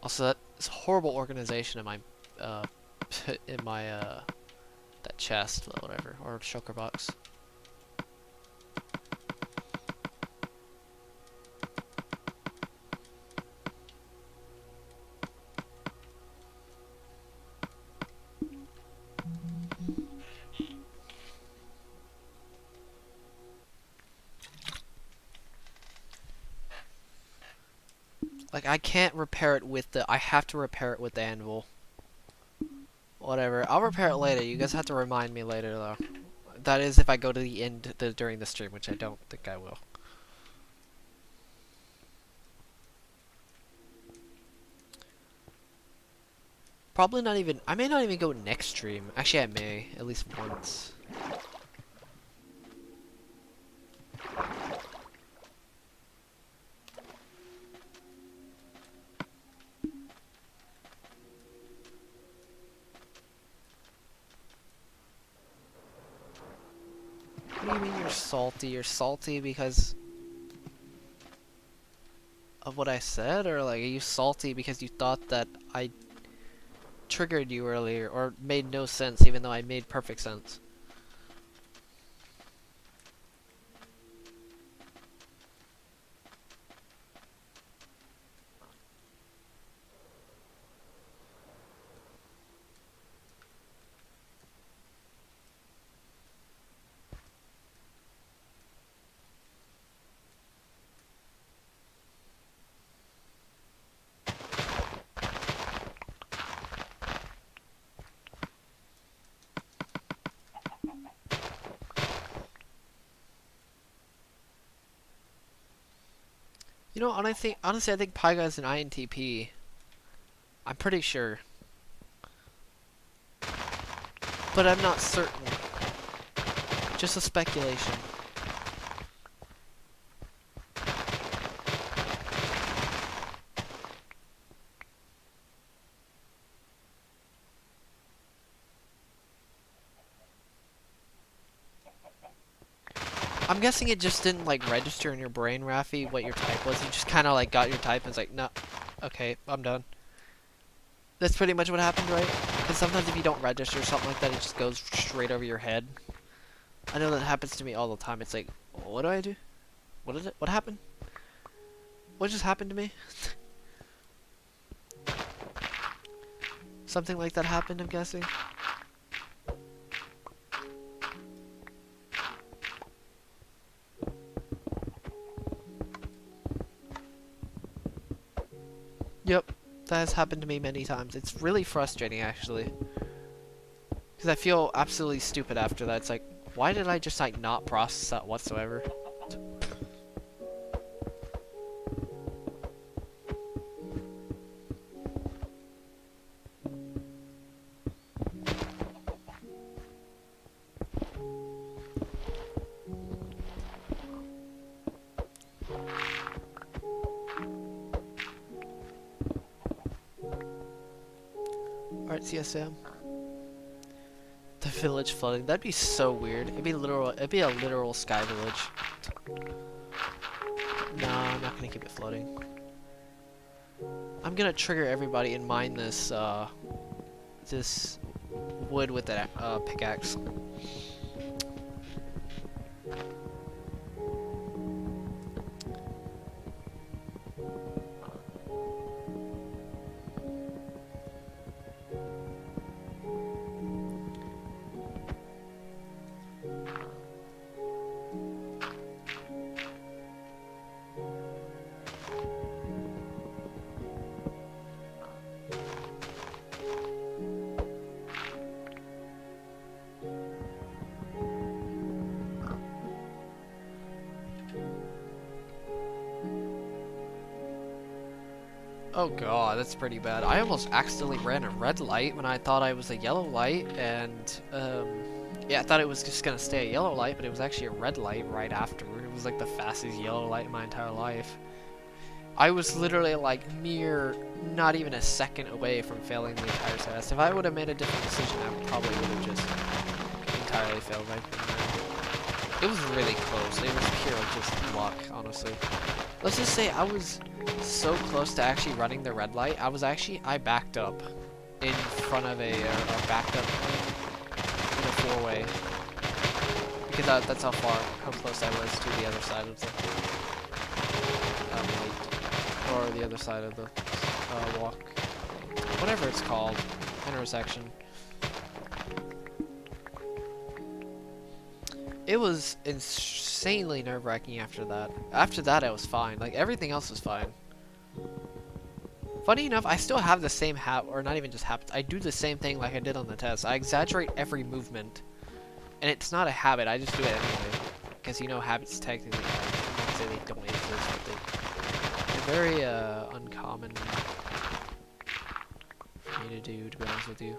Also, that's horrible organization in my, in my, that chest, whatever, or shulker box. Like, I can't repair it with the, I have to repair it with the anvil. Whatever, I'll repair it later. You guys have to remind me later, though. That is if I go to the end during the stream, which I don't think I will. Probably not even, I may not even go next stream. Actually, I may, at least once. What do you mean you're salty? You're salty because of what I said? Or like, are you salty because you thought that I triggered you earlier or made no sense even though I made perfect sense? You know, honestly, I think Pyga is an INTP. I'm pretty sure. But I'm not certain. Just a speculation. I'm guessing it just didn't like register in your brain, Raffi, what your type was. You just kind of like got your type and was like, no, okay, I'm done. That's pretty much what happened, right? Because sometimes if you don't register something like that, it just goes straight over your head. I know that happens to me all the time. It's like, what do I do? What is it? What happened? What just happened to me? Something like that happened, I'm guessing. Yep, that has happened to me many times. It's really frustrating, actually. Because I feel absolutely stupid after that. It's like, why did I just, like, not process that whatsoever? Alright, CSM. The village flooding. That'd be so weird. It'd be a literal sky village. Nah, I'm not gonna keep it floating. I'm gonna trigger everybody and mine this this wood with that pickaxe. Oh god, that's pretty bad. I almost accidentally ran a red light when I thought I was a yellow light, and yeah, I thought it was just gonna stay a yellow light, but it was actually a red light right afterward. It was like the fastest yellow light in my entire life. I was literally like not even a second away from failing the entire test. If I would have made a different decision, I probably would have just entirely failed right then. It was really close. It was pure just luck, honestly. Let's just say I was so close to actually running the red light. I backed up in front of or backed up in a four-way. Because that's how close I was to the other side of the light. Or the other side of the walk. Whatever it's called. Intersection. It was insanely nerve-wracking after that. After that, I was fine. Like, everything else was fine. Funny enough, I still have the same habit, or not even just habits. I do the same thing like I did on the test. I exaggerate every movement. And it's not a habit, I just do it anyway. Because, you know, habits technically, I'm not saying they don't exist, but they're very, uncommon for me to do, to be honest with you.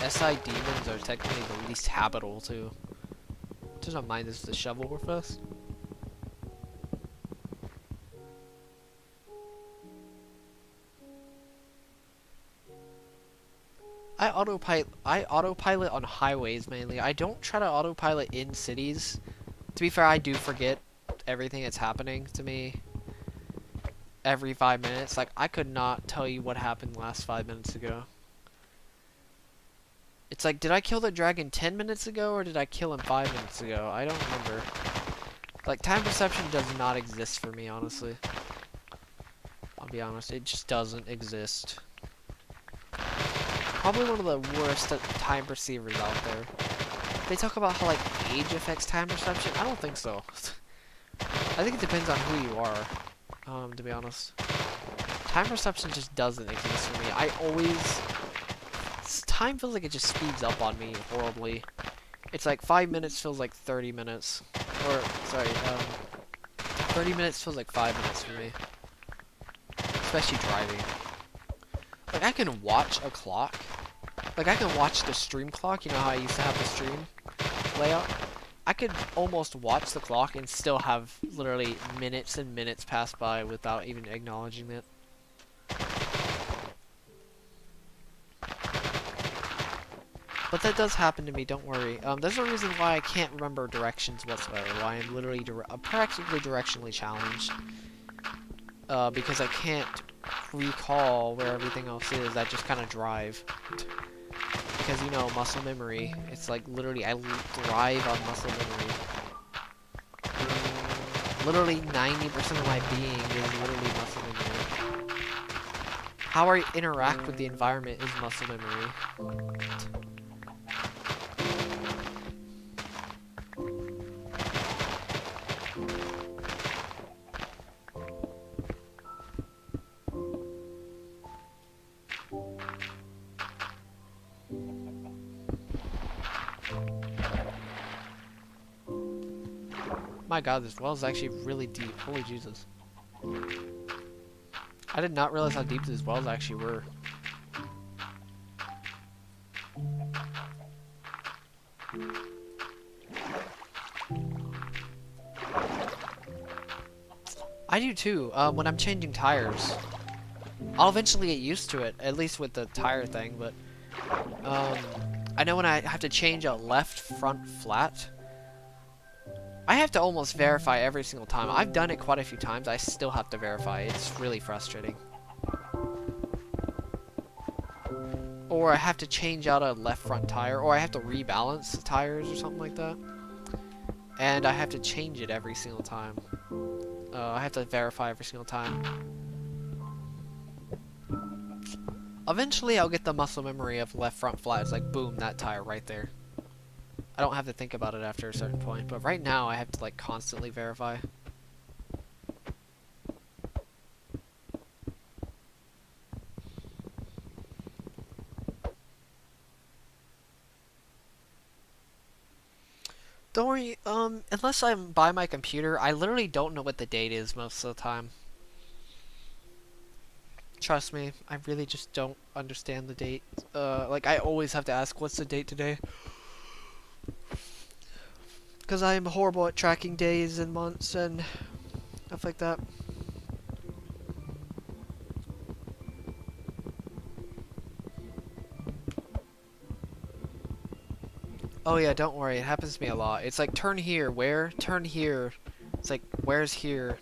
SI demons are technically the least habitable too. Just don't mind this, the shovel with us. I autopilot on highways mainly. I don't try to autopilot in cities. To be fair, I do forget everything that's happening to me every 5 minutes. Like, I could not tell you what happened last 5 minutes ago. It's like, did I kill the dragon 10 minutes ago, or did I kill him 5 minutes ago? I don't remember. Like, time perception does not exist for me, honestly. I'll be honest, it just doesn't exist. Probably one of the worst time perceivers out there. They talk about how, like, age affects time perception. I don't think so. I think it depends on who you are, to be honest. Time perception just doesn't exist for me. I always... Time feels like it just speeds up on me horribly. It's like 5 minutes feels like 30 minutes. Or, sorry, 30 minutes feels like 5 minutes for me. Especially driving. Like, I can watch a clock. Like, I can watch the stream clock. You know how I used to have the stream layout? I could almost watch the clock and still have literally minutes and minutes pass by without even acknowledging it. But that does happen to me, don't worry. There's a reason why I can't remember directions whatsoever, why I'm literally practically directionally challenged. Because I can't recall where everything else is, I just kind of drive. because, you know, muscle memory. It's like literally I thrive on muscle memory. Literally 90% of my being is literally muscle memory. How I interact with the environment is muscle memory. My god, this well is actually really deep. Holy Jesus. I did not realize how deep these wells actually were. I do too, when I'm changing tires. I'll eventually get used to it, at least with the tire thing, but I know when I have to change a left front flat, I have to almost verify every single time. I've done it quite a few times, I still have to verify. It's really frustrating. Or I have to change out a left front tire, or I have to rebalance the tires or something like that. And I have to change it every single time. I have to verify every single time. Eventually I'll get the muscle memory of left front flat. It's like, boom, that tire right there. I don't have to think about it after a certain point, but right now I have to like constantly verify. Don't worry, unless I'm by my computer, I literally don't know what the date is most of the time. Trust me, I really just don't understand the date. Like, I always have to ask, what's the date today? Because I am horrible at tracking days and months and stuff like that. Oh yeah, don't worry, it happens to me a lot. It's like, turn here, where? Turn here. It's like, where's here?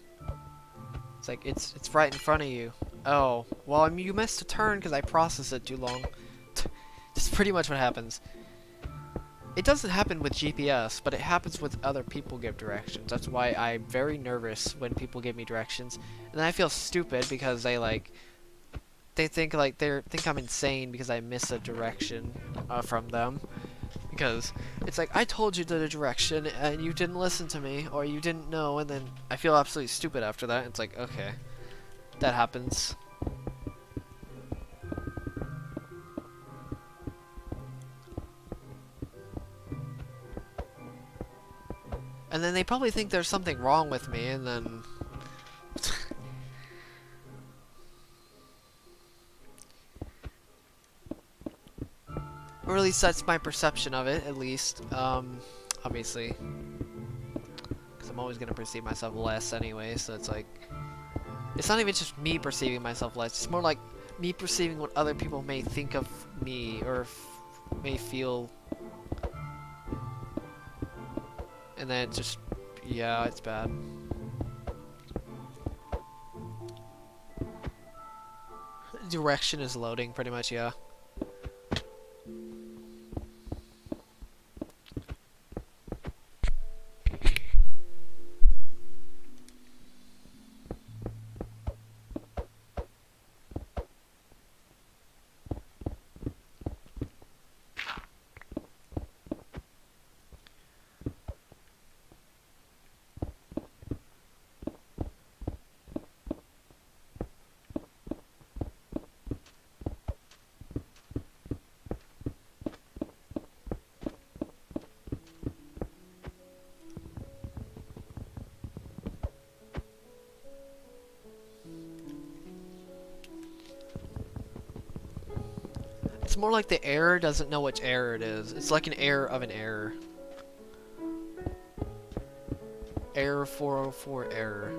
It's like, it's right in front of you. Oh, well, I mean, you missed a turn because I processed it too long. That's pretty much what happens. It doesn't happen with GPS, but it happens with other people give directions. That's why I'm very nervous when people give me directions. And I feel stupid because they think I'm insane because I miss a direction from them. Because it's like, I told you the direction and you didn't listen to me, or you didn't know, and then I feel absolutely stupid after that. It's like, okay, that happens. And then they probably think there's something wrong with me, and then or at least that's my perception of it, at least. Obviously, because I'm always gonna perceive myself less anyway, so it's like, it's not even just me perceiving myself less, it's more like me perceiving what other people may think of me, or may feel. And then it's just, yeah, it's bad. Direction is loading, pretty much, yeah. It's more like the error doesn't know which error it is. It's like an error of an error. Error 404 error.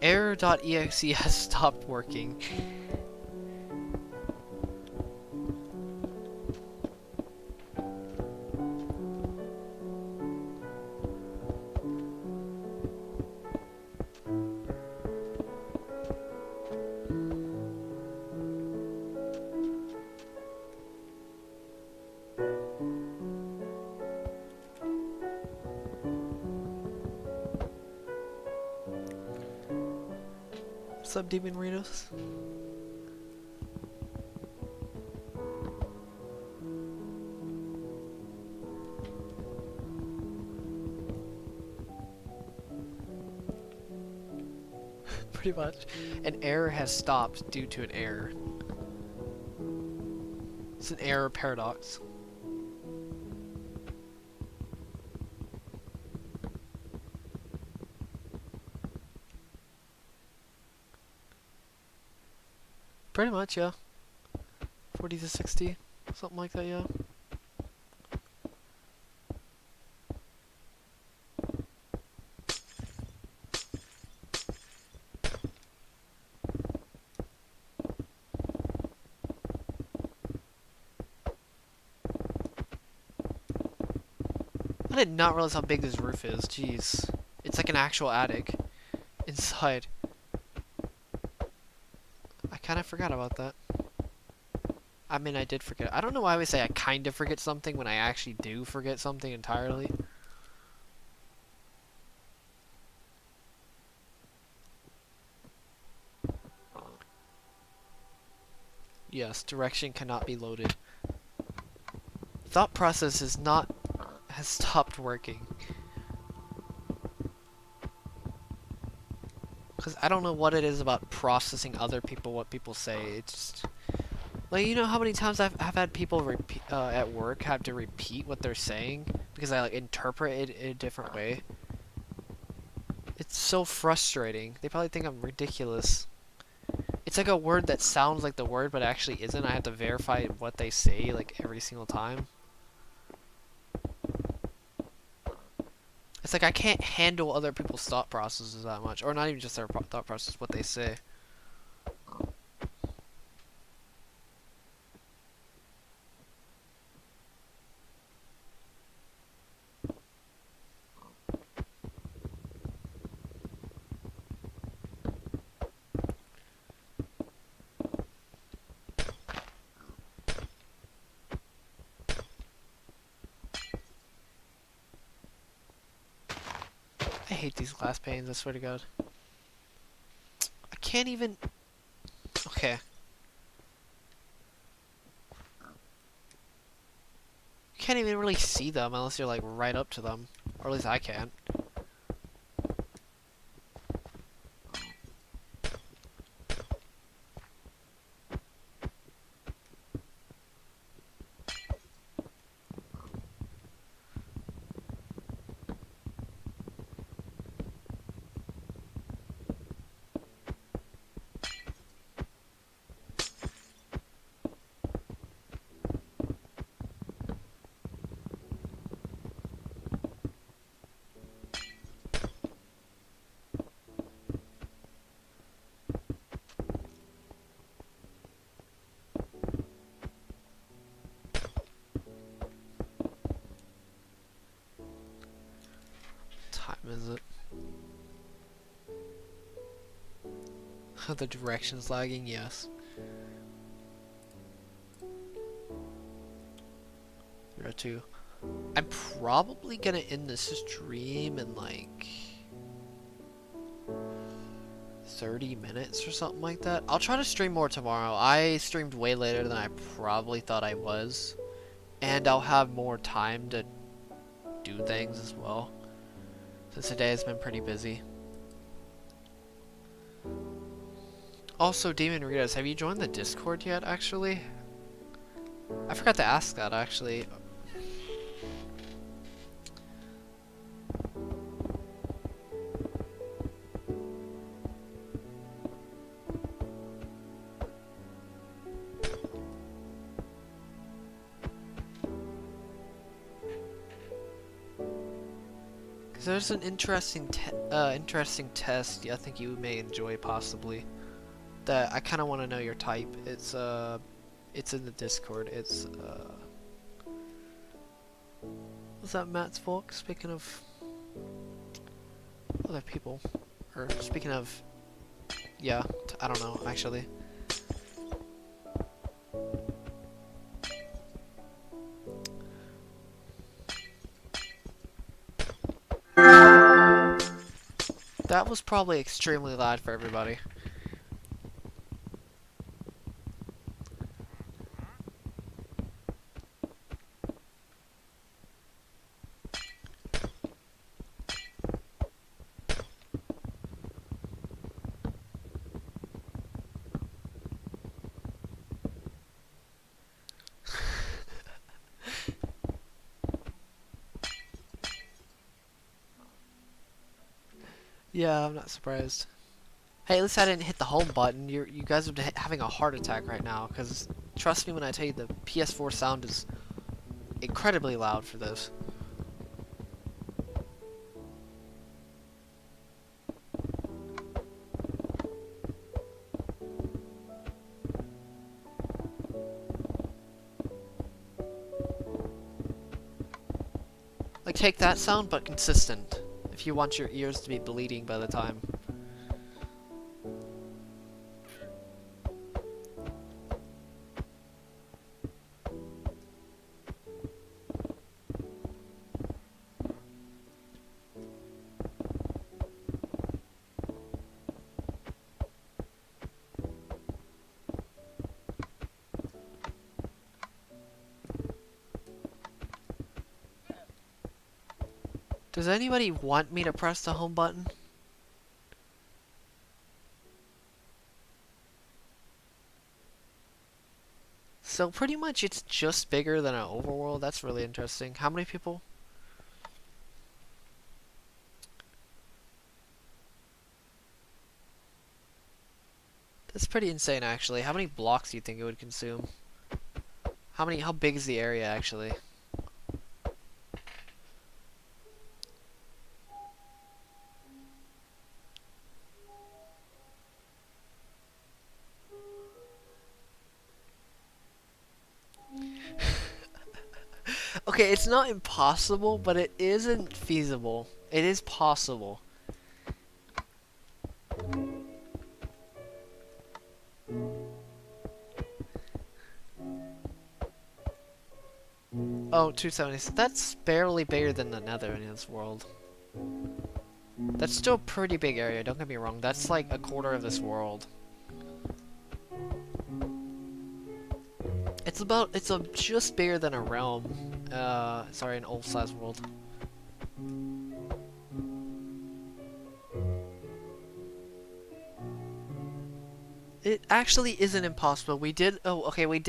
Error.exe has stopped working. What's up, Demon Ritos? Pretty much. An error has stopped due to an error. It's an error paradox. Pretty much, yeah. 40 to 60, something like that, yeah. I did not realize how big this roof is, jeez. It's like an actual attic inside. I kind of forgot about that. I mean, I did forget. I don't know why I always say I kind of forget something when I actually do forget something entirely. Yes, direction cannot be loaded. Thought process has stopped working. Because I don't know what it is about processing other people, what people say. It's just... Like, you know how many times I've had people repeat, at work have to repeat what they're saying? Because I, like, interpret it in a different way. It's so frustrating. They probably think I'm ridiculous. It's like a word that sounds like the word, but actually isn't. I have to verify what they say, like, every single time. It's like I can't handle other people's thought processes that much. Or not even just their thought process, what they say. I hate these glass panes, I swear to God. I can't even... Okay. You can't even really see them unless you're like right up to them. Or at least I can't. Is it? The direction's lagging, yes. 02. I'm probably gonna end this stream in like 30 minutes or something like that. I'll try to stream more tomorrow. I streamed way later than I probably thought I was. And I'll have more time to do things as well. Since today has been pretty busy. Also, Demon Ritos, have you joined the Discord yet, actually? I forgot to ask that, actually. There's an interesting test I think you may enjoy possibly. That I kind of want to know your type. It's in the Discord. It's was that Matt's Volk? Speaking of other people, or speaking of, yeah, I don't know actually. That was probably extremely loud for everybody. Yeah, I'm not surprised. Hey, at least I didn't hit the home button. You guys are having a heart attack right now, because trust me when I tell you the PS4 sound is incredibly loud for this. Like, take that sound, but consistent, if you want your ears to be bleeding by the time. Does anybody want me to press the home button? So pretty much it's just bigger than an overworld. That's really interesting. How many people? That's pretty insane actually. How many blocks do you think it would consume? How big is the area actually? Okay, it's not impossible, but it isn't feasible. It is possible. Oh, 270. That's barely bigger than the Nether in this world. That's still a pretty big area, don't get me wrong. That's like a quarter of this world. It's just bigger than a realm. Sorry, an old size world. It actually isn't impossible. We did we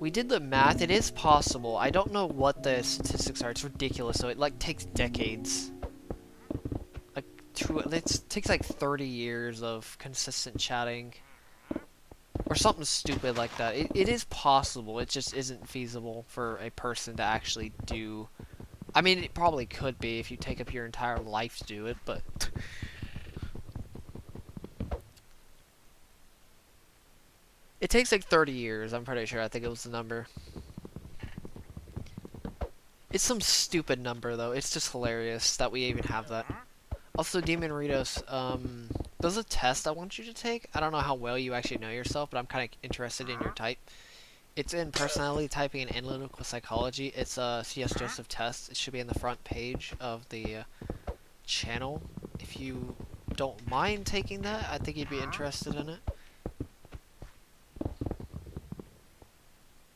did the math. It is possible. I don't know what the statistics are. It's ridiculous. So it like takes decades. Like it takes like 30 years of consistent chatting. Or something stupid like that. It is possible. It just isn't feasible for a person to actually do. I mean, it probably could be if you take up your entire life to do it, but it takes like 30 years, I'm pretty sure. I think it was the number. It's some stupid number, though. It's just hilarious that we even have that. Also, Demon Ritos, there's a test I want you to take. I don't know how well you actually know yourself, but I'm kind of interested in your type. It's in personality typing and analytical psychology. It's a CS Joseph test. It should be in the front page of the channel. If you don't mind taking that, I think you'd be interested in it.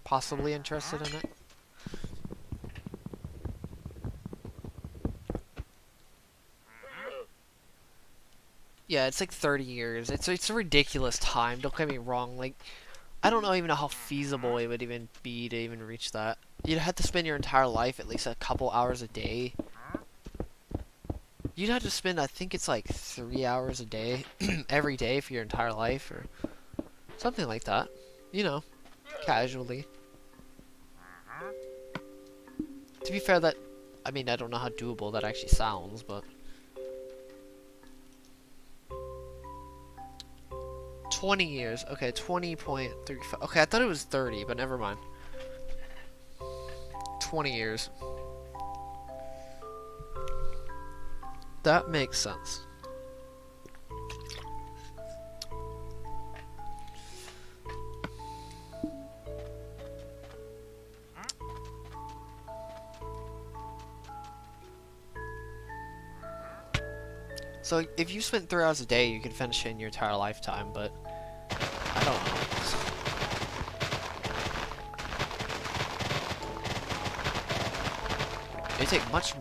Possibly interested in it. Yeah, it's like 30 years. It's a ridiculous time. Don't get me wrong. Like, I don't know even know how feasible it would even be to even reach that. You'd have to spend your entire life at least a couple hours a day. You'd have to spend, I think it's like 3 hours a day, every day for your entire life, or something like that. You know, casually. To be fair, I mean, I don't know how doable that actually sounds, but 20 years. Okay, 20.35. Okay, I thought it was 30, but never mind. 20 years. That makes sense. So if you spent 3 hours a day, you could finish it in your entire lifetime, but I don't know. It take much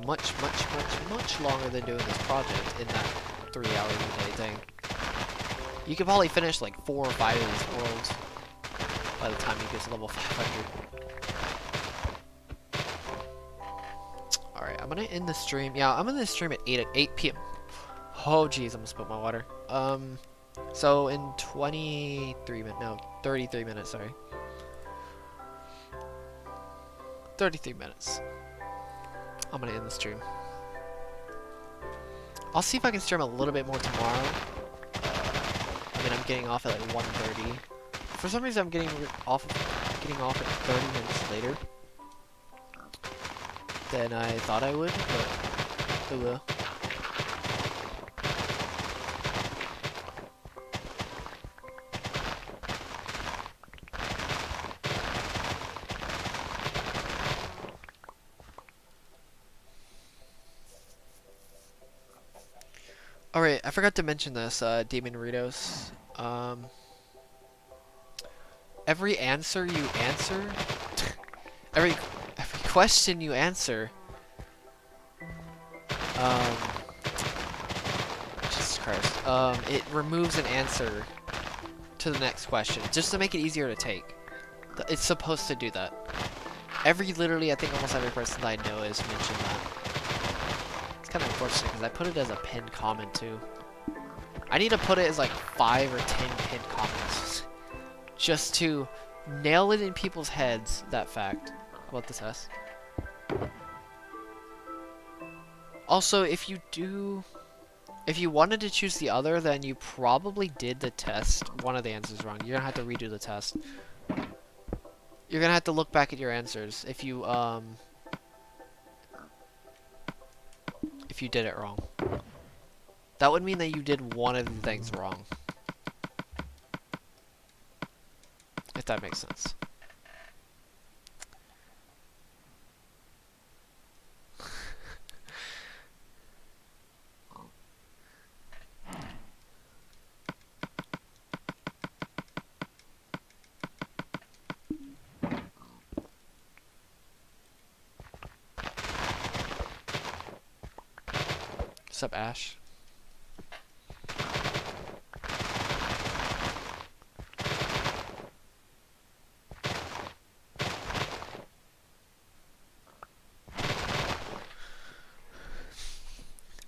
longer than doing this project in that 3 hours a day thing. You could probably finish like 4 or 5 of these worlds by the time you get to level 500. Alright, I'm gonna end the stream. Yeah, I'm gonna stream at 8 p.m. Oh jeez, I almost spilled my water. So in 23 minutes, no, 33 minutes, sorry. 33 minutes. I'm gonna end the stream. I'll see if I can stream a little bit more tomorrow. I mean, I'm getting off at like 1:30. For some reason, I'm getting off at 30 minutes later than I thought I would, but oh well. Alright, I forgot to mention this, Demon Ritos. Every answer you answer, every question you answer, Jesus Christ, it removes an answer to the next question, just to make it easier to take. It's supposed to do that. Literally, I think almost every person that I know has mentioned that. Kind of unfortunate because I put it as a pinned comment too. I need to put it as like 5 or 10 pinned comments just to nail it in people's heads, that fact about the test. Also, if you wanted to choose the other, then you probably did the test, one of the answers wrong. You're gonna have to redo the test. You're gonna have to look back at your answers if you did it wrong. That would mean that you did one of the things wrong. If that makes sense. What's up, Ash?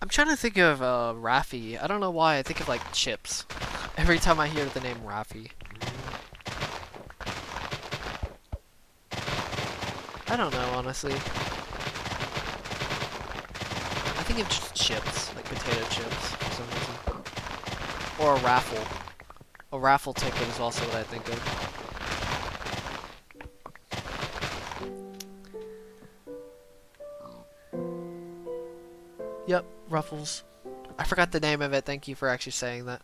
I'm trying to think of Raffi. I don't know why I think of like chips every time I hear the name Raffi. I don't know, honestly. I think of just chips, like potato chips for some reason. Or a raffle. A raffle ticket is also what I think of. Yep, Ruffles. I forgot the name of it, thank you for actually saying that.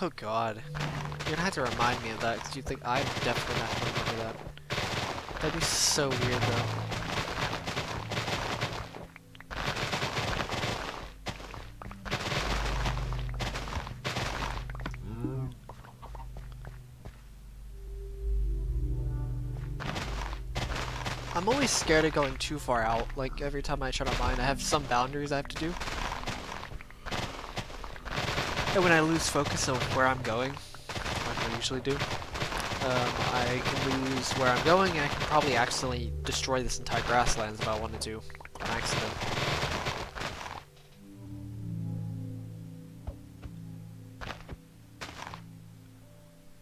Oh god. You're gonna have to remind me of that, because you think I'm definitely not gonna remember that. That'd be so weird though. I'm always scared of going too far out. Like, every time I try to mine, I have some boundaries I have to do. And when I lose focus of where I'm going, like I usually do, I can lose where I'm going, and I can probably accidentally destroy this entire grasslands if I wanted to, on accident.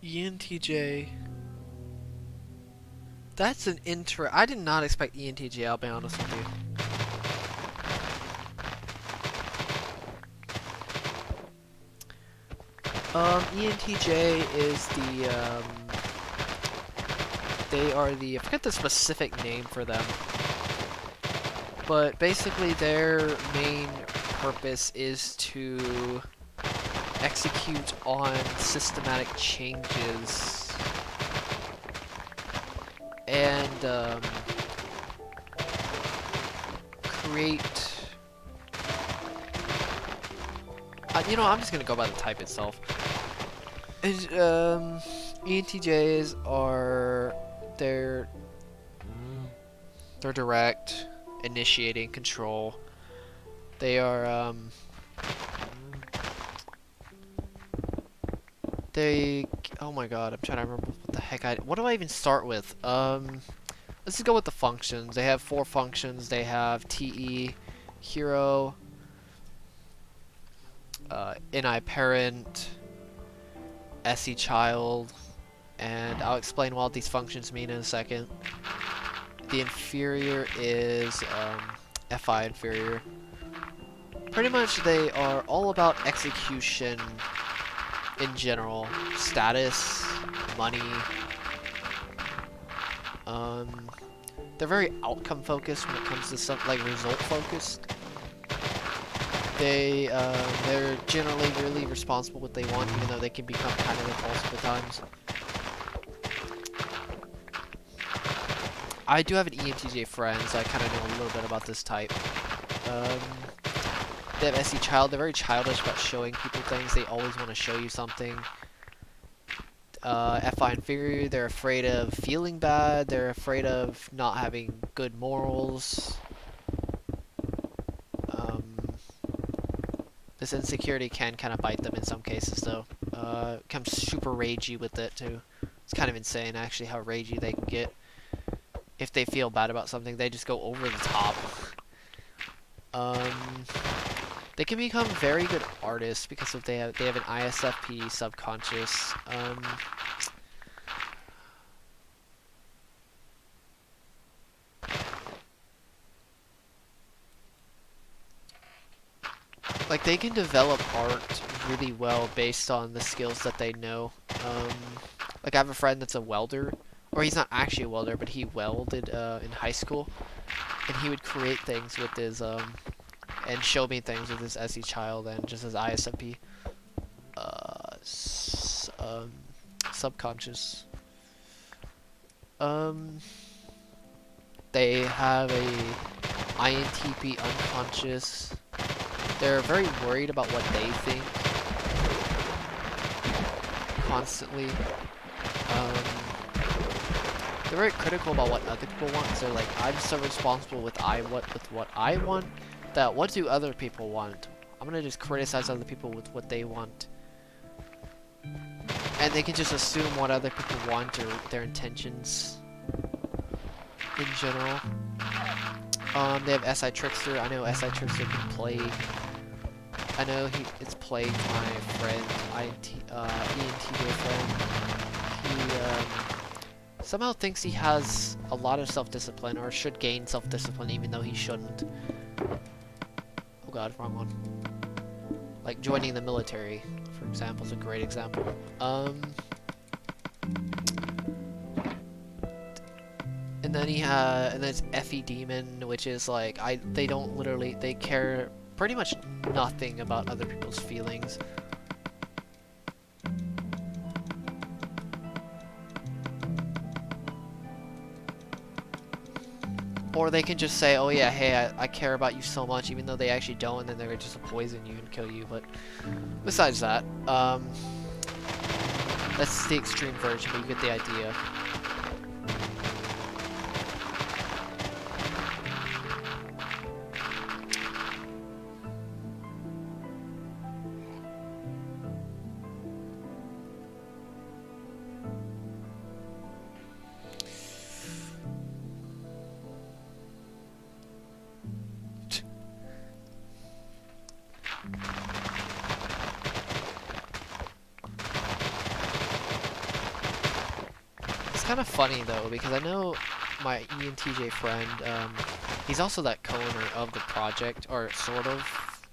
ENTJ. That's an I did not expect ENTJ, I'll be honest with you. ENTJ is the, they are the, I forget the specific name for them, but basically their main purpose is to execute on systematic changes and create. You know, I'm just gonna go by the type itself. ENTJs are they're direct, initiating, control. They are oh my god, I'm trying to remember what the heck what do I even start with? Let's just go with the functions. They have 4 functions. They have TE, hero, NI parent, SE child, and I'll explain what these functions mean in a second. The inferior is FI inferior. Pretty much they are all about execution in general. Status, money. They're very outcome focused when it comes to something like result focused. They're generally really responsible what they want, even though they can become kind of impulsive at times. I do have an ENTJ friend, so I kind of know a little bit about this type. They have SE child. They're very childish about showing people things. They always want to show you something. FI inferior, they're afraid of feeling bad. They're afraid of not having good morals. This insecurity can kind of bite them in some cases, though. Becomes super ragey with it, too. It's kind of insane, actually, how ragey they can get. If they feel bad about something, they just go over the top. They can become very good artists because of they have an ISFP subconscious. Like, they can develop art really well based on the skills that they know. Like, I have a friend that's a welder, or he's not actually a welder, but he welded in high school, and he would create things with his and show me things with his SE child and just his ISFP subconscious. They have a INTP unconscious. They're very worried about what they think constantly. They're very critical about what other people want. So like, I'm so responsible with what I want, that what do other people want? I'm gonna just criticize other people with what they want. And they can just assume what other people want or their intentions in general. They have SI Trickster. I know SI Trickster can plague. I know it's plagued my friend, ENTJ friend. He somehow thinks he has a lot of self-discipline, or should gain self-discipline even though he shouldn't. Oh god, wrong one. Like joining the military, for example, is a great example. And then and then it's FE Demon, which is like, they care pretty much nothing about other people's feelings. Or they can just say, oh yeah, hey, I care about you so much, even though they actually don't, and then they're just poison you and kill you. But besides that, that's the extreme version, but you get the idea. kind of funny though, because I know my ENTJ friend, he's also that co-owner of the project, or sort of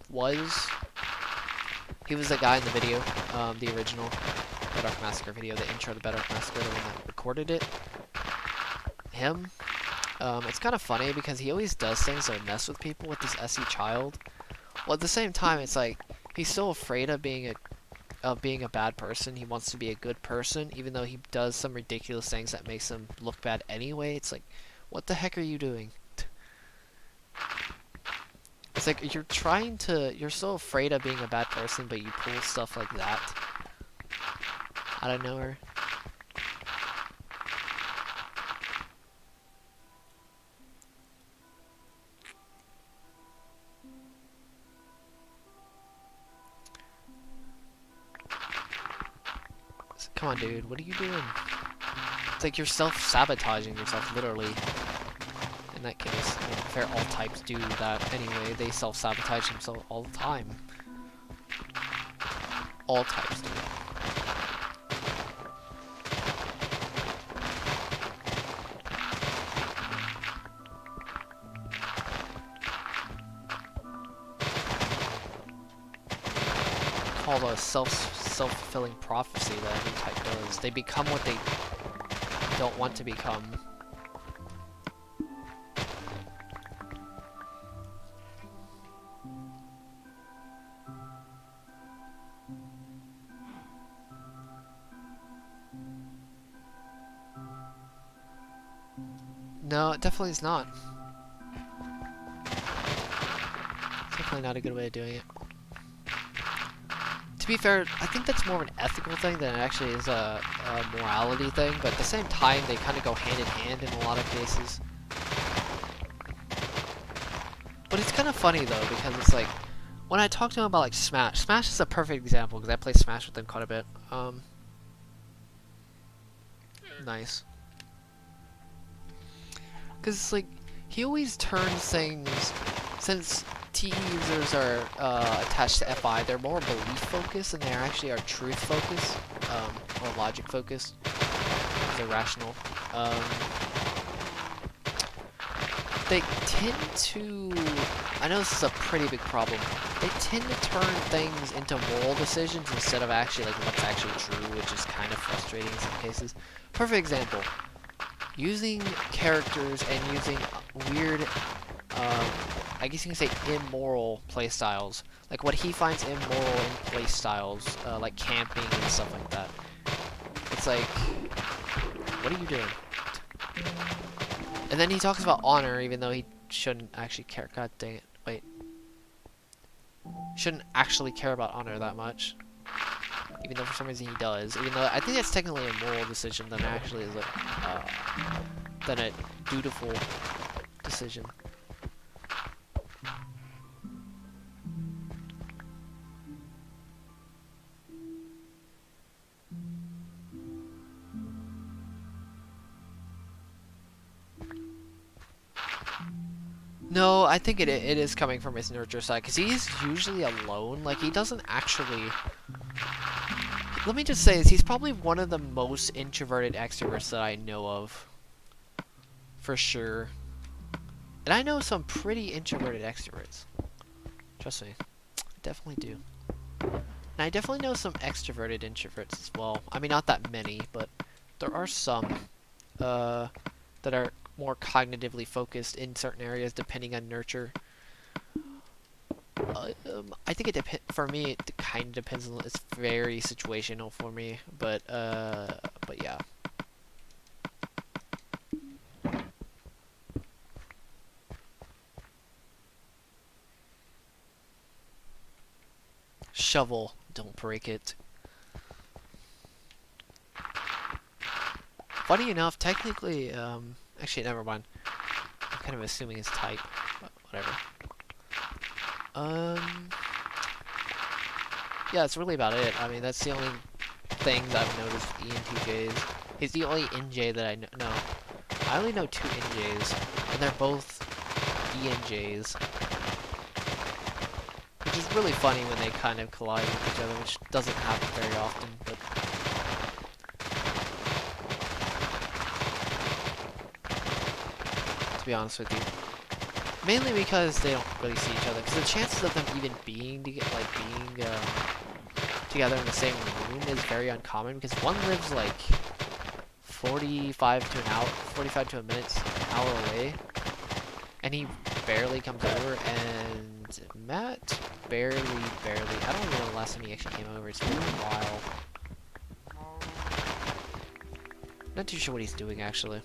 was. He was the guy in the video, the original Bedrock Massacre video, the intro to Bedrock Massacre, the one that recorded it. Him. It's kind of funny because he always does things that mess with people with this SE child. Well, at the same time, it's like he's so afraid of being a bad person. He wants to be a good person, even though he does some ridiculous things that makes him look bad anyway. It's like, what the heck are you doing? It's like you're so afraid of being a bad person, but you pull stuff like that out of nowhere. Come on, dude, what are you doing? It's like you're self-sabotaging yourself, literally. In that case, I mean, fair, all types do that anyway. They self-sabotage themselves all the time. All types do. Called a self-fulfilling prophecy that every type does. They become what they don't want to become. No, it definitely is not. It's definitely not a good way of doing it. To be fair, I think that's more of an ethical thing than it actually is a morality thing, but at the same time, they kind of go hand in hand in a lot of cases. But it's kind of funny, though, because it's like, when I talk to him about, like, Smash is a perfect example, because I play Smash with him quite a bit. Nice. Because it's like, he always turns things, since TE users are attached to FI, they're more belief focused than they actually are truth focused, or logic focused. They're rational. They tend to, I know this is a pretty big problem, they tend to turn things into moral decisions instead of actually like what's actually true, which is kind of frustrating in some cases. Perfect example. Using characters and using weird, I guess you can say immoral playstyles. Like what he finds immoral in playstyles, like camping and stuff like that. It's like, what are you doing? And then he talks about honor, even though he shouldn't actually care. God dang it. Wait. Shouldn't actually care about honor that much. Even though for some reason he does. Even though I think that's technically a moral decision than actually is than a dutiful decision. No, I think it is coming from his nurture side, because he's usually alone. Like, he doesn't actually... Let me just say this, he's probably one of the most introverted extroverts that I know of. For sure. And I know some pretty introverted extroverts. Trust me. I definitely do. And I definitely know some extroverted introverts as well. I mean, not that many, but there are some that are more cognitively focused in certain areas depending on nurture. I think it depends. For me, it kind of depends on. It's very situational for me, but yeah. Shovel, don't break it. Funny enough, technically, actually, never mind. I'm kind of assuming his type, but whatever. Yeah, that's really about it. I mean, that's the only things I've noticed with ENTJs. He's the only NJ that I know. No, I only know 2 NJs, and they're both ENJs. Which is really funny when they kind of collide with each other, which doesn't happen very often, but... to be honest with you. Mainly because they don't really see each other. Because the chances of them even being together in the same room is very uncommon. Because one lives like 45 to a minute, an hour away, and he barely comes over. And Matt barely. I don't even know the last time he actually came over. It's been a while. Not too sure what he's doing actually.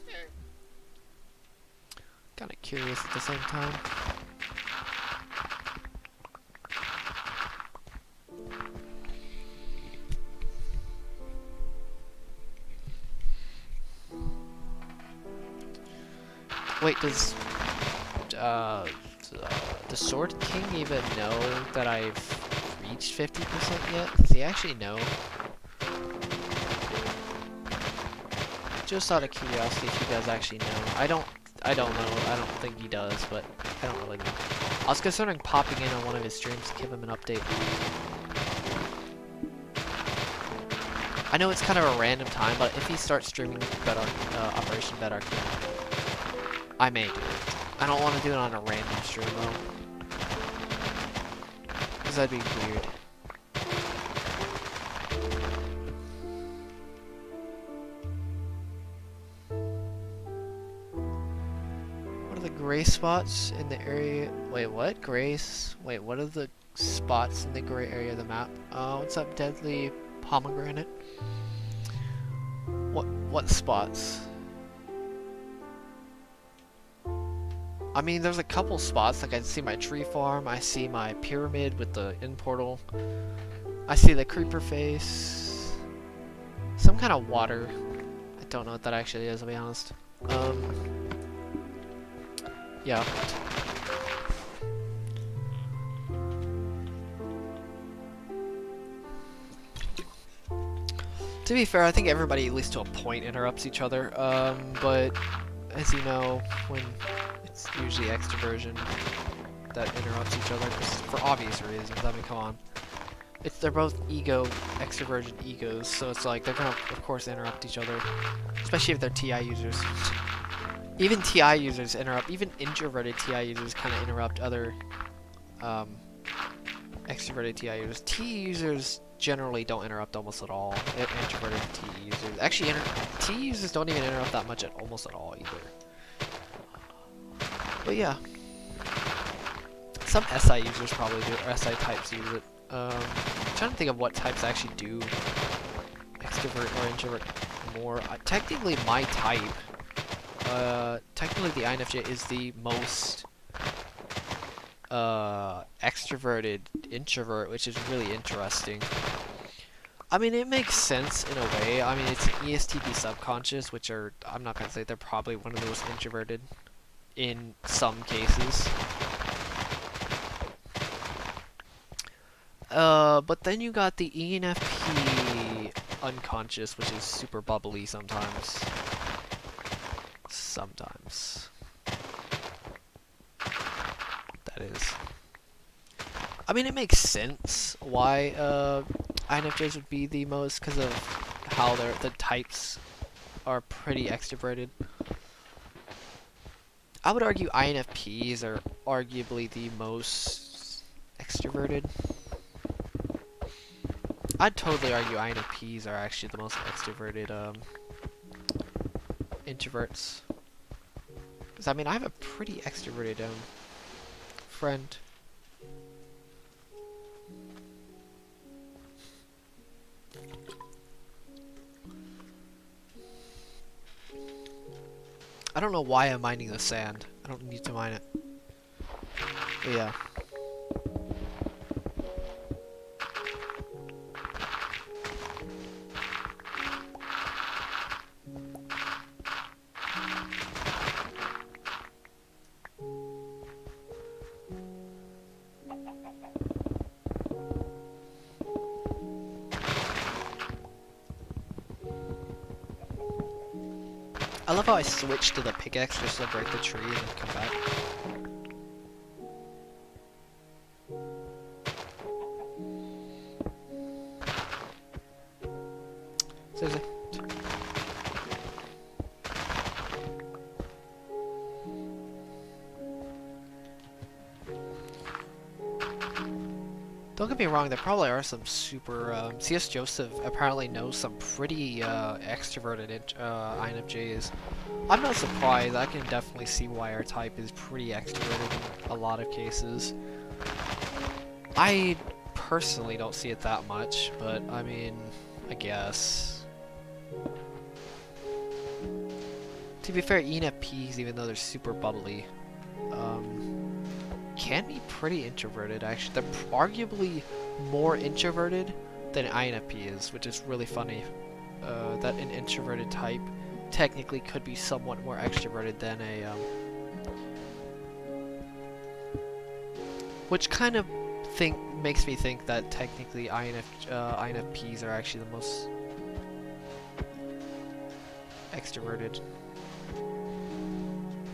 Kind of curious at the same time. Wait, does the Sword King even know that I've reached 50% yet? Does he actually know? Just out of curiosity, if you guys actually know. I don't know. I don't think he does, but I don't really know. I was considering popping in on one of his streams to give him an update. I know it's kind of a random time, but if he starts streaming Operation Bedrock, I may do it. I don't want to do it on a random stream though, because that'd be weird. Gray spots in the area. Wait, what? Grace? Wait, what are the spots in the gray area of the map? What's up, Deadly Pomegranate? What spots? I mean, there's a couple spots. Like I see my tree farm. I see my pyramid with the end portal. I see the creeper face. Some kind of water. I don't know what that actually is, to be honest. Yeah. To be fair, I think everybody, at least to a point, interrupts each other. But as you know, when it's usually extroversion that interrupts each other, for obvious reasons. I mean, come on. They're both extroversion egos, so it's like they're gonna, of course, interrupt each other, especially if they're TI users. Even TI users interrupt, even introverted TI users kind of interrupt other extroverted TI users. TI users generally don't interrupt almost at all. Introverted TI users. Actually, TI users don't even interrupt that much almost at all either. But yeah. Some SI users probably do it, or SI types use it. I'm trying to think of what types actually do extrovert or introvert more. Technically, my type. Technically the INFJ is the most extroverted introvert, which is really interesting. I mean, it makes sense in a way. I mean, it's an ESTP subconscious, which are, I'm not gonna say they're probably one of the most introverted in some cases. But then you got the ENFP unconscious, which is super bubbly sometimes. Sometimes. That is. I mean, it makes sense why INFJs would be the most, because of how the types are pretty extroverted. I would argue INFPs are arguably the most extroverted. I'd totally argue INFPs are actually the most extroverted introverts. Because I mean, I have a pretty extroverted friend. I don't know why I'm mining the sand. I don't need to mine it. But yeah. I love how I switched to the pickaxe just to break the tree and then come back. Seriously. Don't get me wrong, there probably are some super, CS Joseph apparently knows some pretty, extroverted, INFJs. I'm not surprised, I can definitely see why our type is pretty extroverted in a lot of cases. I personally don't see it that much, but I mean, I guess. To be fair, ENFPs, even though they're super bubbly, can be pretty introverted, actually. They're arguably more introverted than INFP is, which is really funny. That an introverted type technically could be somewhat more extroverted than a, which kind of makes me think that technically INFPs are actually the most extroverted.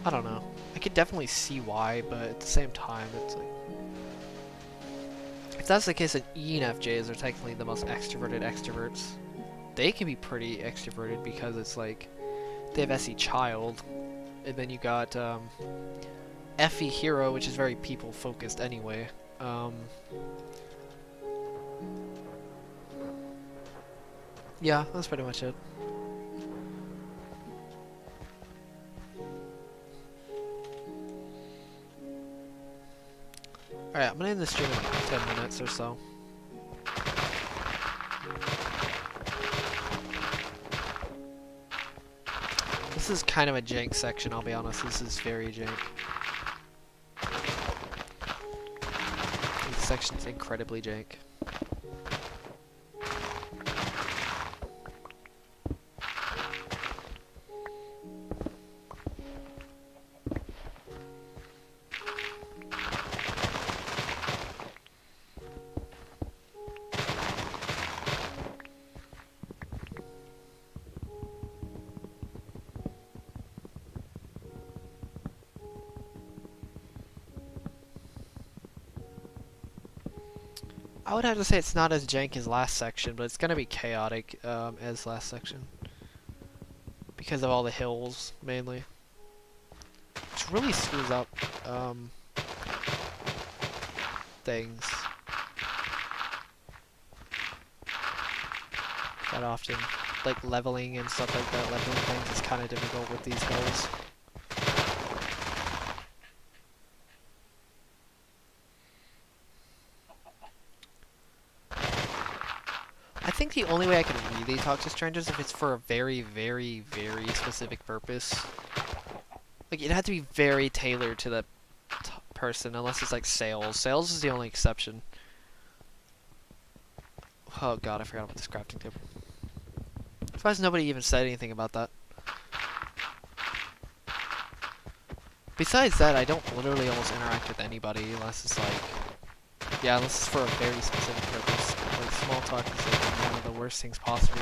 I don't know. I could definitely see why, but at the same time, it's like, if that's the case, then ENFJs are technically the most extroverted extroverts. They can be pretty extroverted because it's like they have SE Child, and then you got FE Hero, which is very people focused anyway. Yeah, that's pretty much it. Alright, I'm gonna end the stream in 10 minutes or so. This is kind of a jank section, I'll be honest. This is very jank. This section's incredibly jank. I would have to say it's not as jank as last section, but it's gonna be chaotic as last section. Because of all the hills, mainly. Which really screws up things. Quite often. Like leveling and stuff like that. Leveling things is kind of difficult with these hills. I think the only way I can really talk to strangers if it's for a very, very, very specific purpose. Like, it had to be very tailored to the person, unless it's like sales. Sales is the only exception. Oh god, I forgot about this crafting table. I'm surprised nobody even said anything about that. Besides that, I don't literally almost interact with anybody unless it's like... Yeah, unless it's for a very specific purpose. Like, small talk is like one of the worst things possible.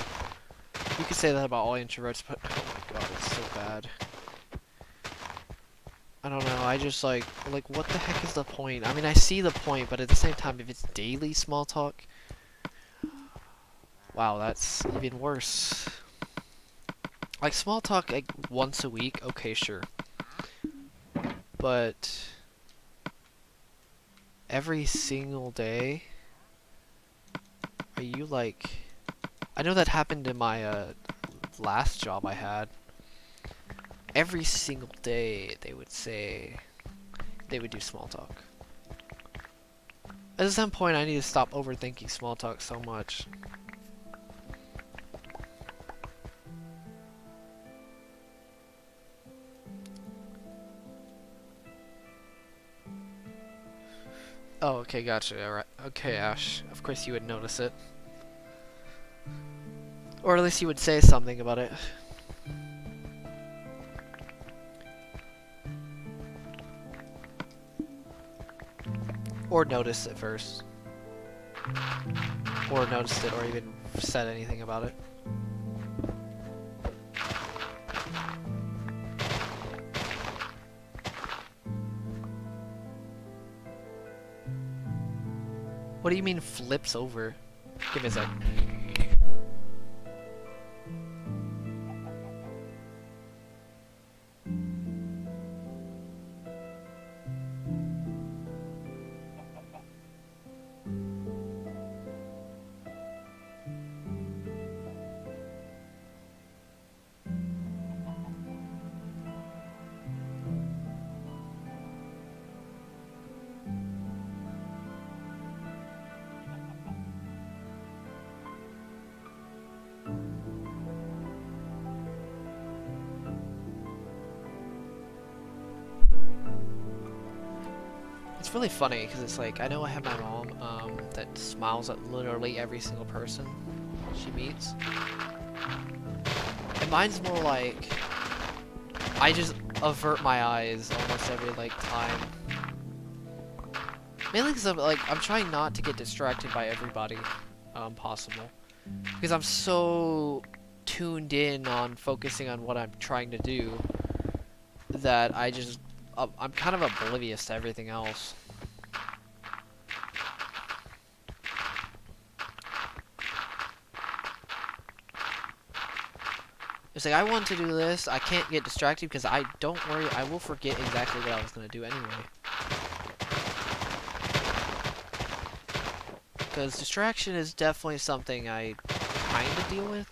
You could say that about all introverts, but oh my god, it's so bad. I don't know, I just like, what the heck is the point? I mean, I see the point, but at the same time, if it's daily small talk... Wow, that's even worse. Like, small talk, like, once a week, okay, sure. But... every single day? Are you like... I know that happened in my last job I had. Every single day they would say... they would do small talk. At some point I need to stop overthinking small talk so much. Oh, okay, gotcha, alright. Okay, Ash. Of course you would notice it. Or at least you would say something about it. Or notice it first. Or noticed it, or even said anything about it. What do you mean flips over? Give me a sec. it's really funny because it's like I know I have my mom that smiles at literally every single person she meets, and mine's more like I just avert my eyes almost every like time. Mainly because I'm trying not to get distracted by everybody possible, because I'm so tuned in on focusing on what I'm trying to do that I'm kind of oblivious to everything else. It's like I want to do this, I can't get distracted because don't worry, I will forget exactly what I was going to do anyway. Because distraction is definitely something I kind of deal with.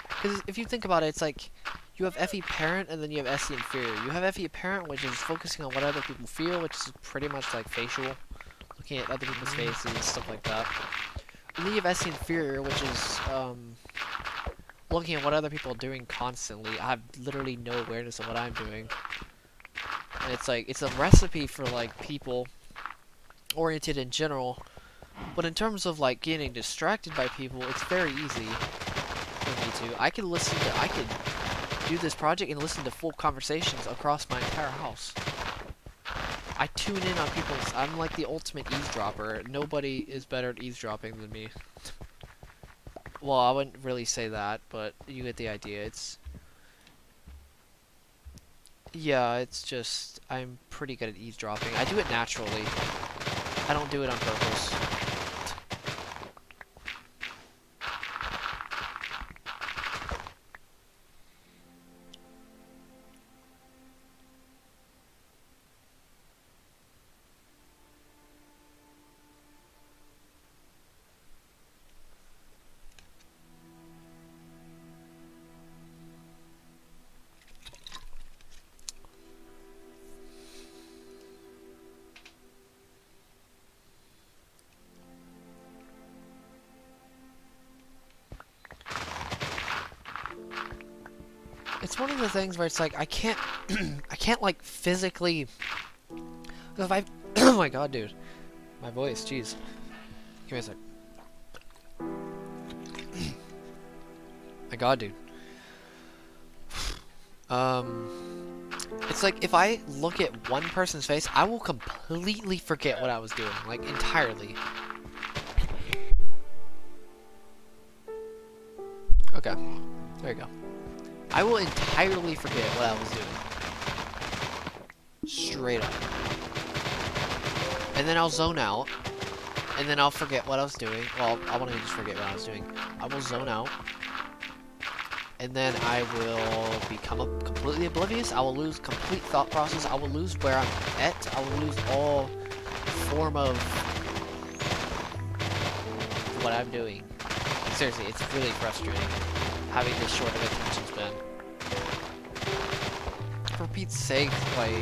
Because if you think about it, it's like you have FE parent and then you have SE inferior. You have FE parent, which is focusing on what other people feel, which is pretty much like facial, looking at other people's faces, stuff like that. And then you have SE inferior, which is looking at what other people are doing constantly. I have literally no awareness of what I'm doing. And it's like, it's a recipe for like people oriented in general. But in terms of like getting distracted by people, it's very easy for me to. I could do this project and listen to full conversations across my entire house. I tune in on people's, I'm like the ultimate eavesdropper. Nobody is better at eavesdropping than me. Well, I wouldn't really say that, but you get the idea. Yeah, it's just, I'm pretty good at eavesdropping. I do it naturally. I don't do it on purpose. It's one of the things where it's like I can't I can't like physically, if I oh my god, dude, my voice, jeez, give me a sec. My god, dude. It's like if I look at one person's face, I will completely forget what I was doing, like entirely. Okay, there you go. I will entirely forget what I was doing. Straight up. And then I'll zone out. And then I'll forget what I was doing. Well, I won't even just forget what I was doing. I will zone out. And then I will become completely oblivious. I will lose complete thought process. I will lose where I'm at. I will lose all form of what I'm doing. Seriously, it's really frustrating having this short of attention span. For Pete's sake, like,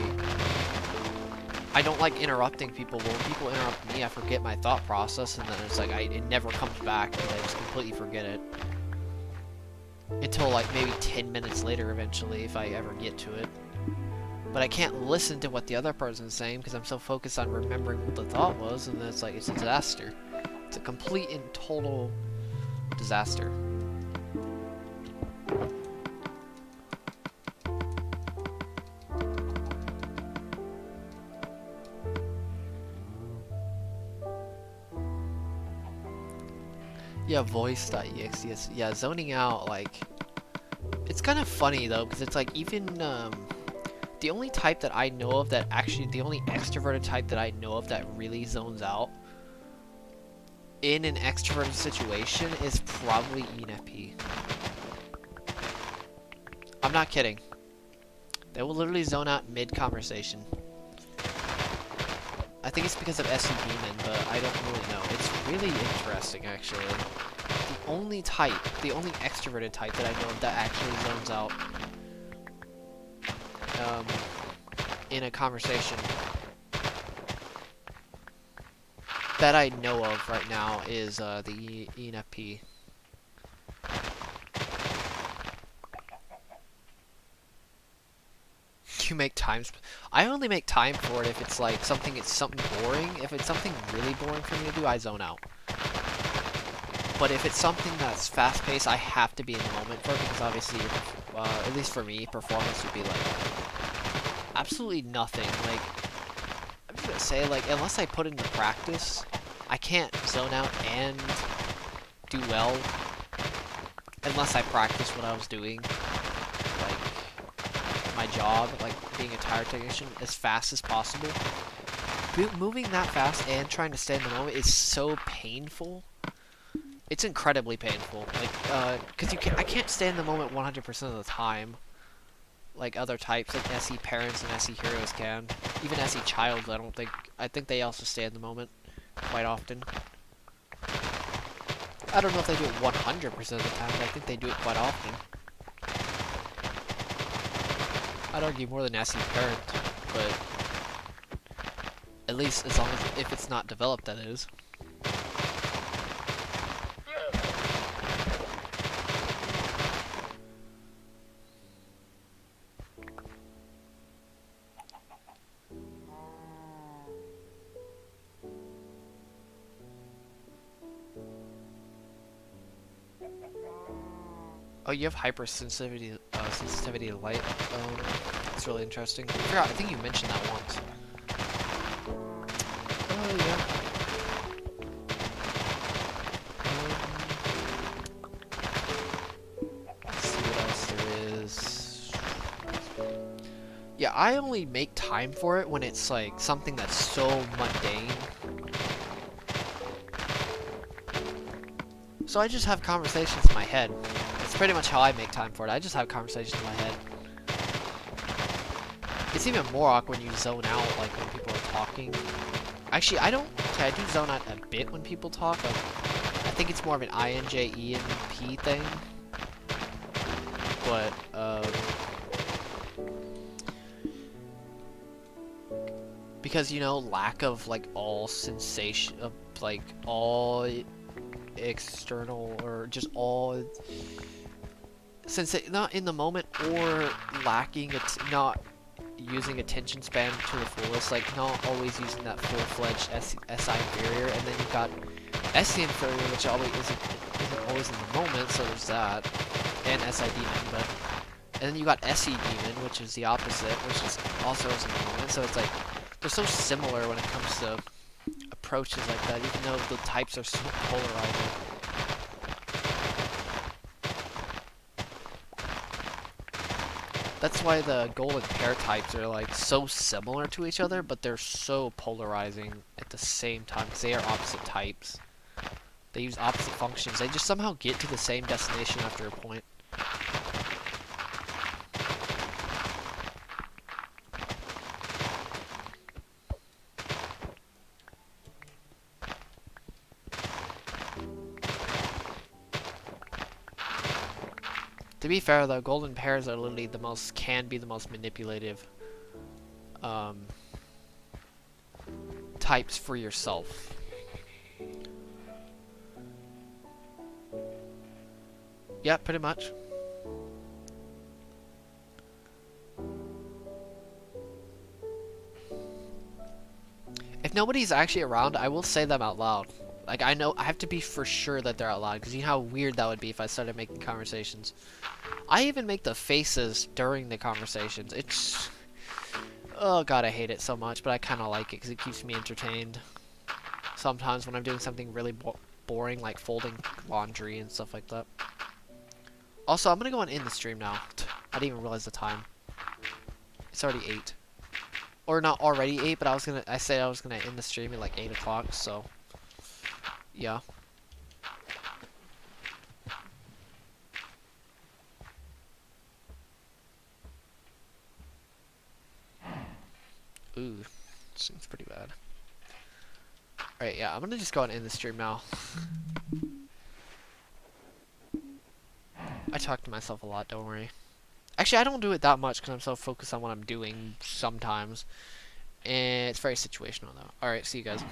I don't like interrupting people. When people interrupt me, I forget my thought process, and then it's like it never comes back, and I just completely forget it. Until like maybe 10 minutes later eventually, if I ever get to it. But I can't listen to what the other person's saying because I'm so focused on remembering what the thought was, and then it's like, it's a disaster. It's a complete and total disaster. Yeah, voice.exe. Yeah, zoning out, like, it's kind of funny though, because it's like even the only type that I know of that actually, the only extroverted type that I know of that really zones out in an extroverted situation is probably ENFP. I'm not kidding. They will literally zone out mid-conversation. I think it's because of SE Demon, but I don't really know. It's really interesting, actually. The only extroverted type that I know of that actually zones out in a conversation that I know of right now is the ENFP. you make time? I only make time for it if it's like something boring. If it's something really boring for me to do, I zone out. But if it's something that's fast-paced, I have to be in the moment for it, because obviously, at least for me, performance would be like absolutely nothing. Like, I'm just gonna say, like, unless I put into practice, I can't zone out and do well unless I practice what I was doing, like my job, like being a tire technician, as fast as possible. Moving that fast and trying to stay in the moment is so painful. It's incredibly painful, like, because I can't stay in the moment 100% of the time, like other types, like SE parents and SE heroes can. Even SE childs, I think they also stay in the moment quite often. I don't know if they do it 100% of the time, but I think they do it quite often. I'd argue more than SE parent, but at least as long as, if it's not developed, that is. Oh, you have hypersensitivity, sensitivity to light. That's really interesting. I think you mentioned that once. Oh yeah. Let's see what else there is. Yeah, I only make time for it when it's like something that's so mundane. So I just have conversations in my head. That's pretty much how I make time for it. I just have conversations in my head. It's even more awkward when you zone out, like when people are talking. Actually, I do zone out a bit when people talk. Like, I think it's more of an INJ, ENP thing. But, because, you know, lack of, like, all sensation, of, like, all external, or just all, since not in the moment, or lacking, it's not using attention span to the fullest, like not always using that full-fledged SI inferior, and then you've got SC inferior, which always isn't always in the moment, so there's that, and SI demon, but, and then you got SE demon, which is the opposite, which is also in the moment, so it's like, they're so similar when it comes to approaches like that, even though the types are so polarizing. That's why the golden pair types are like so similar to each other, but they're so polarizing at the same time, because they are opposite types. They use opposite functions. They just somehow get to the same destination after a point. To be fair though, golden pairs are literally can be the most manipulative types for yourself. Yeah, pretty much. If nobody's actually around, I will say them out loud. Like, I know, I have to be for sure that they're out loud, because you know how weird that would be if I started making conversations. I even make the faces during the conversations. It's... oh god, I hate it so much, but I kind of like it, because it keeps me entertained. Sometimes when I'm doing something really boring, like folding laundry and stuff like that. Also, I'm going to go and end the stream now. I didn't even realize the time. It's already 8. Or not already 8, but I said I was going to end the stream at like 8 o'clock, so... yeah. Ooh, seems pretty bad. Alright, yeah, I'm gonna just go and end the stream now. I talk to myself a lot, don't worry. Actually, I don't do it that much because I'm so focused on what I'm doing sometimes. And it's very situational though. Alright, see you guys.